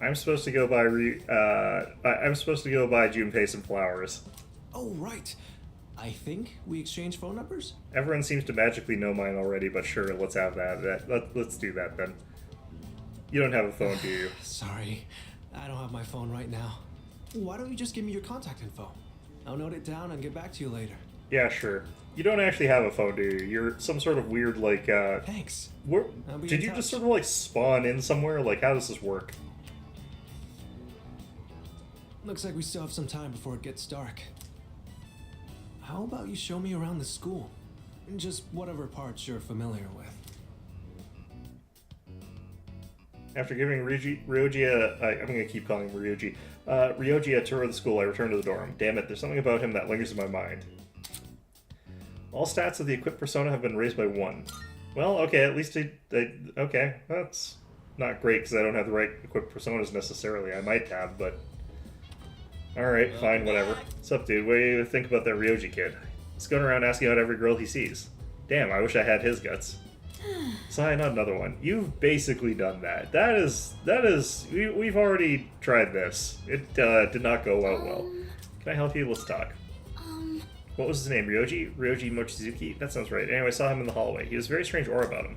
I'm supposed to go buy I'm supposed to go buy Junpei some flowers. Oh, right. I think we exchange phone numbers? Everyone seems to magically know mine already, but sure, let's have that. Let's do that then. You don't have a phone, do you? Sorry, I don't have my phone right now. Why don't you just give me your contact info? I'll note it down and get back to you later. Yeah, sure. You don't actually have a phone, do you? You're some sort of weird, like, Thanks. Did you just sort of, like, spawn in somewhere? Like, how does this work? looks like we still have some time before it gets dark. How about you show me around the school? Just whatever parts you're familiar with. After giving Ryoji I'm going to keep calling him Ryoji a tour of the school, I return to the dorm. Damn it, there's something about him that lingers in my mind. All stats of the equipped persona have been raised by 1. Well, okay, at least okay, that's not great because I don't have the right equipped personas necessarily. I might have, but... Alright, fine, whatever. What's up, dude? What do you think about that Ryoji kid? He's going around asking out every girl he sees. Damn, I wish I had his guts. Sigh, not another one. You've basically done that. We've already tried this. It did not go out well. Can I help you? Let's talk. What was his name? Ryoji Mochizuki? That sounds right. Anyway, I saw him in the hallway. He has a very strange aura about him.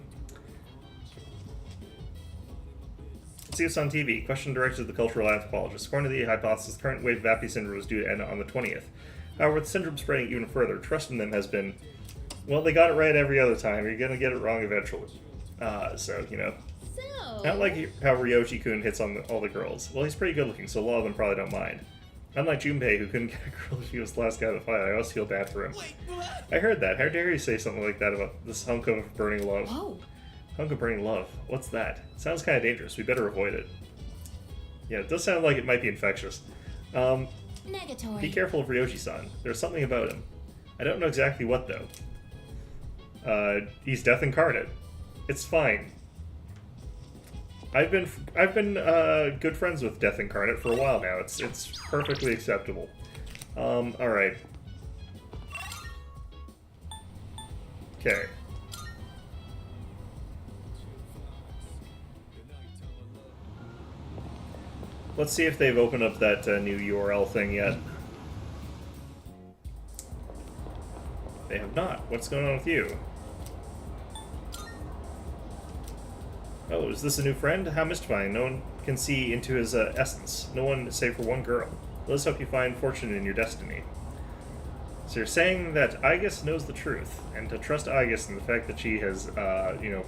Let's see what's on TV. Question directed to the cultural anthropologist. According to the hypothesis, the current wave of Vapi syndrome is due to end on the 20th. However, with the syndrome spreading even further, trust in them has been... Well, they got it right every other time. You're gonna get it wrong eventually. So, you know. Not like how Ryoji-kun hits on all the girls. Well, he's pretty good looking, so a lot of them probably don't mind. Unlike Junpei, who couldn't get a girl if he was the last guy to fight, I always feel bad for him. I heard that. How dare you say something like that about this hunk of burning love? Whoa. Hunk of burning love. What's that? Sounds kind of dangerous. We better avoid it. Yeah, it does sound like it might be infectious. Negatory. Be careful of Ryoji-san. There's something about him. I don't know exactly what, though. He's Death Incarnate. It's fine. I've been good friends with Death Incarnate for a while now. It's perfectly acceptable. Alright. Okay. Let's see if they've opened up that new URL thing yet. They have not. What's going on with you? Oh, is this a new friend? How mystifying. No one can see into his essence. No one save for one girl. Let's hope you find fortune in your destiny. So you're saying that Aigis knows the truth, and to trust Aigis and the fact that she has, you know,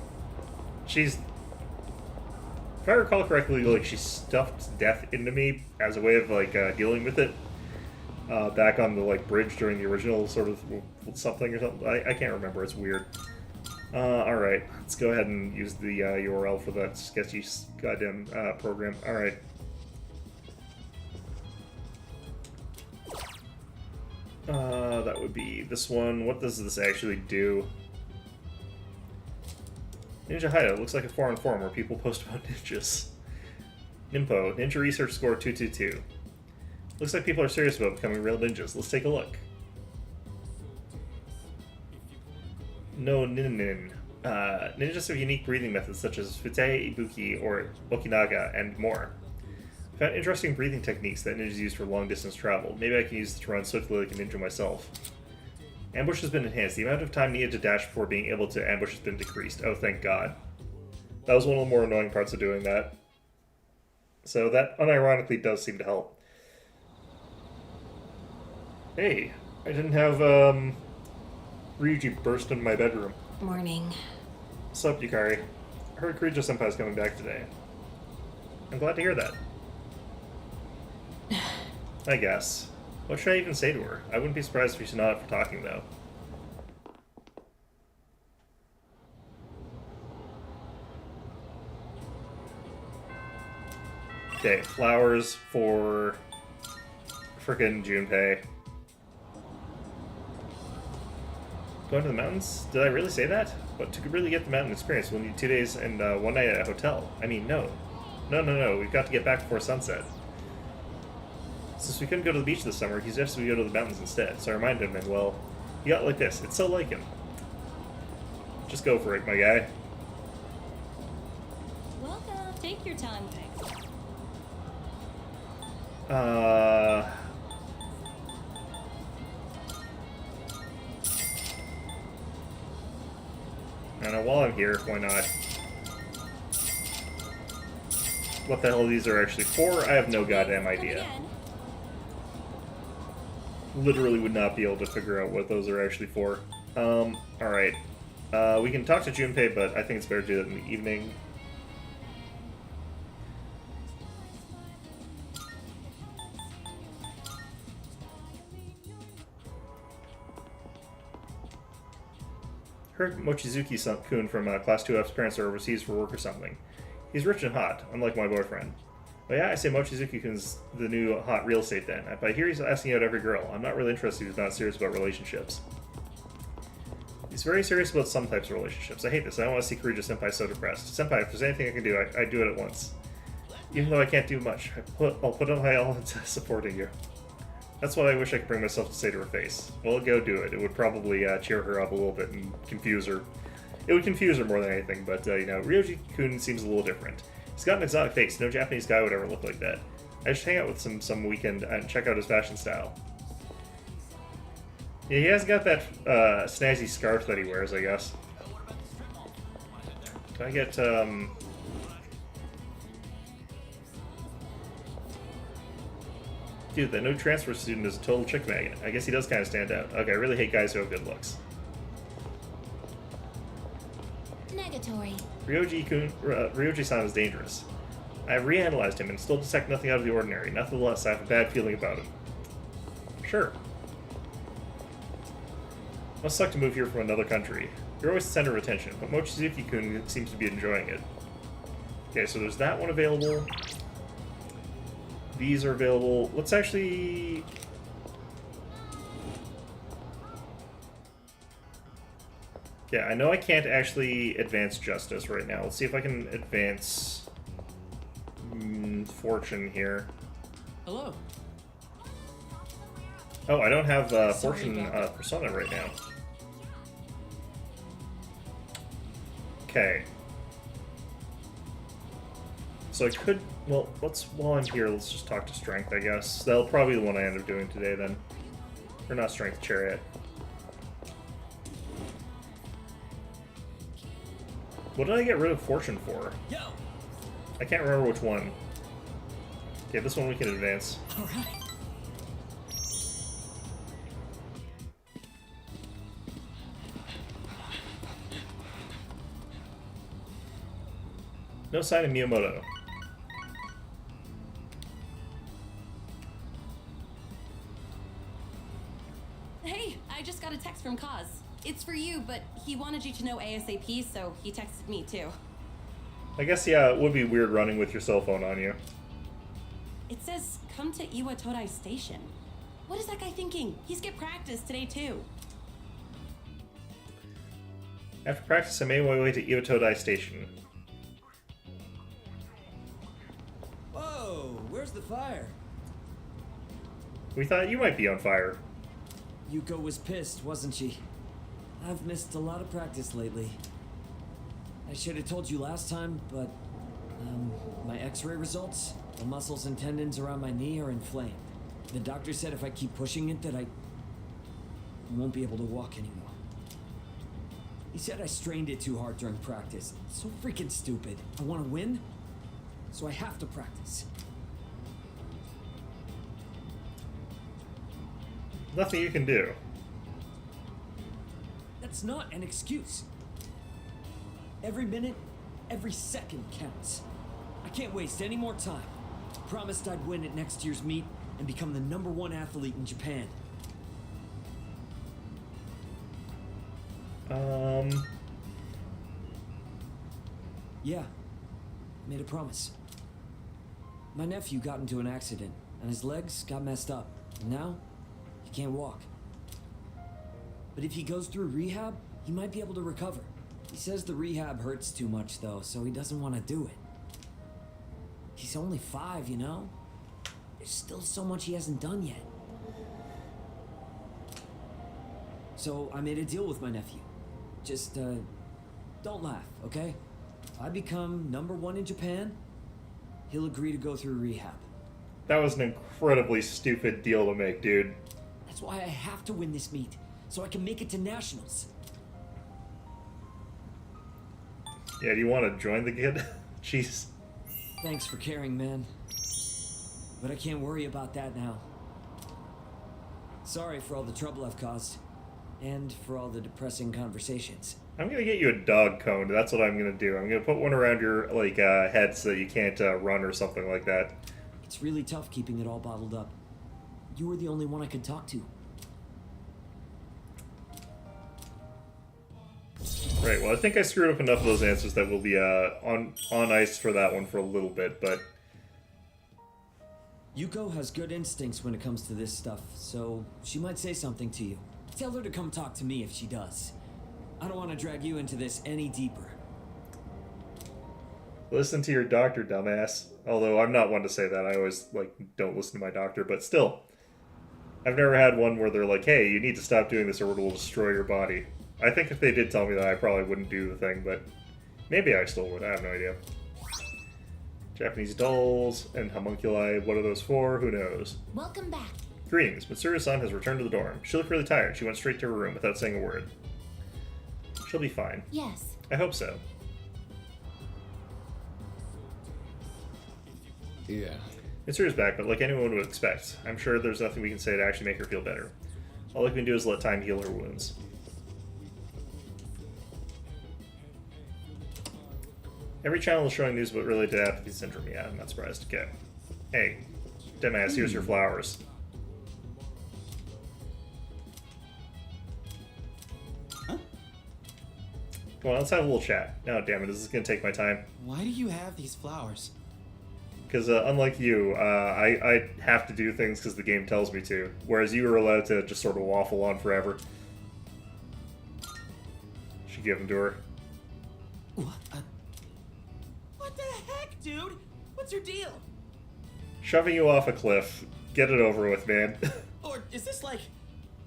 she's... If I recall correctly, like, she stuffed death into me as a way of, like, dealing with it. Back on the, like, bridge during the original sort of something or something. I can't remember. It's weird. Alright. Let's go ahead and use the URL for that sketchy goddamn program. Alright. That would be this one. What does this actually do? Ninja Hideout looks like a foreign forum where people post about ninjas. Nimpo, ninja research score 222. Looks like people are serious about becoming real ninjas. Let's take a look. No Nin. Ninjas have unique breathing methods such as Fute, Ibuki, or Okinaga, and more. I found interesting breathing techniques that ninjas use for long-distance travel. Maybe I can use it to run swiftly like a ninja myself. Ambush has been enhanced. The amount of time needed to dash before being able to ambush has been decreased. Oh, thank God. That was one of the more annoying parts of doing that. So that, unironically, does seem to help. Hey, I didn't have, Ryuji burst into my bedroom. Morning. What's up, Yukari? I heard Kurijo-senpai's coming back today. I'm glad to hear that. I guess. What should I even say to her? I wouldn't be surprised if she's not up for talking, though. Okay, flowers for frickin' Junpei. Going to the mountains? Did I really say that? But to really get the mountain experience, we'll need 2 days and 1 night at a hotel. I mean, no. No. We've got to get back before sunset. Since we couldn't go to the beach this summer, he suggested we go to the mountains instead. So I reminded him, and well, he got like this. It's so like him. Just go for it, my guy. Welcome. Take your time. I don't know, while I'm here, why not? What the hell these are actually for, I have no goddamn idea. Literally would not be able to figure out what those are actually for. Alright. We can talk to Junpei, but I think it's better to do that in the evening. Heard Mochizuki-kun from Class 2F's parents are overseas for work or something. He's rich and hot, unlike my boyfriend. But yeah, I say Mochizuki-kun's the new hot real estate den. But I hear he's asking out every girl. I'm not really interested. He's not serious about relationships. He's very serious about some types of relationships. I hate this. I don't want to see Kirijo-senpai so depressed. Senpai, if there's anything I can do, I do it at once. Even though I can't do much, I'll put on my all into supporting you. That's what I wish I could bring myself to say to her face. Well, go do it. It would probably cheer her up a little bit and confuse her. It would confuse her more than anything, but, you know, Ryoji-kun seems a little different. He's got an exotic face. No Japanese guy would ever look like that. I should hang out with him some weekend and check out his fashion style. Yeah, he has got that snazzy scarf that he wears, I guess. Can I get, Dude, that no transfer student is a total chick magnet. I guess he does kind of stand out. Okay, I really hate guys who have good looks. Negatory. Ryoji-san is dangerous. I have reanalyzed him and still detect nothing out of the ordinary. Nevertheless, I have a bad feeling about him. Sure. Must suck to move here from another country. You're always the center of attention, but Mochizuki-kun seems to be enjoying it. Okay, so there's that one available. These are available. Let's actually... Yeah, I know I can't actually advance Justice right now. Let's see if I can advance Fortune here. Hello. Oh, I don't have Fortune Persona right now. Okay. So I could... Well, while I'm here, let's just talk to Strength, I guess. That'll probably be the one I end up doing today, then. Or not Strength, Chariot. What did I get rid of Fortune for? Yo. I can't remember which one. Okay, this one we can advance. Alright. No sign of Miyamoto. Hey, I just got a text from Kaz. It's for you, but he wanted you to know ASAP, so he texted me too. I guess, yeah, it would be weird running with your cell phone on you. It says, come to Iwa Todai Station. What is that guy thinking? He's got practice today too. After practice, I made my way to Iwatodai Station. Whoa, where's the fire? We thought you might be on fire. Yuko was pissed, wasn't she? I've missed a lot of practice lately. I should have told you last time, but my x-ray results, the muscles and tendons around my knee are inflamed. The doctor said if I keep pushing it that I won't be able to walk anymore. He said I strained it too hard during practice. So freaking stupid. I want to win, so I have to practice. Nothing you can do. That's not an excuse. Every minute, every second counts. I can't waste any more time. Promised I'd win at next year's meet and become the #1 athlete in Japan. Yeah, made a promise. My nephew got into an accident, and his legs got messed up. And now, he can't walk. But if he goes through rehab, he might be able to recover. He says the rehab hurts too much, though, so he doesn't want to do it. He's only 5, you know? There's still so much he hasn't done yet. So I made a deal with my nephew. Just, don't laugh, okay? If I become #1 in Japan, he'll agree to go through rehab. That was an incredibly stupid deal to make, dude. That's why I have to win this meet, so I can make it to nationals. Yeah, do you want to join the kid? Jeez. Thanks for caring, man. But I can't worry about that now. Sorry for all the trouble I've caused. And for all the depressing conversations. I'm gonna get you a dog cone. That's what I'm gonna do. I'm gonna put one around your head so that you can't run or something like that. It's really tough keeping it all bottled up. You were the only one I could talk to. Right, well, I think I screwed up enough of those answers that we'll be on ice for that one for a little bit, but... Yuko has good instincts when it comes to this stuff, so she might say something to you. Tell her to come talk to me if she does. I don't want to drag you into this any deeper. Listen to your doctor, dumbass. Although I'm not one to say that. I always, like, don't listen to my doctor, but still. I've never had one where they're like, hey, you need to stop doing this or it will destroy your body. I think if they did tell me that, I probably wouldn't do the thing, but maybe I still would. I have no idea. Japanese dolls and homunculi. What are those for? Who knows? Welcome back. Greetings. Mitsuru-san has returned to the dorm. She looked really tired. She went straight to her room without saying a word. She'll be fine. Yes. I hope so. Yeah. Mitsuru's back, but like anyone would expect, I'm sure there's nothing we can say to actually make her feel better. All we can do is let time heal her wounds. Every channel is showing news about related to apathy syndrome. Yeah, I'm not surprised. Okay. Hey, dumbass, here's your flowers. Huh? Come on, let's have a little chat. No, damn it, this is gonna take my time. Why do you have these flowers? Because unlike you, I have to do things because the game tells me to, whereas you are allowed to just sort of waffle on forever. Should give them to her. What the heck, dude? What's your deal? Shoving you off a cliff. Get it over with, man. Or is this like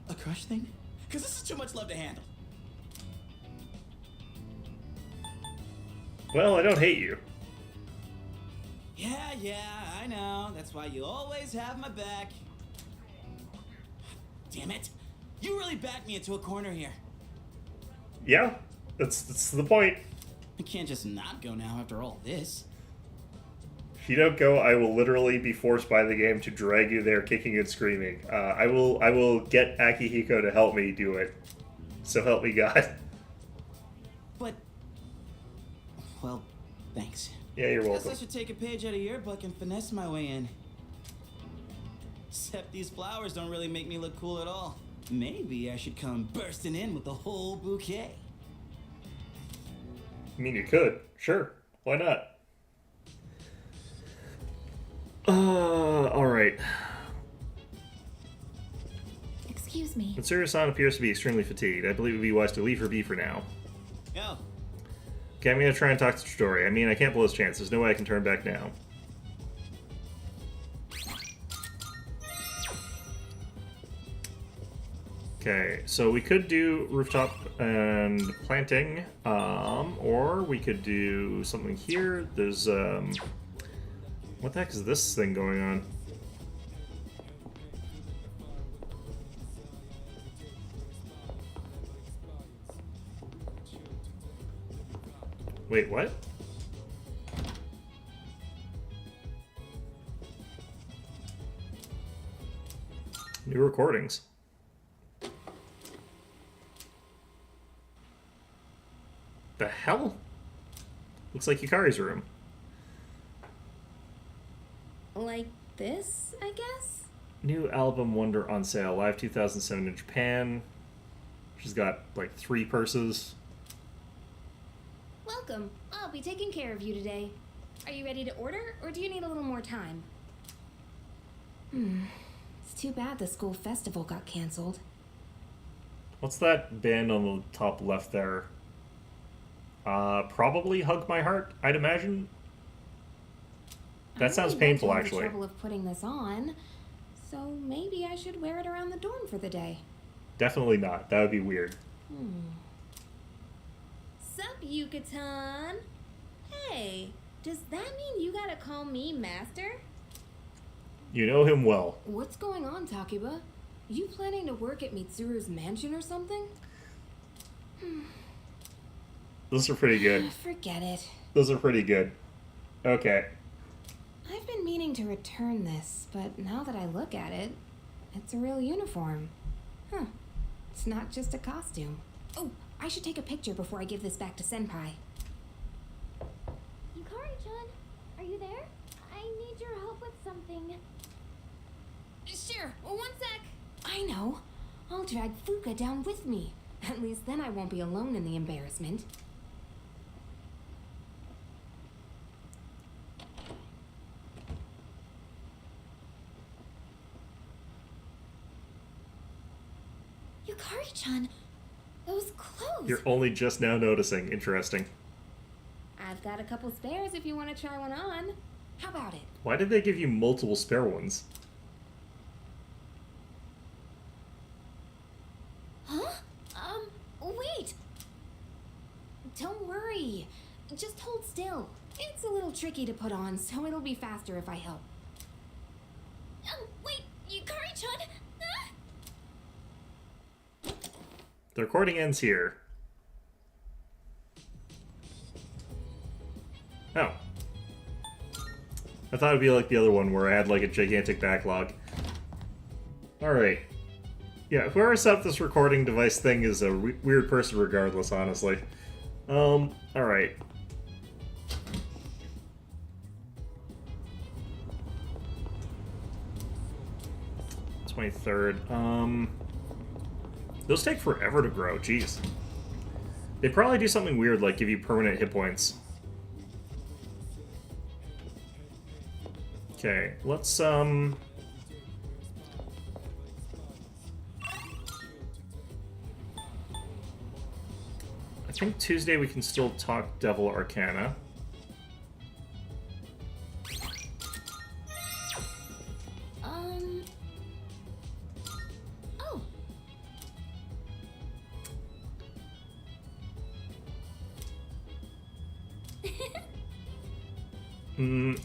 a crush thing? Because this is too much love to handle. Well, I don't hate you. Yeah, I know. That's why you always have my back. Damn it. You really backed me into a corner here. Yeah, that's the point. I can't just not go now after all this. If you don't go, I will literally be forced by the game to drag you there kicking and screaming. I will get Akihiko to help me do it. So help me God. But, well, thanks. Yeah, you're welcome. Guess I should take a page out of your book and finesse my way in. Except these flowers don't really make me look cool at all. Maybe I should come bursting in with the whole bouquet. I mean, you could. Sure. Why not? Alright. Excuse me. Mitsuru-san appears to be extremely fatigued. I believe it would be wise to leave her be for now. Go. Okay, I'm gonna try and talk to Tridori. I mean, I can't blow his chance. There's no way I can turn back now. Okay, so we could do rooftop and planting, or we could do something here. There's, what the heck is this thing going on? Wait, what? New recordings. The hell? Looks like Yukari's room. Like this, I guess? New album Wonder on sale. Live 2007 in Japan. She's got like 3 purses. Welcome. I'll be taking care of you today. Are you ready to order, or do you need a little more time? It's too bad the school festival got canceled. What's that band on the top left there? Probably Hug My Heart, I'd imagine. That sounds painful, The actually. trouble of putting this on, so maybe I should wear it around the dorm for the day. Definitely not. That would be weird. Sup, Yucatan? Hey, does that mean you gotta call me master? You know him well. What's going on, Takiba? You planning to work at Mitsuru's mansion or something? Those are pretty good. Forget it. Those are pretty good. Okay. I've been meaning to return this, but now that I look at it, it's a real uniform. Huh. It's not just a costume. Oh, I should take a picture before I give this back to Senpai. Yukari-chan, are you there? I need your help with something. Sure, one sec. I know. I'll drag Fuka down with me. At least then I won't be alone in the embarrassment. Yukari-chan, those clothes. You're only just now noticing. Interesting. I've got a couple spares if you want to try one on. How about it? Why did they give you multiple spare ones? Huh? Wait! Don't worry. Just hold still. It's a little tricky to put on, so it'll be faster if I help. Wait, Yukari-chan! The recording ends here. Oh. I thought it'd be like the other one where I had like a gigantic backlog. Alright. Yeah, whoever set up this recording device thing is a weird person regardless, honestly. Alright. Those take forever to grow, jeez. They probably do something weird like give you permanent hit points. Okay, let's I think Tuesday we can still talk Devil Arcana. Oh.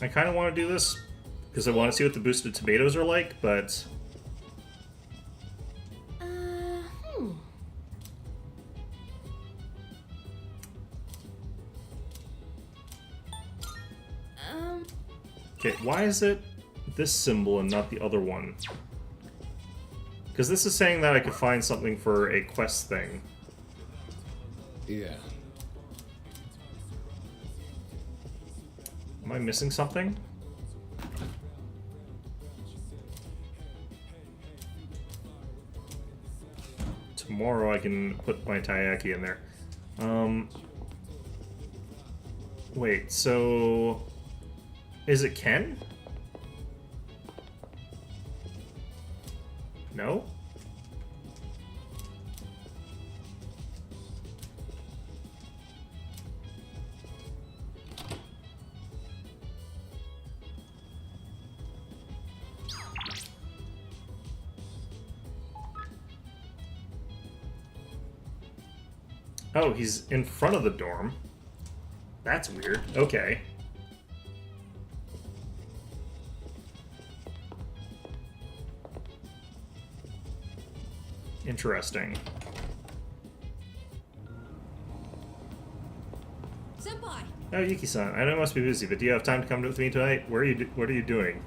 I kind of want to do this because I want to see what the boosted tomatoes are like, but okay, why is it this symbol and not the other one? Because this is saying that I could find something for a quest thing. Yeah. Am I missing something? Tomorrow I can put my taiyaki in there. Wait, so... Is it Ken? No? Oh, he's in front of the dorm. That's weird. Okay. Interesting. Senpai! Oh, Yuki-san, I know you must be busy, but do you have time to come with me tonight? What are you doing?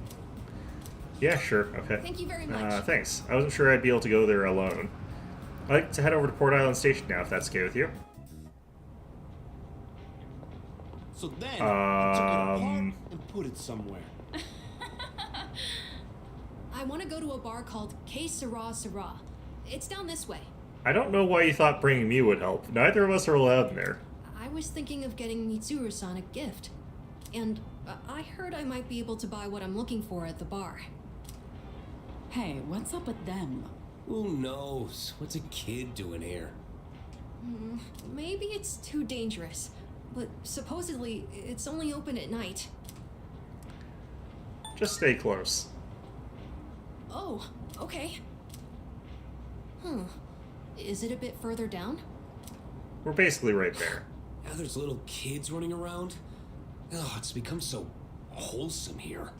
Yeah, sure. Okay. Thank you very much. Thanks. I wasn't sure I'd be able to go there alone. I'd like to head over to Port Island Station now, if that's okay with you. So then, you took it apart and put it somewhere. I want to go to a bar called K Sera Sera. It's down this way. I don't know why you thought bringing me would help. Neither of us are allowed in there. I was thinking of getting Mitsuru-san a gift. And I heard I might be able to buy what I'm looking for at the bar. Hey, what's up with them? Who knows? What's a kid doing here? Maybe it's too dangerous. But supposedly, it's only open at night. Just stay close. Oh, okay. Is it a bit further down? We're basically right there. Now there's little kids running around. Oh, it's become so wholesome here.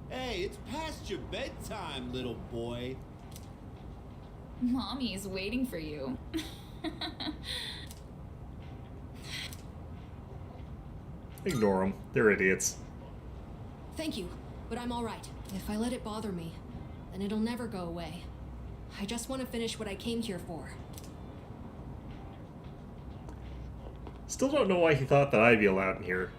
Hey, it's past your bedtime, little boy. Mommy's waiting for you. Ignore them. They're idiots. Thank you, but I'm alright. If I let it bother me, then it'll never go away. I just want to finish what I came here for. Still don't know why he thought that I'd be allowed in here.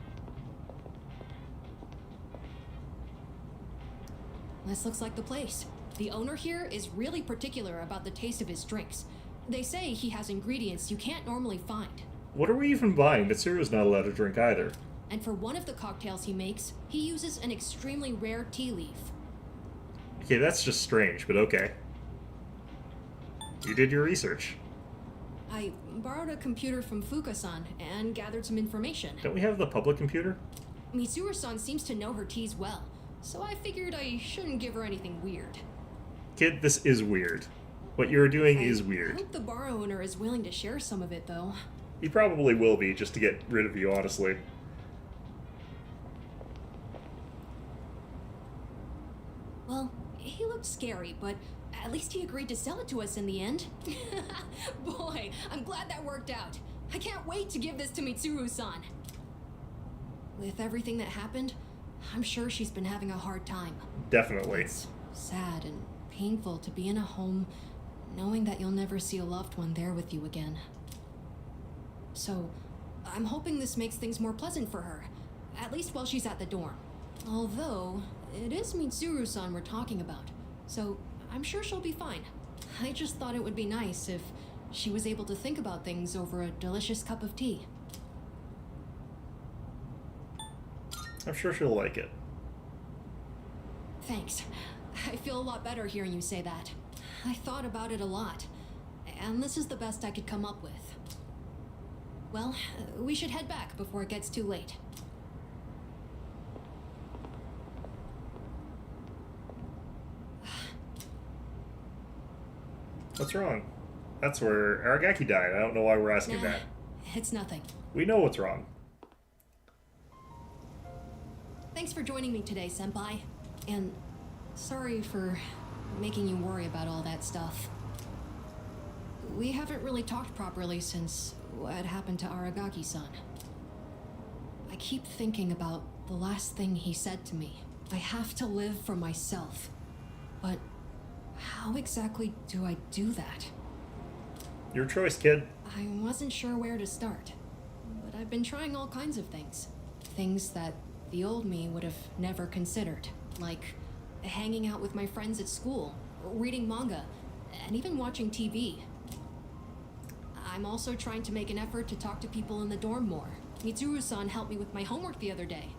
This looks like the place. The owner here is really particular about the taste of his drinks. They say he has ingredients you can't normally find. What are we even buying? Mitsuru's not allowed to drink either. And for one of the cocktails he makes, he uses an extremely rare tea leaf. Okay, that's just strange, but okay. You did your research. I borrowed a computer from Fuka-san and gathered some information. Don't we have the public computer? Mitsuru-san seems to know her teas well, so I figured I shouldn't give her anything weird. Kid, this is weird. What you're doing is I weird. hope the bar owner is willing to share some of it, though. He probably will be, just to get rid of you, honestly. Well, he looked scary, but at least he agreed to sell it to us in the end. Boy, I'm glad that worked out. I can't wait to give this to Mitsuru-san. With everything that happened, I'm sure she's been having a hard time. Definitely. It's sad and painful to be in a home knowing that you'll never see a loved one there with you again. So, I'm hoping this makes things more pleasant for her, at least while she's at the dorm. Although, it is Mitsuru-san we're talking about, so I'm sure she'll be fine. I just thought it would be nice if she was able to think about things over a delicious cup of tea. I'm sure she'll like it. Thanks. I feel a lot better hearing you say that. I thought about it a lot, and this is the best I could come up with. Well, we should head back before it gets too late. What's wrong? That's where Aragaki died. I don't know why we're asking Nah, that. It's nothing. We know what's wrong. Thanks for joining me today, Senpai. And sorry for making you worry about all that stuff. We haven't really talked properly since what happened to Aragaki-san. I keep thinking about the last thing he said to me. I have to live for myself. But how exactly do I do that? Your choice, kid. I wasn't sure where to start. But I've been trying all kinds of things. Things that the old me would have never considered. Like hanging out with my friends at school, reading manga, and even watching TV. I'm also trying to make an effort to talk to people in the dorm more. Mitsuru-san helped me with my homework the other day.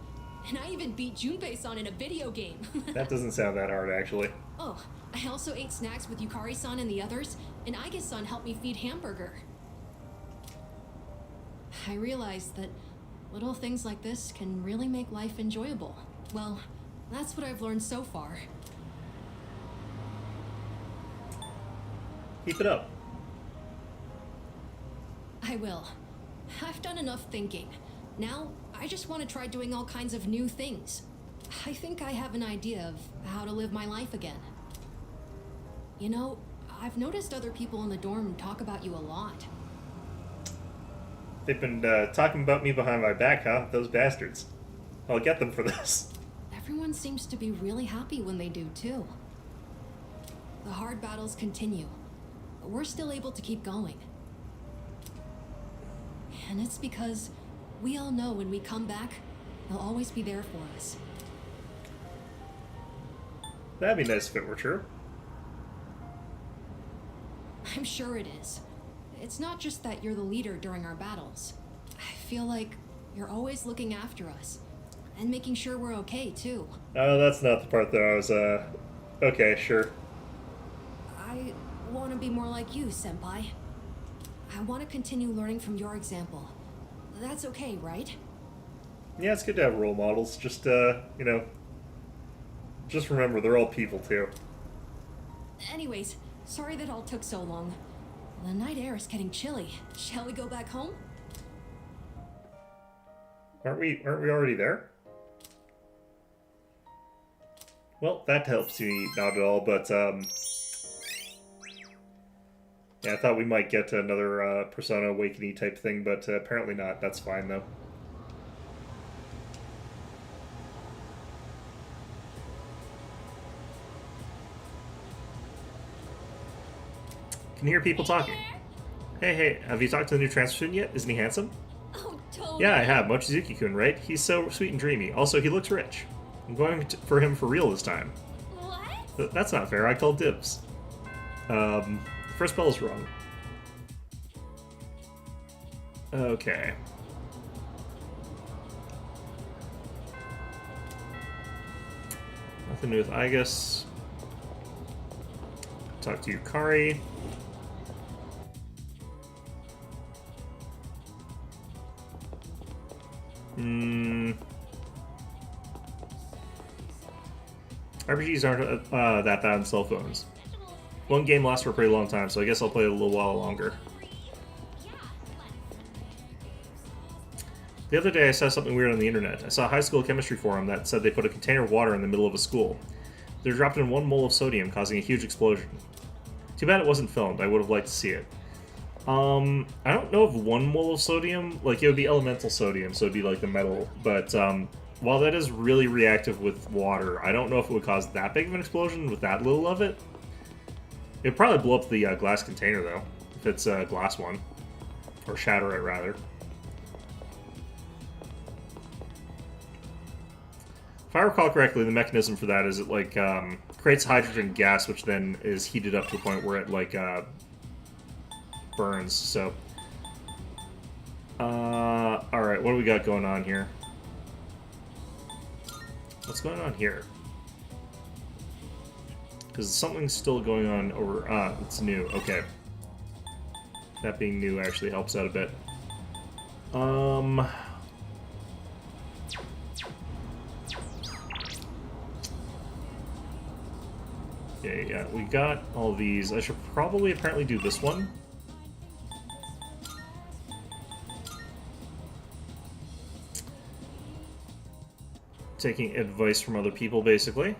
And I even beat Junpei-san in a video game. That doesn't sound that hard, actually. Oh, I also ate snacks with Yukari-san and the others, and Aige-san helped me feed Hamburger. I realized that little things like this can really make life enjoyable. Well, that's what I've learned so far. Keep it up. I will. I've done enough thinking. Now, I just want to try doing all kinds of new things. I think I have an idea of how to live my life again. You know, I've noticed other people in the dorm talk about you a lot. They've been talking about me behind my back, huh? Those bastards. I'll get them for this. Everyone seems to be really happy when they do, too. The hard battles continue, but we're still able to keep going. And it's because we all know when we come back, they'll always be there for us. That'd be nice if it were true. I'm sure it is. It's not just that you're the leader during our battles. I feel like you're always looking after us. And making sure we're okay, too. Oh, that's not the part that I was, okay, sure. I want to be more like you, Senpai. I want to continue learning from your example. That's okay, right? Yeah, it's good to have role models. Just, you know, just remember, they're all people, too. Anyways, sorry that all took so long. The night air is getting chilly. Shall we go back home? Aren't we already there? Well, that helps me not at all, but, yeah, I thought we might get another Persona Awakening type thing, but apparently not. That's fine, though. Can hear people talking. Hey, have you talked to the new transfer student yet? Isn't he handsome? Oh, totally. Yeah, I have. Mochizuki-kun, right? He's so sweet and dreamy. Also, he looks rich. I'm going for him for real this time. What? That's not fair. I called dibs. First bell is wrong. Okay. Nothing new with Igus. Talk to Yukari. RPGs aren't that bad on cell phones. One game lasts for a pretty long time, so I guess I'll play it a little while longer. The other day I saw something weird on the internet. I saw a high school chemistry forum that said they put a container of water in the middle of a school. They dropped in 1 mole of sodium, causing a huge explosion. Too bad it wasn't filmed. I would have liked to see it. I don't know if 1 mole of sodium, like, it would be elemental sodium, so it'd be like the metal, but while that is really reactive with water, I don't know if it would cause that big of an explosion with that little of it. It'd probably blow up the glass container, though, if it's a glass one. Or shatter it, rather. If I recall correctly, the mechanism for that is it, like, creates hydrogen gas, which then is heated up to a point where it, like, burns, so... alright, what do we got going on here? What's going on here? Because something's still going on over... it's new, okay. That being new actually helps out a bit. Yeah, we got all these. I should probably apparently do this one. Taking advice from other people, basically.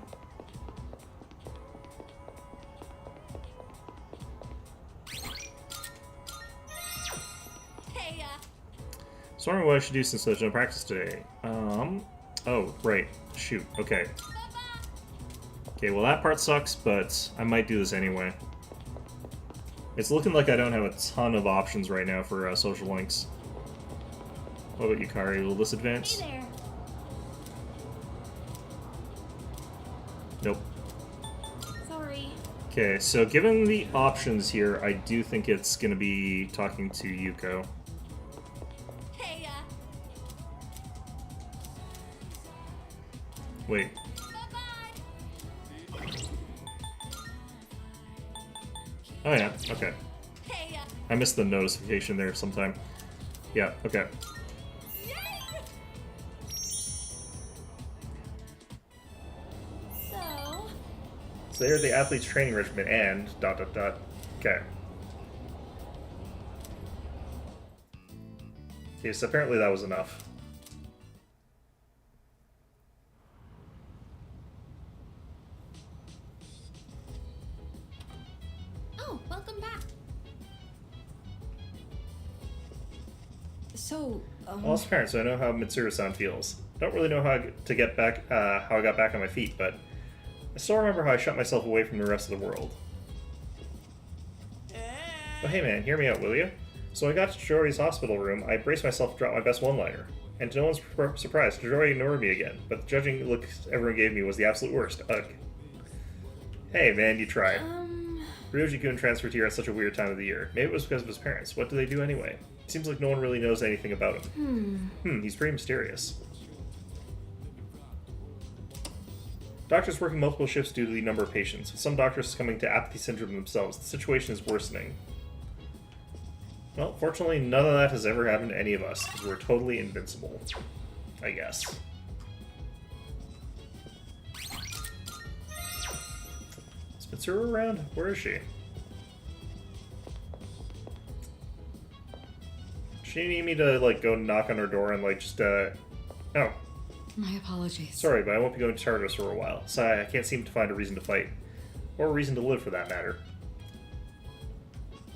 So wondering what I should do since there's no practice today. Oh, right. Shoot, okay. Okay, well that part sucks, but I might do this anyway. It's looking like I don't have a ton of options right now for social links. What about Yukari? Will this advance? Hey there. Nope. Sorry. Okay, so given the options here, I do think it's gonna be talking to Yuko. Hey, Wait. Oh yeah, okay. I missed the notification there sometime. Yeah, okay. So they're the athlete's training regimen and ... Okay. Okay, so apparently that was enough. Oh, welcome back. So, Well, as parents, I know how Mitsuru-san feels. Don't really know how to get back, how I got back on my feet, but I still remember how I shut myself away from the rest of the world. Oh, hey man, hear me out, will you? So when I got to Chidori's hospital room, I braced myself to drop my best one-liner. And to no one's surprise, Chidori ignored me again, but the judging look everyone gave me was the absolute worst. Ugh. Hey man, you tried. Ryoji-kun transferred here at such a weird time of the year. Maybe it was because of his parents. What do they do anyway? It seems like no one really knows anything about him. He's pretty mysterious. Doctors working multiple shifts due to the number of patients, with some doctors succumbing to apathy syndrome themselves. The situation is worsening. Well, fortunately, none of that has ever happened to any of us, because we're totally invincible. I guess. Is Mitsuru around? Where is she? She need me to, like, go knock on her door and, like, just, Oh. My apologies. Sorry, but I won't be going to Tartarus for a while, so I can't seem to find a reason to fight. Or a reason to live, for that matter.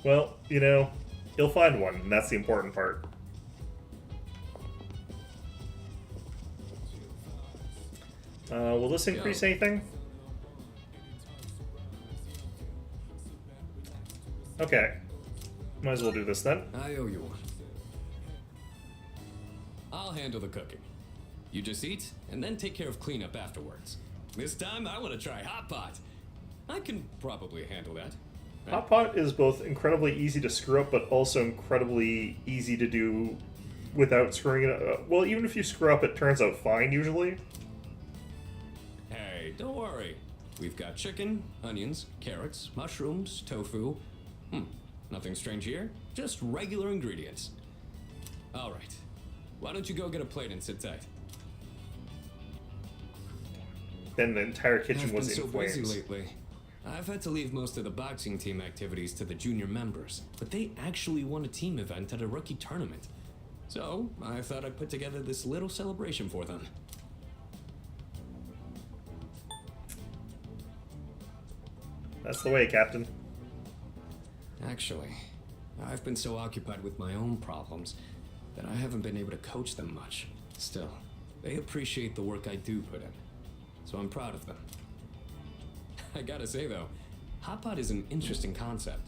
Well, you know, you'll find one, and that's the important part. Will this increase anything? Okay. Might as well do this then. I owe you one. I'll handle the cooking. You just eat, and then take care of cleanup afterwards. This time, I want to try hot pot. I can probably handle that. Hot Pot is both incredibly easy to screw up, but also incredibly easy to do without screwing it up. Well, even if you screw up, it turns out fine usually. Hey, don't worry. We've got chicken, onions, carrots, mushrooms, tofu. Nothing strange here. Just regular ingredients. All right. Why don't you go get a plate and sit tight? Then the entire kitchen I've was been in so busy flames. lately. I've had to leave most of the boxing team activities to the junior members, but they actually won a team event at a rookie tournament. So, I thought I'd put together this little celebration for them. That's the way, Captain. Actually, I've been so occupied with my own problems that I haven't been able to coach them much. Still, they appreciate the work I do put in, so I'm proud of them. I gotta say though, hot pot is an interesting concept.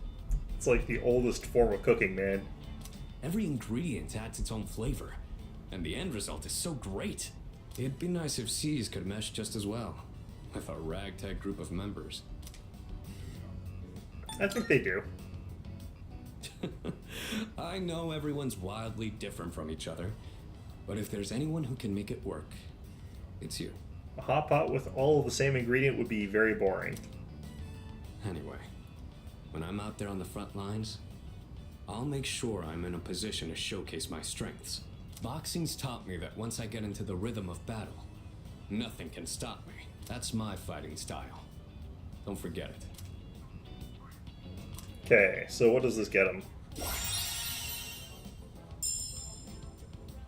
It's like the oldest form of cooking, man. Every ingredient adds its own flavor, and the end result is so great. It'd be nice if C's could mesh just as well, with a ragtag group of members. I think they do. I know everyone's wildly different from each other, but if there's anyone who can make it work, it's you. A hot pot with all of the same ingredient would be very boring. Anyway, when I'm out there on the front lines, I'll make sure I'm in a position to showcase my strengths. Boxing's taught me that once I get into the rhythm of battle, nothing can stop me. That's my fighting style. Don't forget it. Okay, so what does this get him?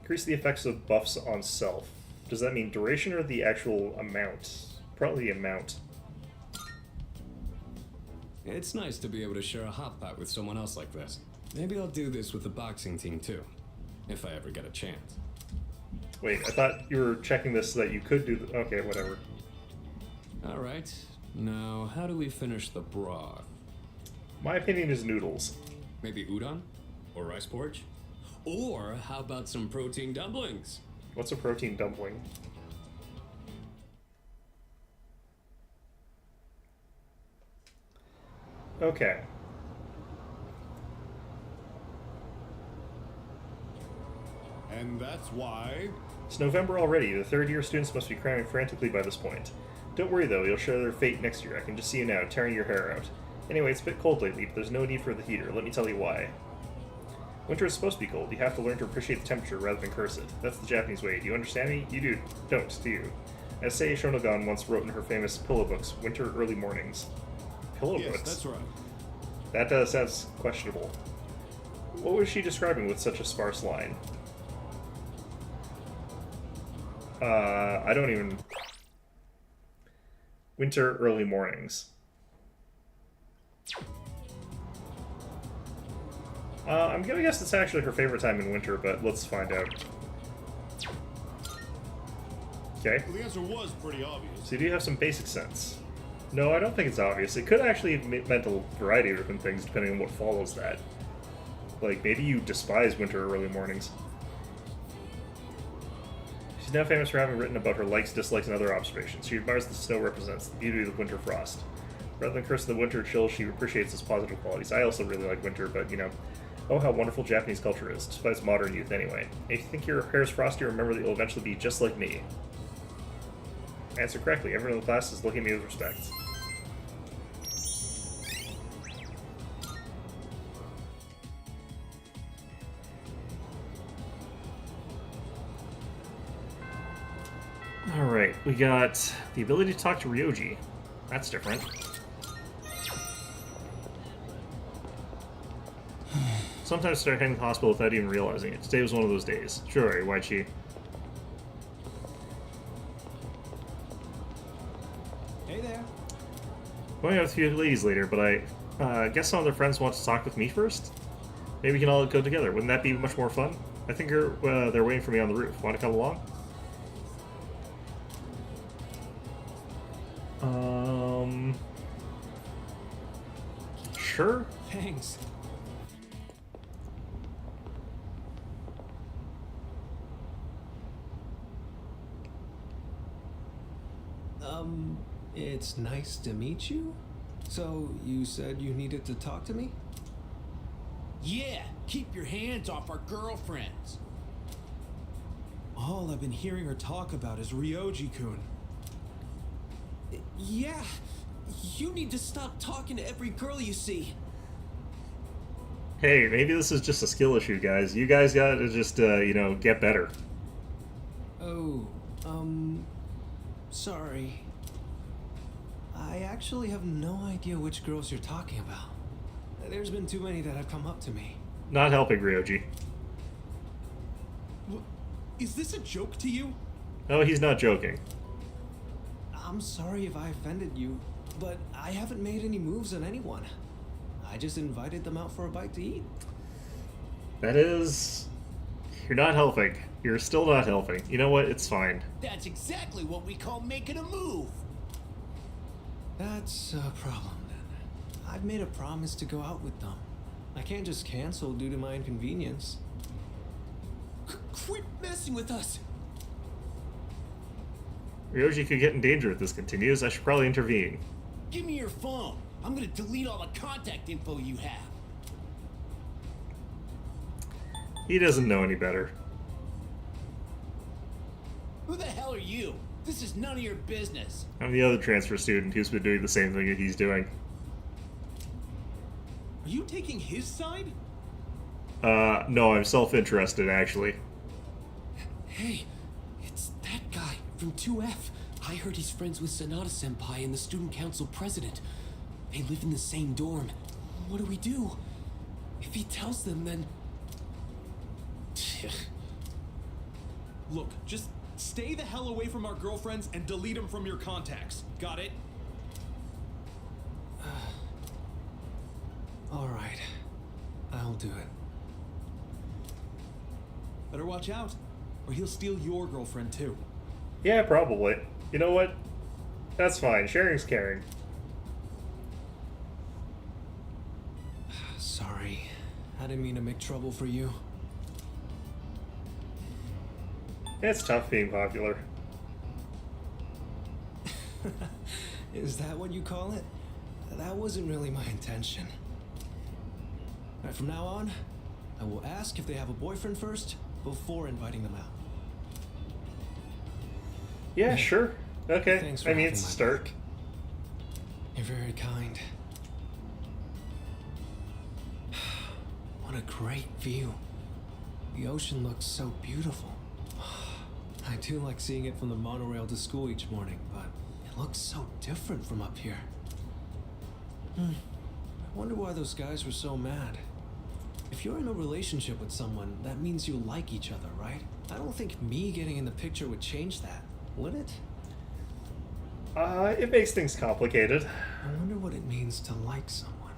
Increase the effects of buffs on self. Does that mean duration or the actual amount? Probably the amount. It's nice to be able to share a hot pot with someone else like this. Maybe I'll do this with the boxing team too, if I ever get a chance. Wait, I thought you were checking this so that you could do the... Okay, whatever. Alright, now how do we finish the broth? My opinion is noodles. Maybe udon? Or rice porridge? Or how about some protein dumplings? What's a protein dumpling? Okay. And that's why... It's November already. The third-year students must be cramming frantically by this point. Don't worry, though. You'll share their fate next year. I can just see you now, tearing your hair out. Anyway, it's a bit cold lately, but there's no need for the heater. Let me tell you why. Winter is supposed to be cold. You have to learn to appreciate the temperature rather than curse it. That's the Japanese way. Do you understand me? You do. Don't, do you? As Sei Shonogon once wrote in her famous pillow books, Winter Early Mornings. Pillow Yes, books? that's right. That sounds questionable. What was she describing with such a sparse line? I don't even... Winter Early Mornings. I'm gonna guess it's actually her favorite time in winter, but let's find out. Okay. Well, the answer was pretty obvious. So you do have some basic sense. No, I don't think it's obvious. It could actually have meant a variety of different things depending on what follows that. Like, maybe you despise winter or early mornings. She's now famous for having written about her likes, dislikes, and other observations. She admires the snow represents the beauty of the winter frost. Rather than curse the winter chill, she appreciates its positive qualities. I also really like winter, but, you know, oh, how wonderful Japanese culture is, despite its modern youth anyway. If you think your hair is frosty, remember that you'll eventually be just like me. Answer correctly. Everyone in the class is looking at me with respect. Alright, we got the ability to talk to Ryoji. That's different. Sometimes start heading to the hospital without even realizing it. Today was one of those days. Sure, Waichi. Hey there. Going out with a few ladies later, but I guess some of their friends want to talk with me first? Maybe we can all go together. Wouldn't that be much more fun? I think they're waiting for me on the roof. Want to come along? Sure. Thanks. It's nice to meet you? So, you said you needed to talk to me? Yeah, keep your hands off our girlfriends. All I've been hearing her talk about is Ryoji-kun. Yeah, you need to stop talking to every girl you see. Hey, maybe this is just a skill issue, guys. You guys gotta just, get better. Oh, sorry. I actually have no idea which girls you're talking about. There's been too many that have come up to me. Not helping, Ryoji. Is this a joke to you? No, he's not joking. I'm sorry if I offended you, but I haven't made any moves on anyone. I just invited them out for a bite to eat. That is... You're not helping. You're still not helping. You know what? It's fine. That's exactly what we call making a move. That's a problem then. I've made a promise to go out with them. I can't just cancel due to my inconvenience. Quit messing with us. Ryoji could get in danger if this continues. I should probably intervene. Give me your phone. I'm gonna delete all the contact info you have. He doesn't know any better. Who the hell are you? This is none of your business. I'm the other transfer student who's been doing the same thing that he's doing. Are you taking his side? No, I'm self-interested, actually. Hey, it's that guy from 2F. I heard he's friends with Sanada-senpai and the student council president. They live in the same dorm. What do we do? If he tells them, then... Look, just stay the hell away from our girlfriends and delete them from your contacts. Got it? Alright. I'll do it. Better watch out, or he'll steal your girlfriend too. Yeah, probably. You know what? That's fine. Sharing's caring. Sorry. I didn't mean to make trouble for you. It's tough being popular. Is that what you call it? That wasn't really my intention. Alright, from now on, I will ask if they have a boyfriend first before inviting them out. Yeah, sure. Okay. Thanks for I mean, having it's a my start. back. You're very kind. What a great view. The ocean looks so beautiful. I do like seeing it from the monorail to school each morning, but it looks so different from up here. I wonder why those guys were so mad. If you're in a relationship with someone, that means you like each other, right? I don't think me getting in the picture would change that, would it? It makes things complicated. I wonder what it means to like someone.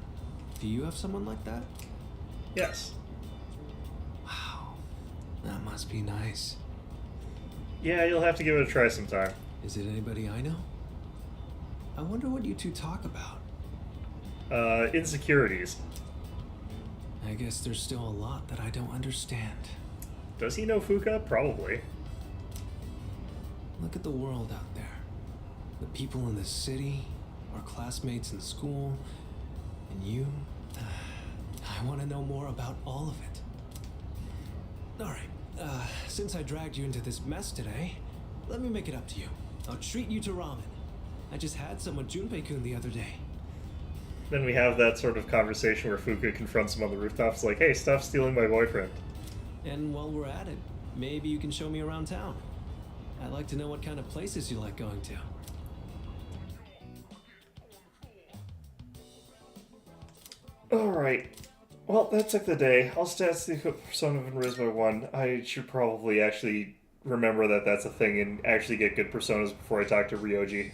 Do you have someone like that? Yes. Wow. That must be nice. Yeah, you'll have to give it a try sometime. Is it anybody I know? I wonder what you two talk about. Insecurities. I guess there's still a lot that I don't understand. Does he know Fuka? Probably. Look at the world out there. The people in the city, our classmates in school, and you. I want to know more about all of it. Alright, since I dragged you into this mess today, let me make it up to you. I'll treat you to ramen. I just had some with Junpei-kun the other day. Then we have that sort of conversation where Fuka confronts him on the rooftops like, hey, stop stealing my boyfriend. And while we're at it, maybe you can show me around town. I'd like to know what kind of places you like going to. Alright. Well, that took the day. I'll stats the Persona of Inrismo 1. I should probably actually remember that that's a thing and actually get good personas before I talk to Ryoji.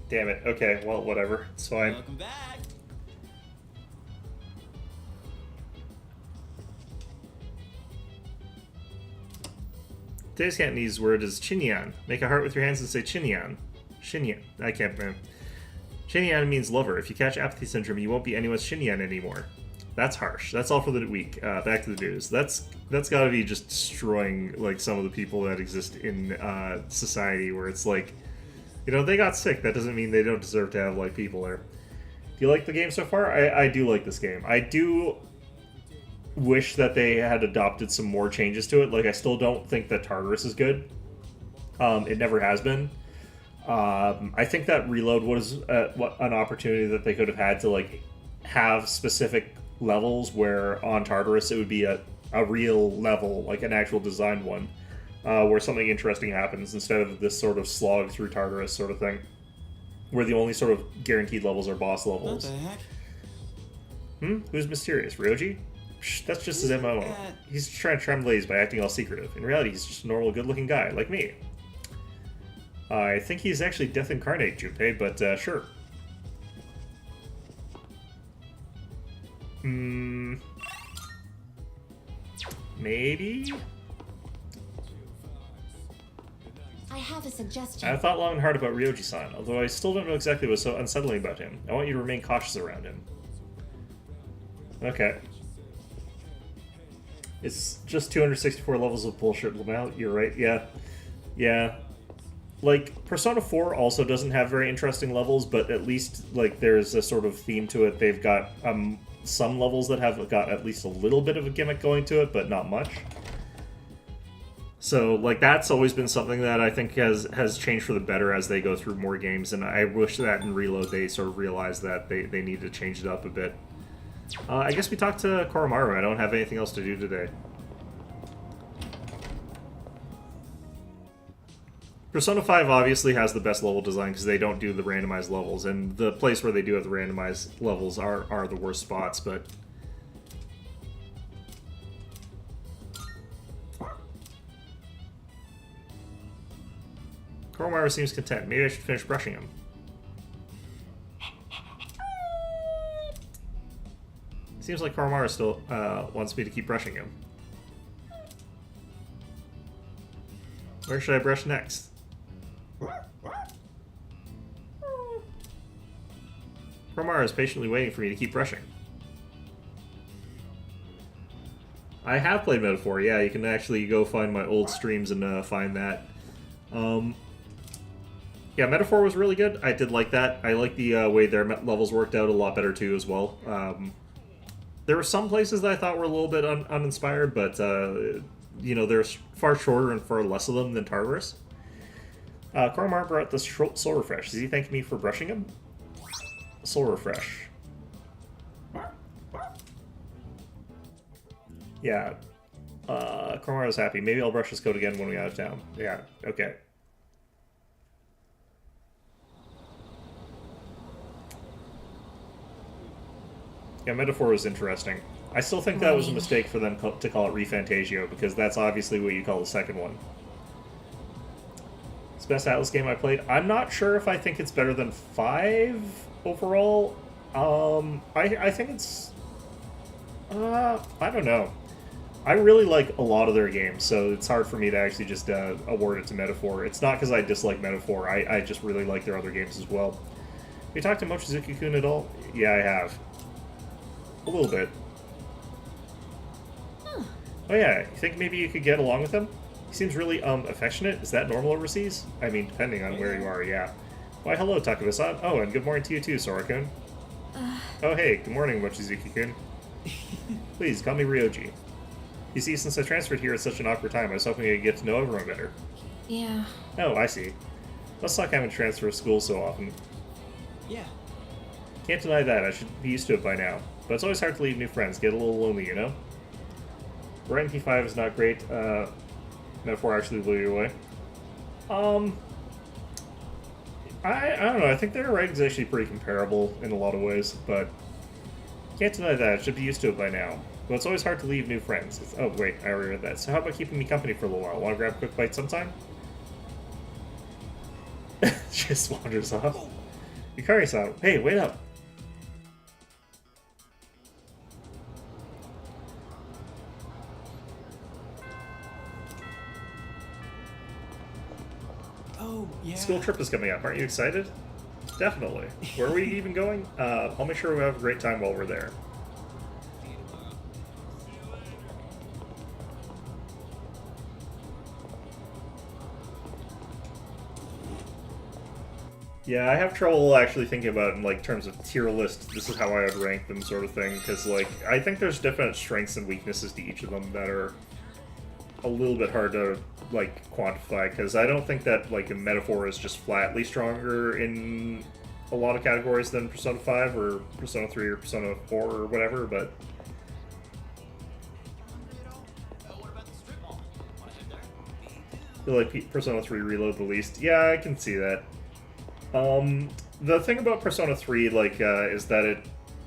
Damn it. Okay, well, whatever. It's fine. Welcome back. Today's Cantonese word is chinyan. Make a heart with your hands and say chinyan. Shinyan. I can't remember. Shinyan means lover. If you catch apathy syndrome, you won't be anyone's shinyan anymore. That's harsh. That's all for the week. Back to the news. That's gotta be just destroying like some of the people that exist in society, where it's like, you know, they got sick. That doesn't mean they don't deserve to have like people there. you like the game so far? I do like this game. I do wish that they had adopted some more changes to it. Like, I still don't think that Tartarus is good. It never has been. I think that Reload was an opportunity that they could have had to, like, have specific levels where on Tartarus it would be a real level, like an actual designed one, where something interesting happens instead of this sort of slog through Tartarus sort of thing, where the only sort of guaranteed levels are boss levels. What the heck? Who's mysterious? Ryoji? Psh, that's just his MO. He's trying to tremblaze by acting all secretive. In reality, he's just a normal, good-looking guy, like me. I think he's actually Death Incarnate, Junpei, but sure. Maybe? I have a suggestion. I thought long and hard about Ryoji-san, although I still don't know exactly what's so unsettling about him. I want you to remain cautious around him. Okay. It's just 264 levels of bullshit, Lamau. You're right, yeah. Yeah. Like, Persona 4 also doesn't have very interesting levels, but at least, like, there's a sort of theme to it. They've got some levels that have got at least a little bit of a gimmick going to it, but not much. So, like, that's always been something that I think has changed for the better as they go through more games, and I wish that in Reload they sort of realized that they need to change it up a bit. I guess we talked to Koromaru. I don't have anything else to do today. Persona 5 obviously has the best level design because they don't do the randomized levels, and the place where they do have the randomized levels are the worst spots, but... Koromaru seems content. Maybe I should finish brushing him. Seems like Koromaru still wants me to keep brushing him. Where should I brush next? Koromaru is patiently waiting for me to keep brushing. I have played Metaphor, yeah, you can actually go find my old streams and find that. Yeah, Metaphor was really good. I did like that. I like the way their levels worked out a lot better too as well. There were some places that I thought were a little bit uninspired, but you know, there's far shorter and far less of them than Tartarus. Koromaru brought the Soul Refresh. Is he thanking me for brushing him? Soul Refresh. Yeah. Koromaru's happy. Maybe I'll brush his coat again when we out of town. Yeah, okay. Yeah, Metaphor was interesting. I still think that was a mistake for them to call it ReFantagio, because that's obviously what you call the second one. It's the best Atlas game I played. I'm not sure if I think it's better than 5 overall. I think it's... I don't know. I really like a lot of their games, so it's hard for me to actually just award it to Metaphor. It's not because I dislike Metaphor, I just really like their other games as well. Have you talked to Mochizuki-kun at all? Yeah, I have. A little bit. Oh yeah, you think maybe you could get along with him? He seems really, affectionate. Is that normal overseas? I mean, depending on where you are, yeah. Why, hello, Takaba-san. Oh, and good morning to you too, Sora-kun. Oh hey, good morning, Mochizuki-kun. Please, call me Ryoji. You see, since I transferred here at such an awkward time, I was hoping I could get to know everyone better. Yeah. Oh, I see. Must suck having to transfer schools so often. Yeah. Can't deny that, I should be used to it by now. But it's always hard to leave new friends, get a little lonely, you know? Rent P5 is not great. Metaphor actually blew you away. I don't know, I think their writing's actually pretty comparable in a lot of ways, but can't deny that, I should be used to it by now. But it's always hard to leave new friends. Oh wait, I already read that. So how about keeping me company for a little while? Want to grab a quick bite sometime? Just wanders off. Yukari-san, hey, wait up. Oh, yeah. School trip is coming up. Aren't you excited? Definitely. Where are we even going? I'll make sure we have a great time while we're there. Yeah, I have trouble actually thinking about it in like terms of tier list. This is how I would rank them, sort of thing. Because like I think there's different strengths and weaknesses to each of them that are a little bit hard to like quantify. Because I don't think that like a Metaphor is just flatly stronger in a lot of categories than Persona 5 or Persona 3 or Persona 4 or whatever. But I feel like Persona 3 Reload the least. Yeah, I can see that. The thing about Persona 3, like, is that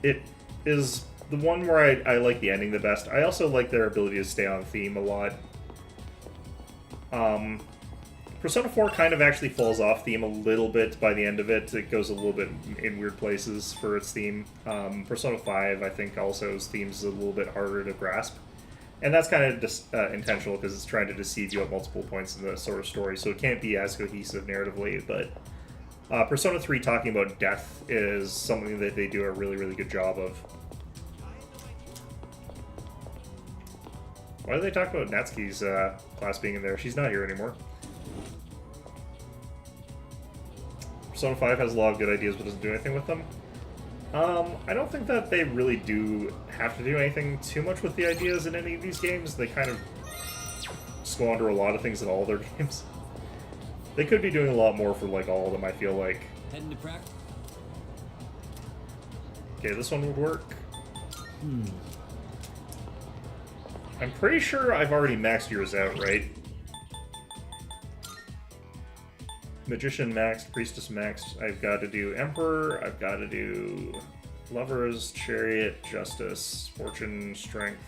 it is the one where I like the ending the best. I also like their ability to stay on theme a lot. Persona 4 kind of actually falls off theme a little bit by the end of it. It goes a little bit in weird places for its theme. Persona 5, I think, also's theme is a little bit harder to grasp. And that's kind of just intentional because it's trying to deceive you at multiple points in the sort of story, so it can't be as cohesive narratively, but Persona 3 talking about death is something that they do a really, really good job of. Why do they talk about Natsuki's class being in there? She's not here anymore. Persona 5 has a lot of good ideas but doesn't do anything with them. I don't think that they really do have to do anything too much with the ideas in any of these games. They kind of squander a lot of things in all their games. They could be doing a lot more for like all of them, I feel like. Heading to practice. Okay, this one would work. I'm pretty sure I've already maxed yours out, right? Magician maxed, Priestess maxed. I've got to do Emperor, I've got to do Lovers, Chariot, Justice, Fortune, Strength,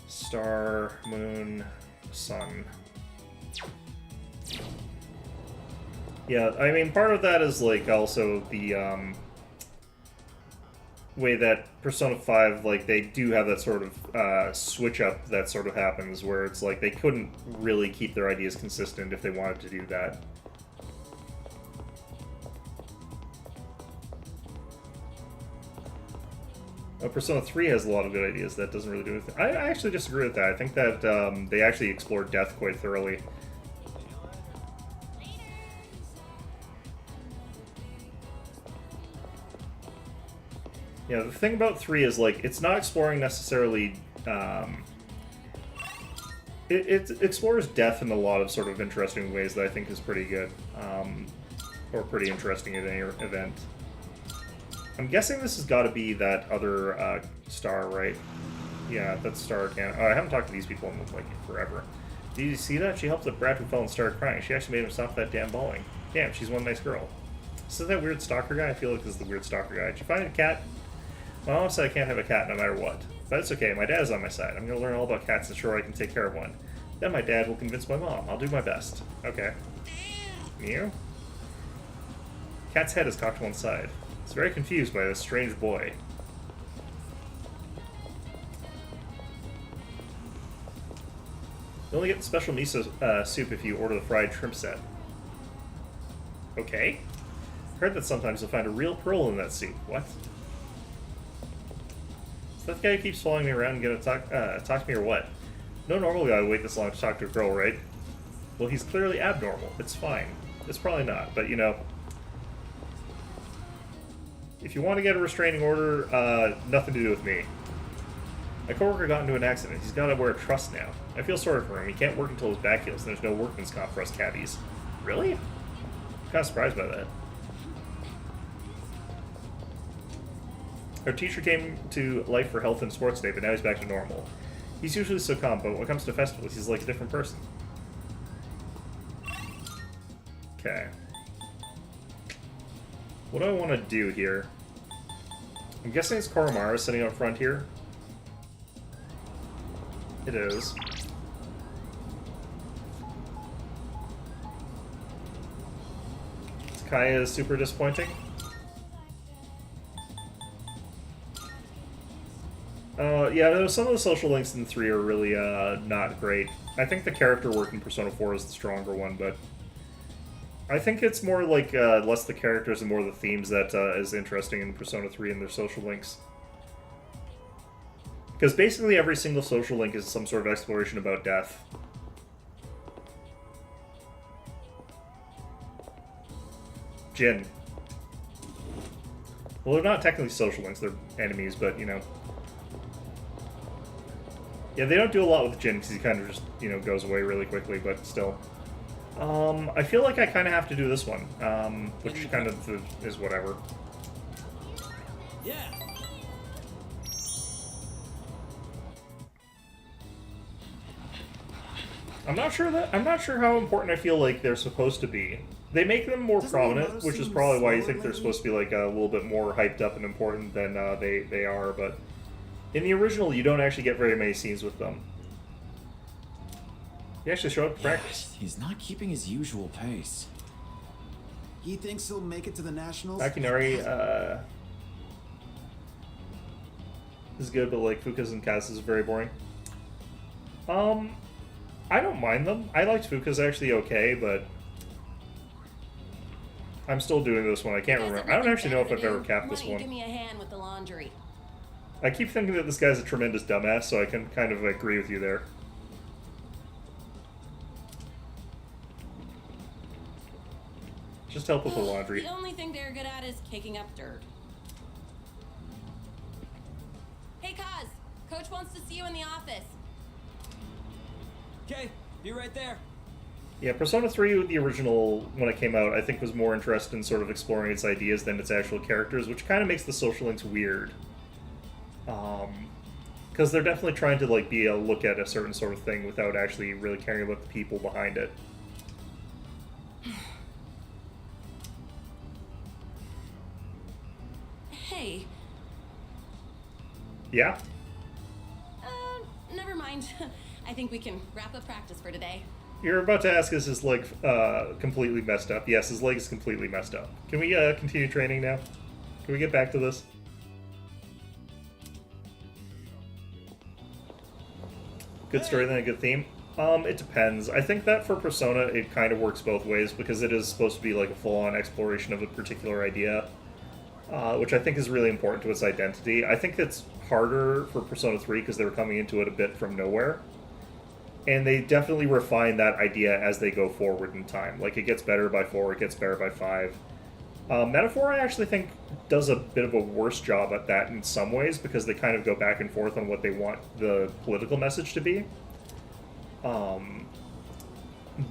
Star, Moon, Sun. Yeah, I mean, part of that is, like, also the, way that Persona 5, like, they do have that sort of, switch-up that sort of happens, where it's like they couldn't really keep their ideas consistent if they wanted to do that. Persona 3 has a lot of good ideas. That doesn't really do anything. I actually disagree with that. I think that, they actually explored death quite thoroughly. Yeah, the thing about 3 is, like, it's not exploring necessarily, it explores death in a lot of sort of interesting ways that I think is pretty good, or pretty interesting at any event. I'm guessing this has got to be that other, star, right? Yeah, that's Star Arcana. Oh, I haven't talked to these people in, like, forever. Did you see that? She helped the brat who fell and started crying. She actually made him stop that damn bawling. Damn, she's one nice girl. Is that weird stalker guy? I feel like this is the weird stalker guy. Did you find a cat? My mom said I can't have a cat no matter what. But it's okay, my dad is on my side. I'm going to learn all about cats and ensure I can take care of one. Then my dad will convince my mom. I'll do my best. Okay. Mew? Cat's head is cocked to one side. It's very confused by this strange boy. You only get the special miso soup if you order the fried shrimp set. Okay. Heard that sometimes you'll find a real pearl in that soup. What? Is that the guy who keeps following me around and gonna talk to me or what? No normal guy would wait this long to talk to a girl, right? Well, he's clearly abnormal. It's fine. It's probably not, but you know. If you want to get a restraining order, nothing to do with me. My coworker got into an accident. He's got to wear a truss now. I feel sorry for him. He can't work until his back heals, and there's no workman's comp for us caddies. Really? I'm kind of surprised by that. Our teacher came to life for health and sports day, but now he's back to normal. He's usually so calm, but when it comes to festivals, he's like a different person. Okay. What do I want to do here? I'm guessing it's Koromara sitting up front here. It is. Kaya is super disappointing. Yeah, some of the social links in 3 are really not great. I think the character work in Persona 4 is the stronger one, but I think it's more like less the characters and more the themes that is interesting in Persona 3 and their social links. Because basically every single social link is some sort of exploration about death. Jin. Well, they're not technically social links, they're enemies, but, you know. Yeah, they don't do a lot with Jin, because he kind of just, you know, goes away really quickly, but still. I feel like I kind of have to do this one, which kind of is whatever. Yeah. I'm not sure how important I feel like they're supposed to be. They make them more prominent, which is probably why you think they're supposed to be like a little bit more hyped up and important than they are, but in the original you don't actually get very many scenes with them. He actually showed up to practice. He's not keeping his usual pace. He thinks he'll make it to the Nationals? Akinori, is good, but like Fuka's and Kaz is very boring. I don't mind them. I liked Fuka's actually okay, but I'm still doing this one. I can't remember. I don't actually know if I've ever capped this Give one. me a hand with the laundry. I keep thinking that this guy's a tremendous dumbass, so I can kind of agree with you there. Just help with the laundry. The only thing they're good at is kicking up dirt. Hey, Kaz! Coach wants to see you in the office. Okay, be right there. Yeah, Persona 3, the original, when it came out, I think was more interested in sort of exploring its ideas than its actual characters, which kind of makes the social links weird. Because they're definitely trying to like be a look at a certain sort of thing without actually really caring about the people behind it. Hey. Yeah? Never mind. I think we can wrap up practice for today. You're about to ask, is his leg completely messed up? Yes, his leg is completely messed up. Can we continue training now? Can we get back to this? Good story, then a good theme? It depends. I think that for Persona, it kind of works both ways, because it is supposed to be like a full-on exploration of a particular idea, which I think is really important to its identity. I think it's harder for Persona 3 because they were coming into it a bit from nowhere. And they definitely refine that idea as they go forward in time. Like, it gets better by 4, it gets better by 5. Metaphor, I actually think, does a bit of a worse job at that in some ways, because they kind of go back and forth on what they want the political message to be.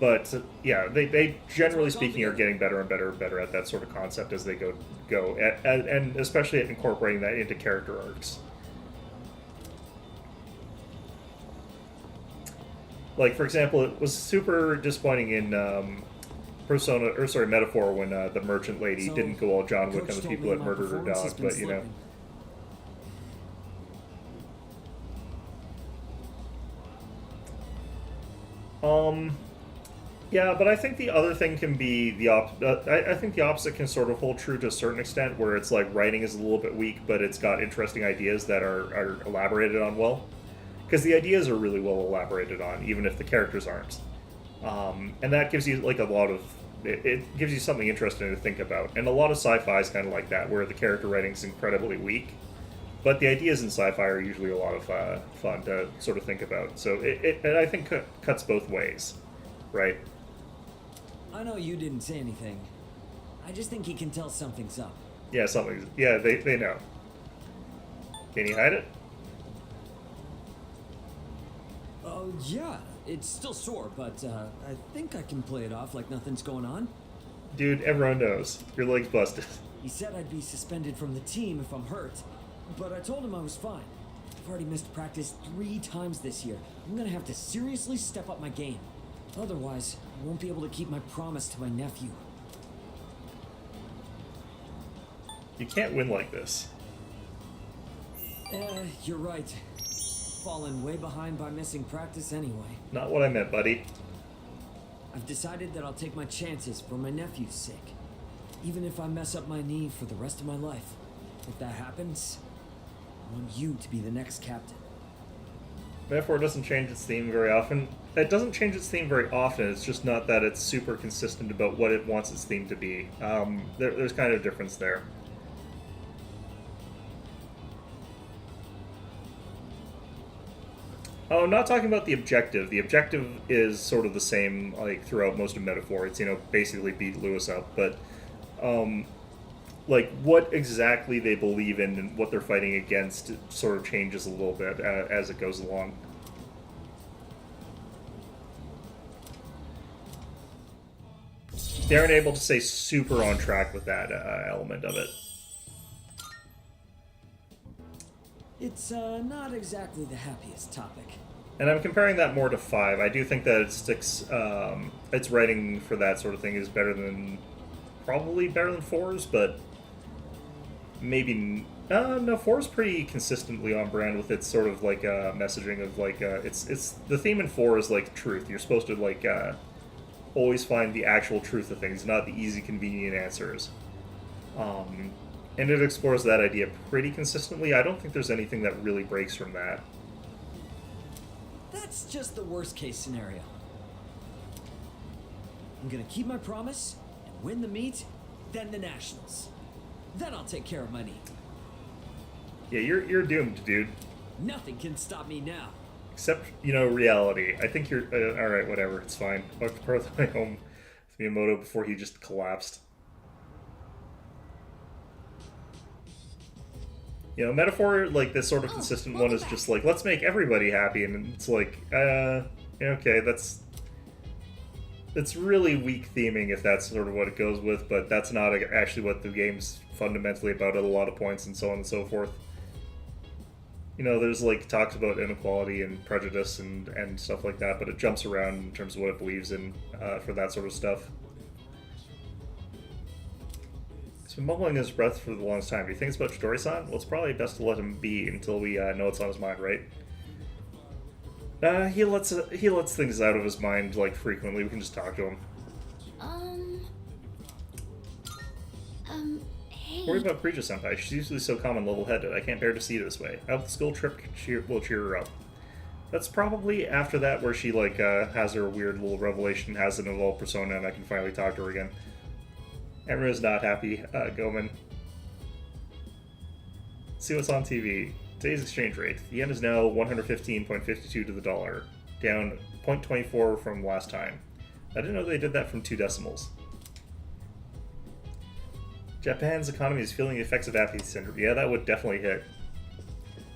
But, yeah, they generally speaking are getting better and better and better at that sort of concept as they go and especially at incorporating that into character arcs. Like, for example, it was super disappointing in Metaphor when the merchant lady didn't go all John Wick on the people that murdered her dog, but, you know. Yeah, but I think the other thing can be the I think the opposite can sort of hold true to a certain extent, where it's like writing is a little bit weak, but it's got interesting ideas that are elaborated on well. Because the ideas are really well elaborated on, even if the characters aren't. And that gives you like a lot of... It gives you something interesting to think about. And a lot of sci-fi is kind of like that, where the character writing is incredibly weak. But the ideas in sci-fi are usually a lot of fun to sort of think about. So it I think cuts both ways, right? I know you didn't say anything. I just think he can tell something's up. Yeah, something's... Yeah, they know. Can you hide it? Oh, yeah. It's still sore, but I think I can play it off like nothing's going on. Dude, everyone knows. Your leg's busted. He said I'd be suspended from the team if I'm hurt, but I told him I was fine. I've already missed practice 3 times this year. I'm gonna have to seriously step up my game. Otherwise, I won't be able to keep my promise to my nephew. You can't win like this. You're right. Fallen way behind by missing practice anyway. Not what I meant, buddy. I've decided that I'll take my chances for my nephew's sake. Even if I mess up my knee for the rest of my life. If that happens, I want you to be the next captain. Metaphor doesn't change its theme very often. It doesn't change its theme very often, it's just not that it's super consistent about what it wants its theme to be. There's kind of a difference there. Oh, I'm not talking about the objective. The objective is sort of the same, like, throughout most of Metaphor. It's, you know, basically beat Lewis up, but Like, what exactly they believe in and what they're fighting against sort of changes a little bit as it goes along. They aren't able to stay super on track with that element of it. It's not exactly the happiest topic. And I'm comparing that more to 5. I do think that it sticks, its writing for that sort of thing is probably better than 4's, but maybe, no, 4's pretty consistently on brand with its sort of, like, messaging of, like, it's, the theme in 4 is, like, truth. You're supposed to, like, always find the actual truth of things, not the easy, convenient answers. And it explores that idea pretty consistently. I don't think there's anything that really breaks from that. That's just the worst case scenario. I'm gonna keep my promise and win the meet, then the nationals. Then I'll take care of my knee. Yeah, you're doomed, dude. Nothing can stop me now. Except, reality. I think you're... alright, whatever, it's fine. I walked part of the way home with Miyamoto before he just collapsed. Metaphor, like, this sort of consistent one is just like, let's make everybody happy, and it's like, okay, it's really weak theming if that's sort of what it goes with, but that's not actually what the game's fundamentally about at a lot of points, and so on and so forth. There's, like, talks about inequality and prejudice and stuff like that, but it jumps around in terms of what it believes in for that sort of stuff. He's been mumbling his breath for the longest time. Do you think it's about Chidori-san? Well, it's probably best to let him be until we know it's on his mind, right? He lets things out of his mind, like, frequently. We can just talk to him. Hey. Worry about Preacher-senpai. She's usually so calm and level-headed. I can't bear to see her this way. I hope the school trip will cheer her up. That's probably after that where she, like, has her weird little revelation, has an evolved persona, and I can finally talk to her again. Emra's not happy, Gomen. Let's see what's on TV. Today's exchange rate. The yen is now 115.52 to the dollar, down 0.24 from last time. I didn't know they did that from 2 decimals. Japan's economy is feeling the effects of apathy syndrome. Yeah, that would definitely hit.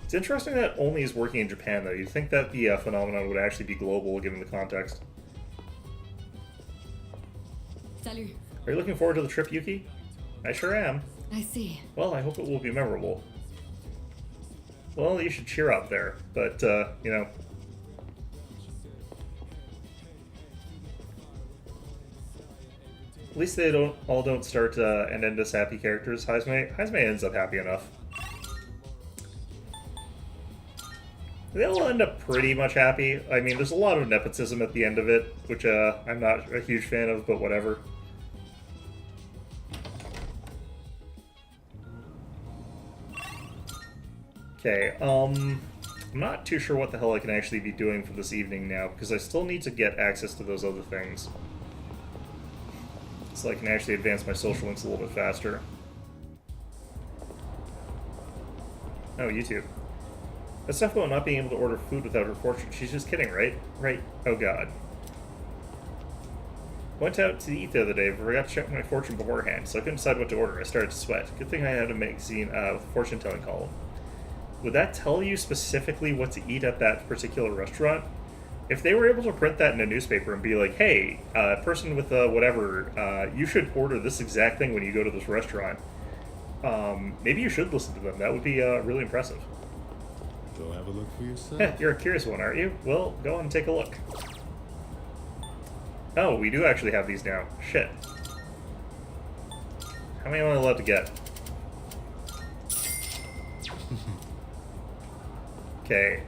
It's interesting that only is working in Japan, though. You'd think that the phenomenon would actually be global, given the context. Salut. Are you looking forward to the trip, Yuki? I sure am. I see. Well, I hope it will be memorable. Well, you should cheer up there, but, At least they don't start and end as happy characters. Hazme ends up happy enough. They all end up pretty much happy. I mean, there's a lot of nepotism at the end of it, which I'm not a huge fan of, but whatever. Okay, I'm not too sure what the hell I can actually be doing for this evening now, because I still need to get access to those other things. So I can actually advance my social links a little bit faster. Oh, YouTube. That stuff about not being able to order food without her fortune, she's just kidding, right? Right? Oh god. Went out to eat the other day, but forgot to check my fortune beforehand, so I couldn't decide what to order. I started to sweat. Good thing I had a magazine with a fortune-telling column. Would that tell you specifically what to eat at that particular restaurant? If they were able to print that in a newspaper and be like, hey, person with whatever, you should order this exact thing when you go to this restaurant, maybe you should listen to them. That would be really impressive. Go have a look for yourself. Yeah, you're a curious one, aren't you? Well, go on and take a look. Oh, we do actually have these now. Shit. How many am I allowed to get? Okay,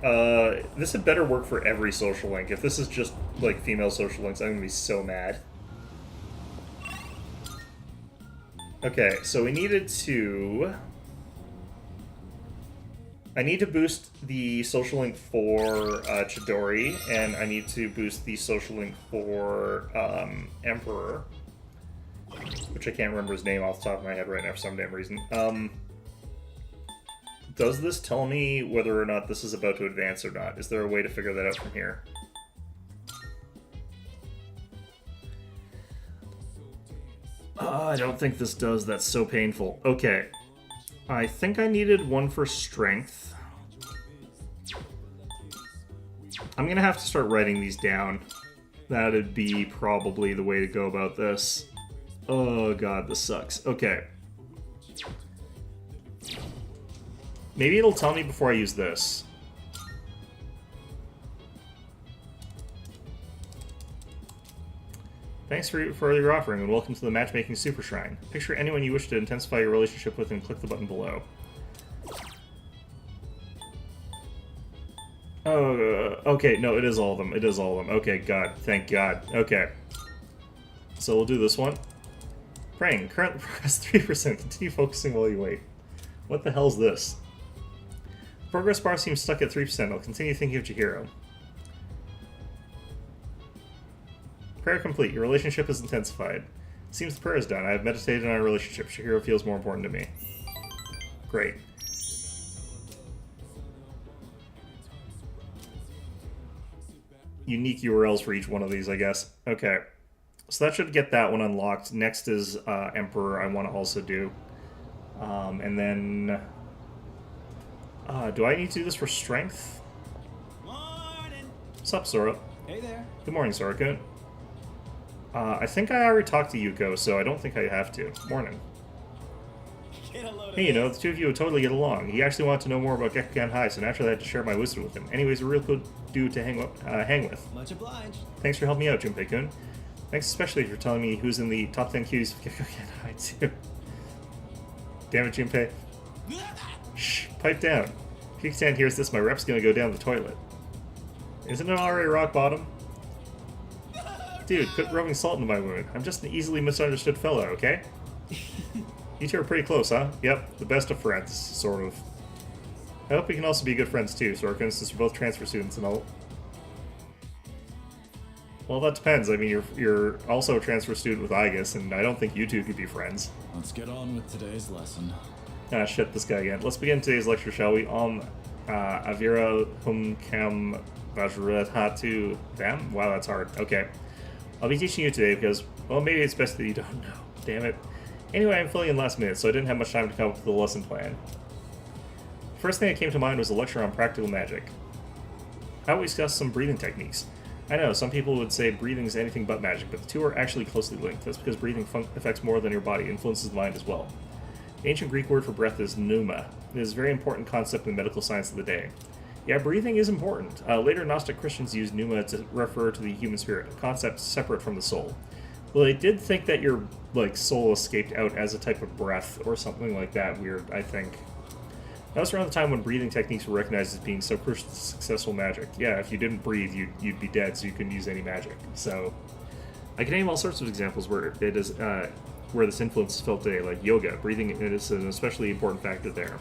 this had better work for every social link. If this is just, like, female social links, I'm gonna be so mad. Okay, so we needed to... I need to boost the social link for Chidori, and I need to boost the social link for Emperor, which I can't remember his name off the top of my head right now for some damn reason. Does this tell me whether or not this is about to advance or not? Is there a way to figure that out from here? I don't think this does. That's so painful. Okay. I think I needed one for strength. I'm gonna have to start writing these down. That'd be probably the way to go about this. Oh god, this sucks. Okay. Maybe it'll tell me before I use this. Thanks for your offering, and welcome to the Matchmaking Super Shrine. Picture anyone you wish to intensify your relationship with and click the button below. Oh, okay, no, it is all of them. It is all of them. Okay, God. Thank God. Okay. So we'll do this one. Praying. Current progress 3%. Continue focusing while you wait. What the hell's this? Progress bar seems stuck at 3%. I'll continue thinking of Chihiro. Prayer complete. Your relationship is intensified. Seems the prayer is done. I have meditated on our relationship. Chihiro feels more important to me. Great. Unique URLs for each one of these, I guess. Okay. So that should get that one unlocked. Next is Emperor I want to also do. And then... do I need to do this for strength? Morning. What's up, Sora? Hey there. Good morning, Sora-kun. I think I already talked to Yuko, so I don't think I have to. Morning. Hey, you know, the two of you would totally get along. He actually wanted to know more about Gekkoukan High, so naturally I had to share my wisdom with him. Anyways, a real good dude to hang with. Much obliged. Thanks for helping me out, Junpei-kun. Thanks especially for telling me who's in the top 10 cuties of Gekkoukan High, too. Damn it, Junpei. Shh, pipe down. If Kikutan hears this, my rep's gonna go down the toilet. Isn't it already rock bottom? Dude, quit rubbing salt into my wound. I'm just an easily misunderstood fellow, okay? You two are pretty close, huh? Yep, the best of friends, sort of. I hope we can also be good friends too, Sora-kun, since we're both transfer students and all. Well, that depends. I mean, you're also a transfer student with Aigis, and I don't think you two could be friends. Let's get on with today's lesson. Ah, shit, this guy again. Let's begin today's lecture, shall we? Avira Humkam Vajratatu Them? Wow, that's hard. Okay. I'll be teaching you today because, well, maybe it's best that you don't know. Damn it. Anyway, I'm filling in last minute, so I didn't have much time to come up with a lesson plan. The first thing that came to mind was a lecture on practical magic. How about we discuss some breathing techniques? I know, some people would say breathing is anything but magic, but the two are actually closely linked. That's because breathing affects more than your body, influences the mind as well. The ancient Greek word for breath is pneuma. It is a very important concept in the medical science of the day. Yeah, breathing is important. Later Gnostic Christians used pneuma to refer to the human spirit, a concept separate from the soul. Well, they did think that your soul escaped out as a type of breath or something like that weird, I think. That was around the time when breathing techniques were recognized as being so crucial to successful magic. Yeah, if you didn't breathe, you'd be dead, so you couldn't use any magic. So, I can name all sorts of examples where it is where this influence is felt today, like yoga. Breathing is an especially important factor there.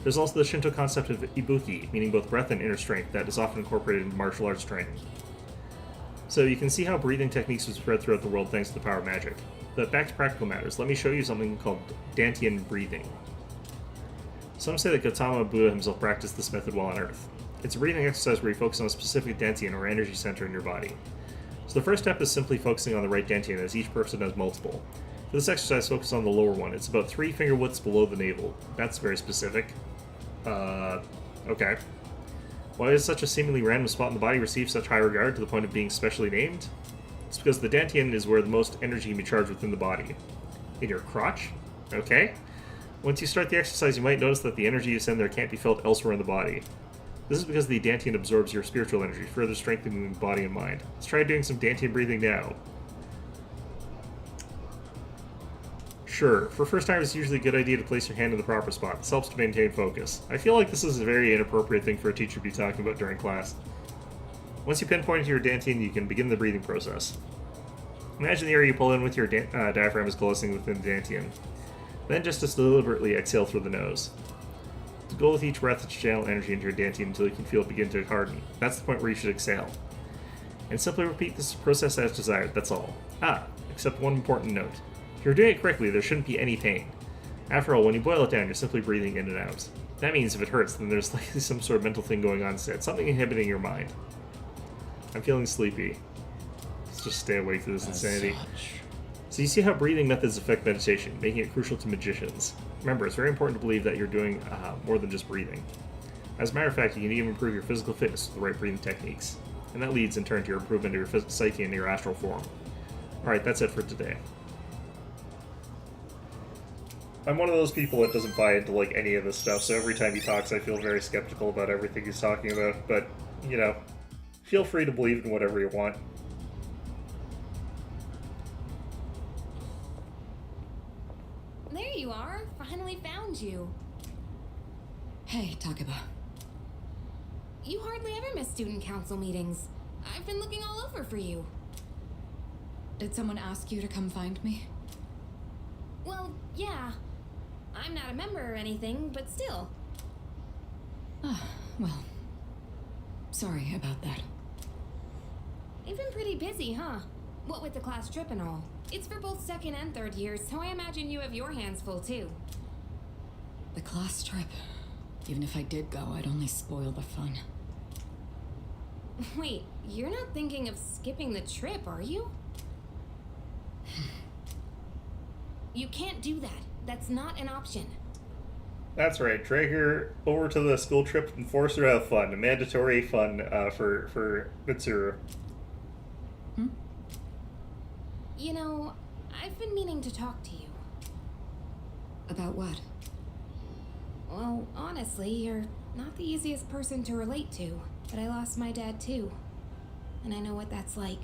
There's also the Shinto concept of ibuki, meaning both breath and inner strength, that is often incorporated in martial arts training. So you can see how breathing techniques have spread throughout the world thanks to the power of magic. But back to practical matters, let me show you something called Dantian breathing. Some say that Gautama Buddha himself practiced this method while on Earth. It's a breathing exercise where you focus on a specific Dantian or energy center in your body. So the first step is simply focusing on the right Dantian, as each person has multiple. For this exercise, focus on the lower one. It's about 3 finger widths below the navel. That's very specific. Okay. Why does such a seemingly random spot in the body receive such high regard to the point of being specially named? It's because the Dantian is where the most energy can be charged within the body. In your crotch? Okay. Once you start the exercise, you might notice that the energy you send there can't be felt elsewhere in the body. This is because the Dantian absorbs your spiritual energy, further strengthening the body and mind. Let's try doing some Dantian breathing now. Sure, for first time it's usually a good idea to place your hand in the proper spot. This helps to maintain focus. I feel like this is a very inappropriate thing for a teacher to be talking about during class. Once you pinpoint your Dantian, you can begin the breathing process. Imagine the air you pull in with your diaphragm is coalescing within the Dantian. Then just as deliberately exhale through the nose. The goal with each breath is to channel energy into your Dantian until you can feel it begin to harden. That's the point where you should exhale. And simply repeat this process as desired, that's all. Except one important note. If you're doing it correctly, there shouldn't be any pain. After all, when you boil it down, you're simply breathing in and out. That means if it hurts, then there's likely some sort of mental thing going on instead, something inhibiting your mind. I'm feeling sleepy. Let's just stay awake through this insanity. So you see how breathing methods affect meditation, making it crucial to magicians. Remember, it's very important to believe that you're doing more than just breathing. As a matter of fact, you can even improve your physical fitness with the right breathing techniques. And that leads in turn to your improvement of your psyche and your astral form. Alright, that's it for today. I'm one of those people that doesn't buy into like any of this stuff, so every time he talks I feel very skeptical about everything he's talking about, but, you know, feel free to believe in whatever you want. There you are. Finally found you. Hey, Takeba. You hardly ever miss student council meetings. I've been looking all over for you. Did someone ask you to come find me? Well, yeah. I'm not a member or anything, but still. Ah, well. Sorry about that. You've been pretty busy, huh? What with the class trip and all. It's for both second and third years, so I imagine you have your hands full too. The class trip. Even if I did go, I'd only spoil the fun. Wait, you're not thinking of skipping the trip, are you? You can't do that. That's not an option. That's right, drag her over to the school trip and force her to have fun. A mandatory fun for Mitsuru. You know, I've been meaning to talk to you. About what? Well, honestly, you're not the easiest person to relate to, but I lost my dad too. And I know what that's like.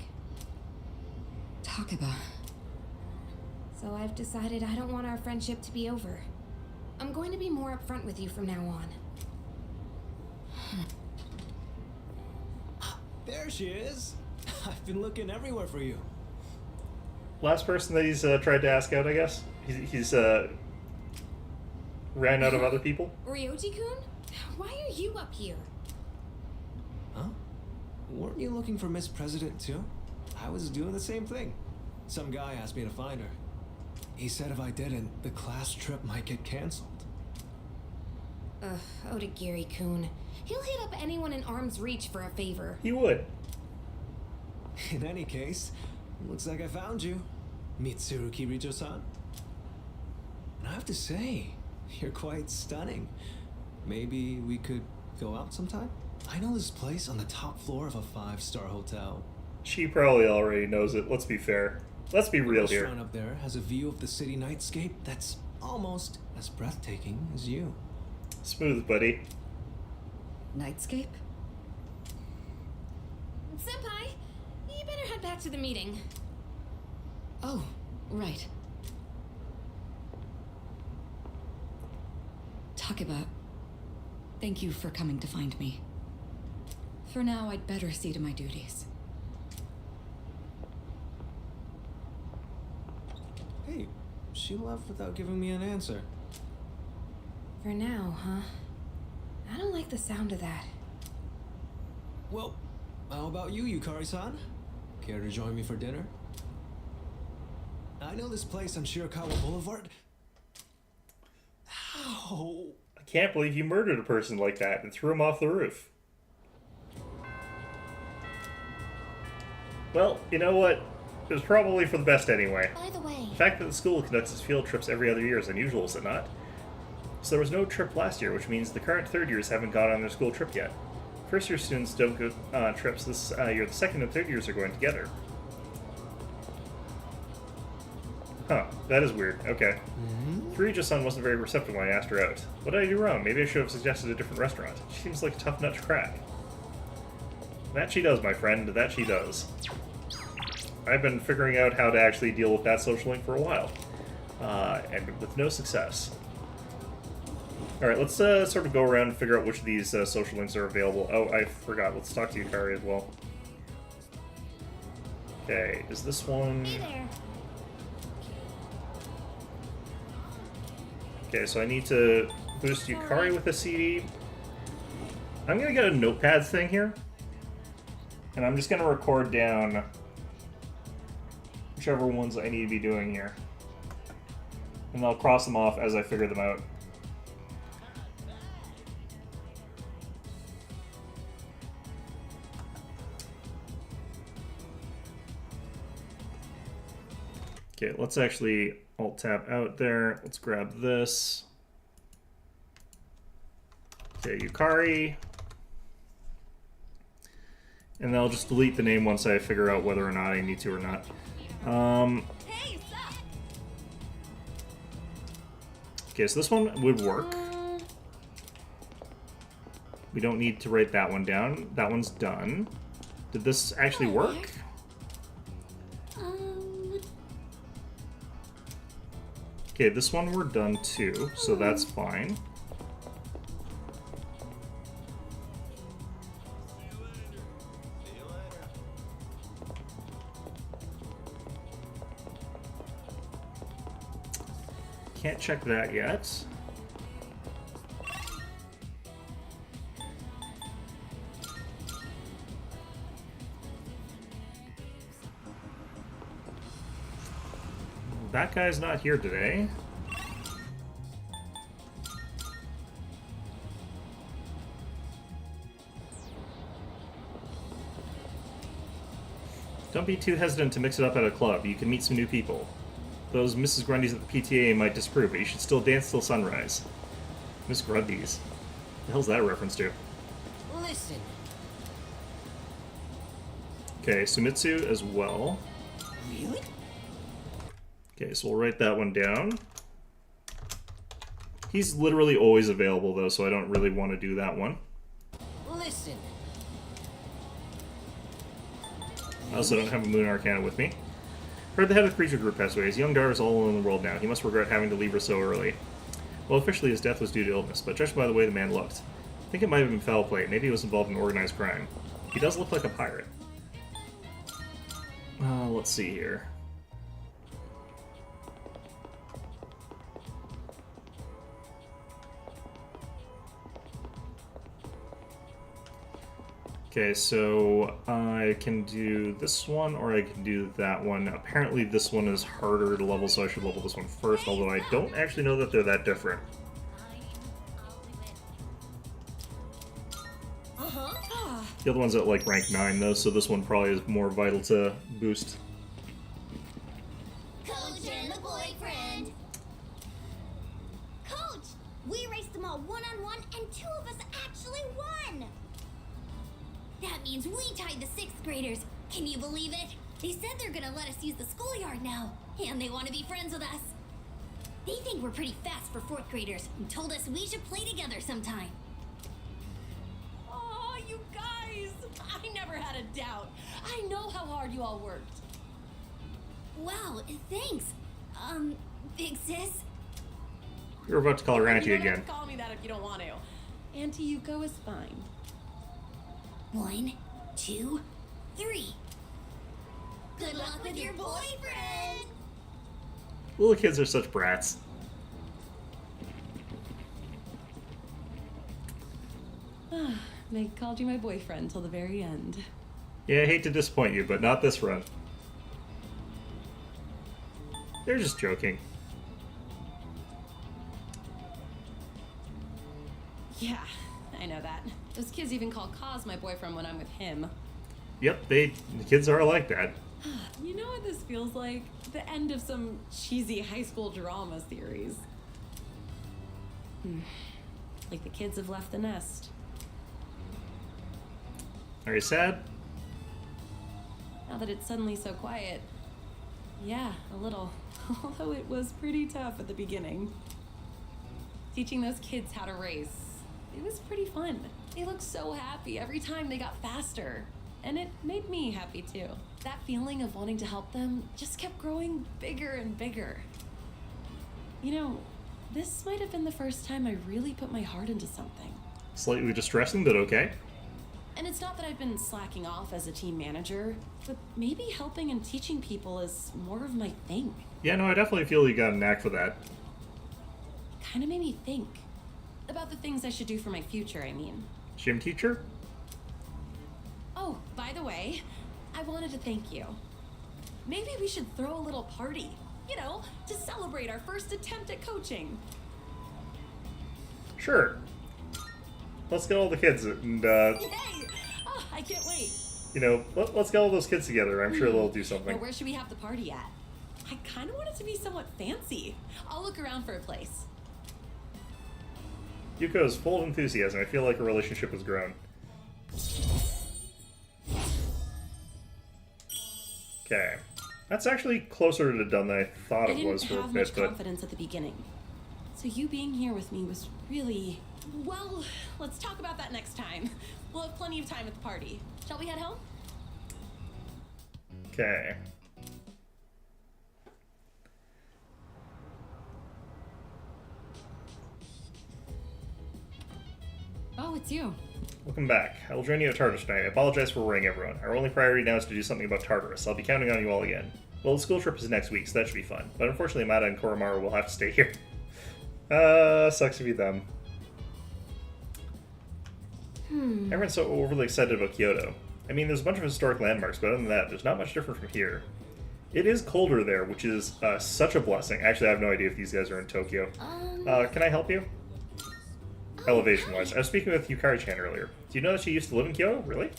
Takeba. So I've decided I don't want our friendship to be over. I'm going to be more upfront with you from now on. There she is. I've been looking everywhere for you. Last person that he's tried to ask out, I guess? He's ran out of other people? Ryoji-kun? Why are you up here? Huh? Weren't you looking for Miss President too? I was doing the same thing. Some guy asked me to find her. He said if I didn't, the class trip might get canceled. Ugh, Odagiri-kun. He'll hit up anyone in arm's reach for a favor. He would. In any case, looks like I found you, Mitsuru Kirijo-san. And I have to say, you're quite stunning. Maybe we could go out sometime? I know this place on the top floor of a 5-star hotel. She probably already knows it, let's be fair. Let's be real here. The restaurant up there has a view of the city nightscape that's almost as breathtaking as you. Smooth, buddy. Nightscape? Senpai, you better head back to the meeting. Oh, right. Takeba, thank you for coming to find me. For now, I'd better see to my duties. Hey, she left without giving me an answer. For now, huh? I don't like the sound of that. Well, how about you, Yukari-san? Care to join me for dinner? I know this place on Shirakawa Boulevard. Ow! I can't believe you murdered a person like that and threw him off the roof. Well, you know what? It was probably for the best anyway. By the way, The fact that the school conducts its field trips every other year is unusual, is it not? So there was no trip last year, which means the current third years haven't gone on their school trip yet. First year students don't go on trips this year. The second and third years are going together. Huh, that is weird. Okay. Kirijo-san wasn't very receptive when I asked her out. What did I do wrong? Maybe I should have suggested a different restaurant. She seems like a tough nut to crack. That she does, my friend. That she does. I've been figuring out how to actually deal with that social link for a while. And with no success. Alright, let's sort of go around and figure out which of these social links are available. Oh, I forgot. Let's talk to Yukari as well. Okay, is this one... hey there. Okay, so I need to boost Yukari with a CD. I'm gonna get a notepad thing here. And I'm just gonna record down whichever ones I need to be doing here. And I'll cross them off as I figure them out. Okay, let's actually alt-tab out there. Let's grab this. Okay, Yukari. And then I'll just delete the name once I figure out whether or not I need to or not. Okay, so this one would work. We don't need to write that one down. That one's done. Did this actually work? Okay, this one we're done too, so that's fine. Can't check that yet. That guy's not here today. Don't be too hesitant to mix it up at a club. You can meet some new people. Those Mrs. Grundys at the PTA might disapprove, but you should still dance till sunrise. Miss Grundys. The hell's that a reference to? Listen. Okay, Sumitsu as well. Really? Okay, so we'll write that one down. He's literally always available, though, so I don't really want to do that one. Listen. I also don't have a Moon Arcana with me. Heard the head of the creature group passed away. His young daughter is all alone in the world now. He must regret having to leave her so early. Well, officially his death was due to illness, but judged by the way the man looked, I think it might have been foul play. Maybe he was involved in organized crime. He does look like a pirate. Let's see here. Okay, so I can do this one, or I can do that one. Apparently this one is harder to level, so I should level this one first, although I don't actually know that they're that different. The other one's at like rank 9 though, so this one probably is more vital to boost. Coach and the boyfriend. Coach, we raced them all one-on-one, and 2 of us actually won. That means we tied the 6th graders. Can you believe it? They said they're gonna let us use the schoolyard now, and they want to be friends with us. They think we're pretty fast for 4th graders and told us we should play together sometime. Oh, you guys! I never had a doubt. I know how hard you all worked. Wow, thanks. Big sis. You're about to call her Auntie You don't again. have to call me that if you don't want to. Auntie Yuko is fine. 1, 2, 3. Good luck with your boyfriend. Little kids are such brats. They called you my boyfriend till the very end. Yeah, I hate to disappoint you, but not this run. They're just joking. Yeah, I know that. Those kids even call Kaz my boyfriend when I'm with him. Yep, the kids are like that. You know what this feels like? The end of some cheesy high school drama series. Like the kids have left the nest. Are you sad? Now that it's suddenly so quiet. Yeah, a little. Although it was pretty tough at the beginning. Teaching those kids how to race. It was pretty fun. They looked so happy every time they got faster. And it made me happy too. That feeling of wanting to help them just kept growing bigger and bigger. You know, this might have been the first time I really put my heart into something. Slightly distressing, but okay. And it's not that I've been slacking off as a team manager, but maybe helping and teaching people is more of my thing. Yeah, no, I definitely feel you got a knack for that. Kind of made me think about the things I should do for my future, I mean. Gym teacher? Oh, by the way, I wanted to thank you. Maybe we should throw a little party, you know, to celebrate our first attempt at coaching. Sure. Let's get all the kids and, Yay! Oh, I can't wait. you know, let's get all those kids together. I'm sure they'll do Now, something. where should we have the party at? I kind of want it to be somewhat fancy. I'll look around for a place. Yuko is full of enthusiasm. I feel like a relationship has grown. Okay. That's actually closer to done than I thought it was for a I didn't have bit, much but confidence at the beginning. So you being here with me was really... Well, let's talk about that next time. We'll have plenty of time at the party. Shall we head home? okay. Oh, it's you. Welcome back. I will join you at Tartarus tonight. I apologize for worrying everyone. Our only priority now is to do something about Tartarus. I'll be counting on you all again. Well, the school trip is next week, so that should be fun. But unfortunately, Amada and Koromaru will have to stay here. Sucks to be them. Everyone's so overly excited about Kyoto. I mean, there's a bunch of historic landmarks, but other than that, there's not much different from here. It is colder there, which is such a blessing. Actually, I have no idea if these guys are in Tokyo. Can I help you? Elevation-wise. I was speaking with Yukari-chan earlier. Do you know that she used to live in Kyoto? Really?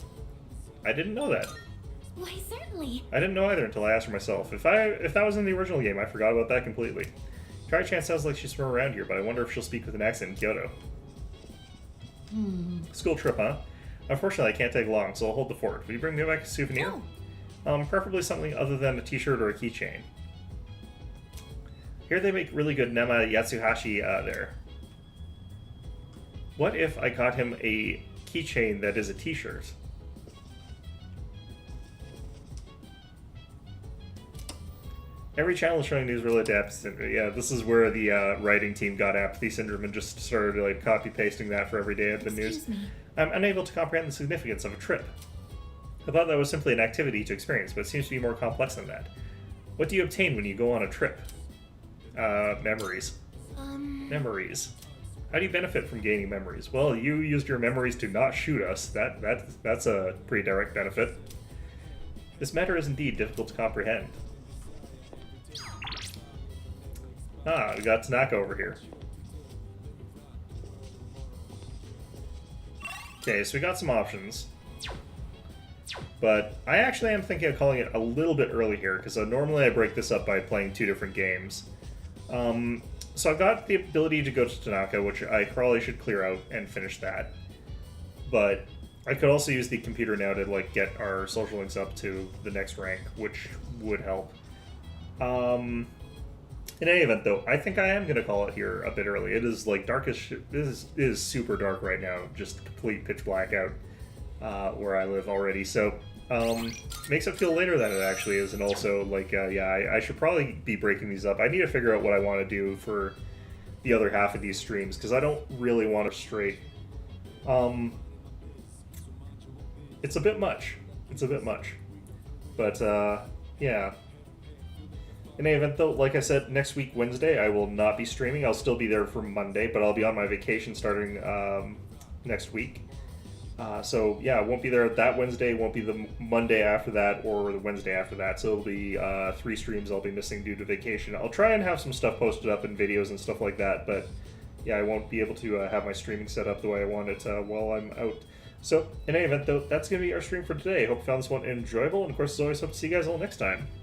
I didn't know that. Why, certainly. I didn't know either until I asked her myself. If that was in the original game, I forgot about that completely. Yukari-chan sounds like she's from around here, but I wonder if she'll speak with an accent in Kyoto. School trip, huh? Unfortunately, I can't take long, so I'll hold the fort. Will you bring me back a souvenir? Preferably something other than a t-shirt or a keychain. Here they make really good Nema Yatsuhashi there. What if I got him a keychain that is a t-shirt? Every channel is showing news related to apathy syndrome. Yeah, this is where the writing team got apathy syndrome and just started like copy-pasting that for every day of the news. I'm unable to comprehend the significance of a trip. I thought that was simply an activity to experience, but it seems to be more complex than that. What do you obtain when you go on a trip? Memories. Memories. How do you benefit from gaining memories? Well, you used your memories to not shoot us. That's a pretty direct benefit. This matter is indeed difficult to comprehend. Ah, we got Tanaka over here. Okay, so we got some options. But I actually am thinking of calling it a little bit early here, because normally I break this up by playing 2 different games. So I've got the ability to go to Tanaka, which I probably should clear out and finish that. But I could also use the computer now to like get our social links up to the next rank, which would help. In any event, though, I think I am going to call it here a bit early. It is like darkish. It is super dark right now, just complete pitch black out where I live already. So makes it feel later than it actually is, and also like yeah, I should probably be breaking these up. I need to figure out what I want to do for the other half of these streams because I don't really want to straight. It's a bit much. It's a bit much, but yeah. In any event, though, like I said, next week, Wednesday, I will not be streaming. I'll still be there for Monday, but I'll be on my vacation starting next week. So, yeah, I won't be there that Wednesday, won't be the Monday after that, or the Wednesday after that. So it'll be 3 streams I'll be missing due to vacation. I'll try and have some stuff posted up in videos and stuff like that, but, yeah, I won't be able to have my streaming set up the way I want it while I'm out. So, in any event, though, that's going to be our stream for today. Hope you found this one enjoyable, and of course, as always, hope to see you guys all next time.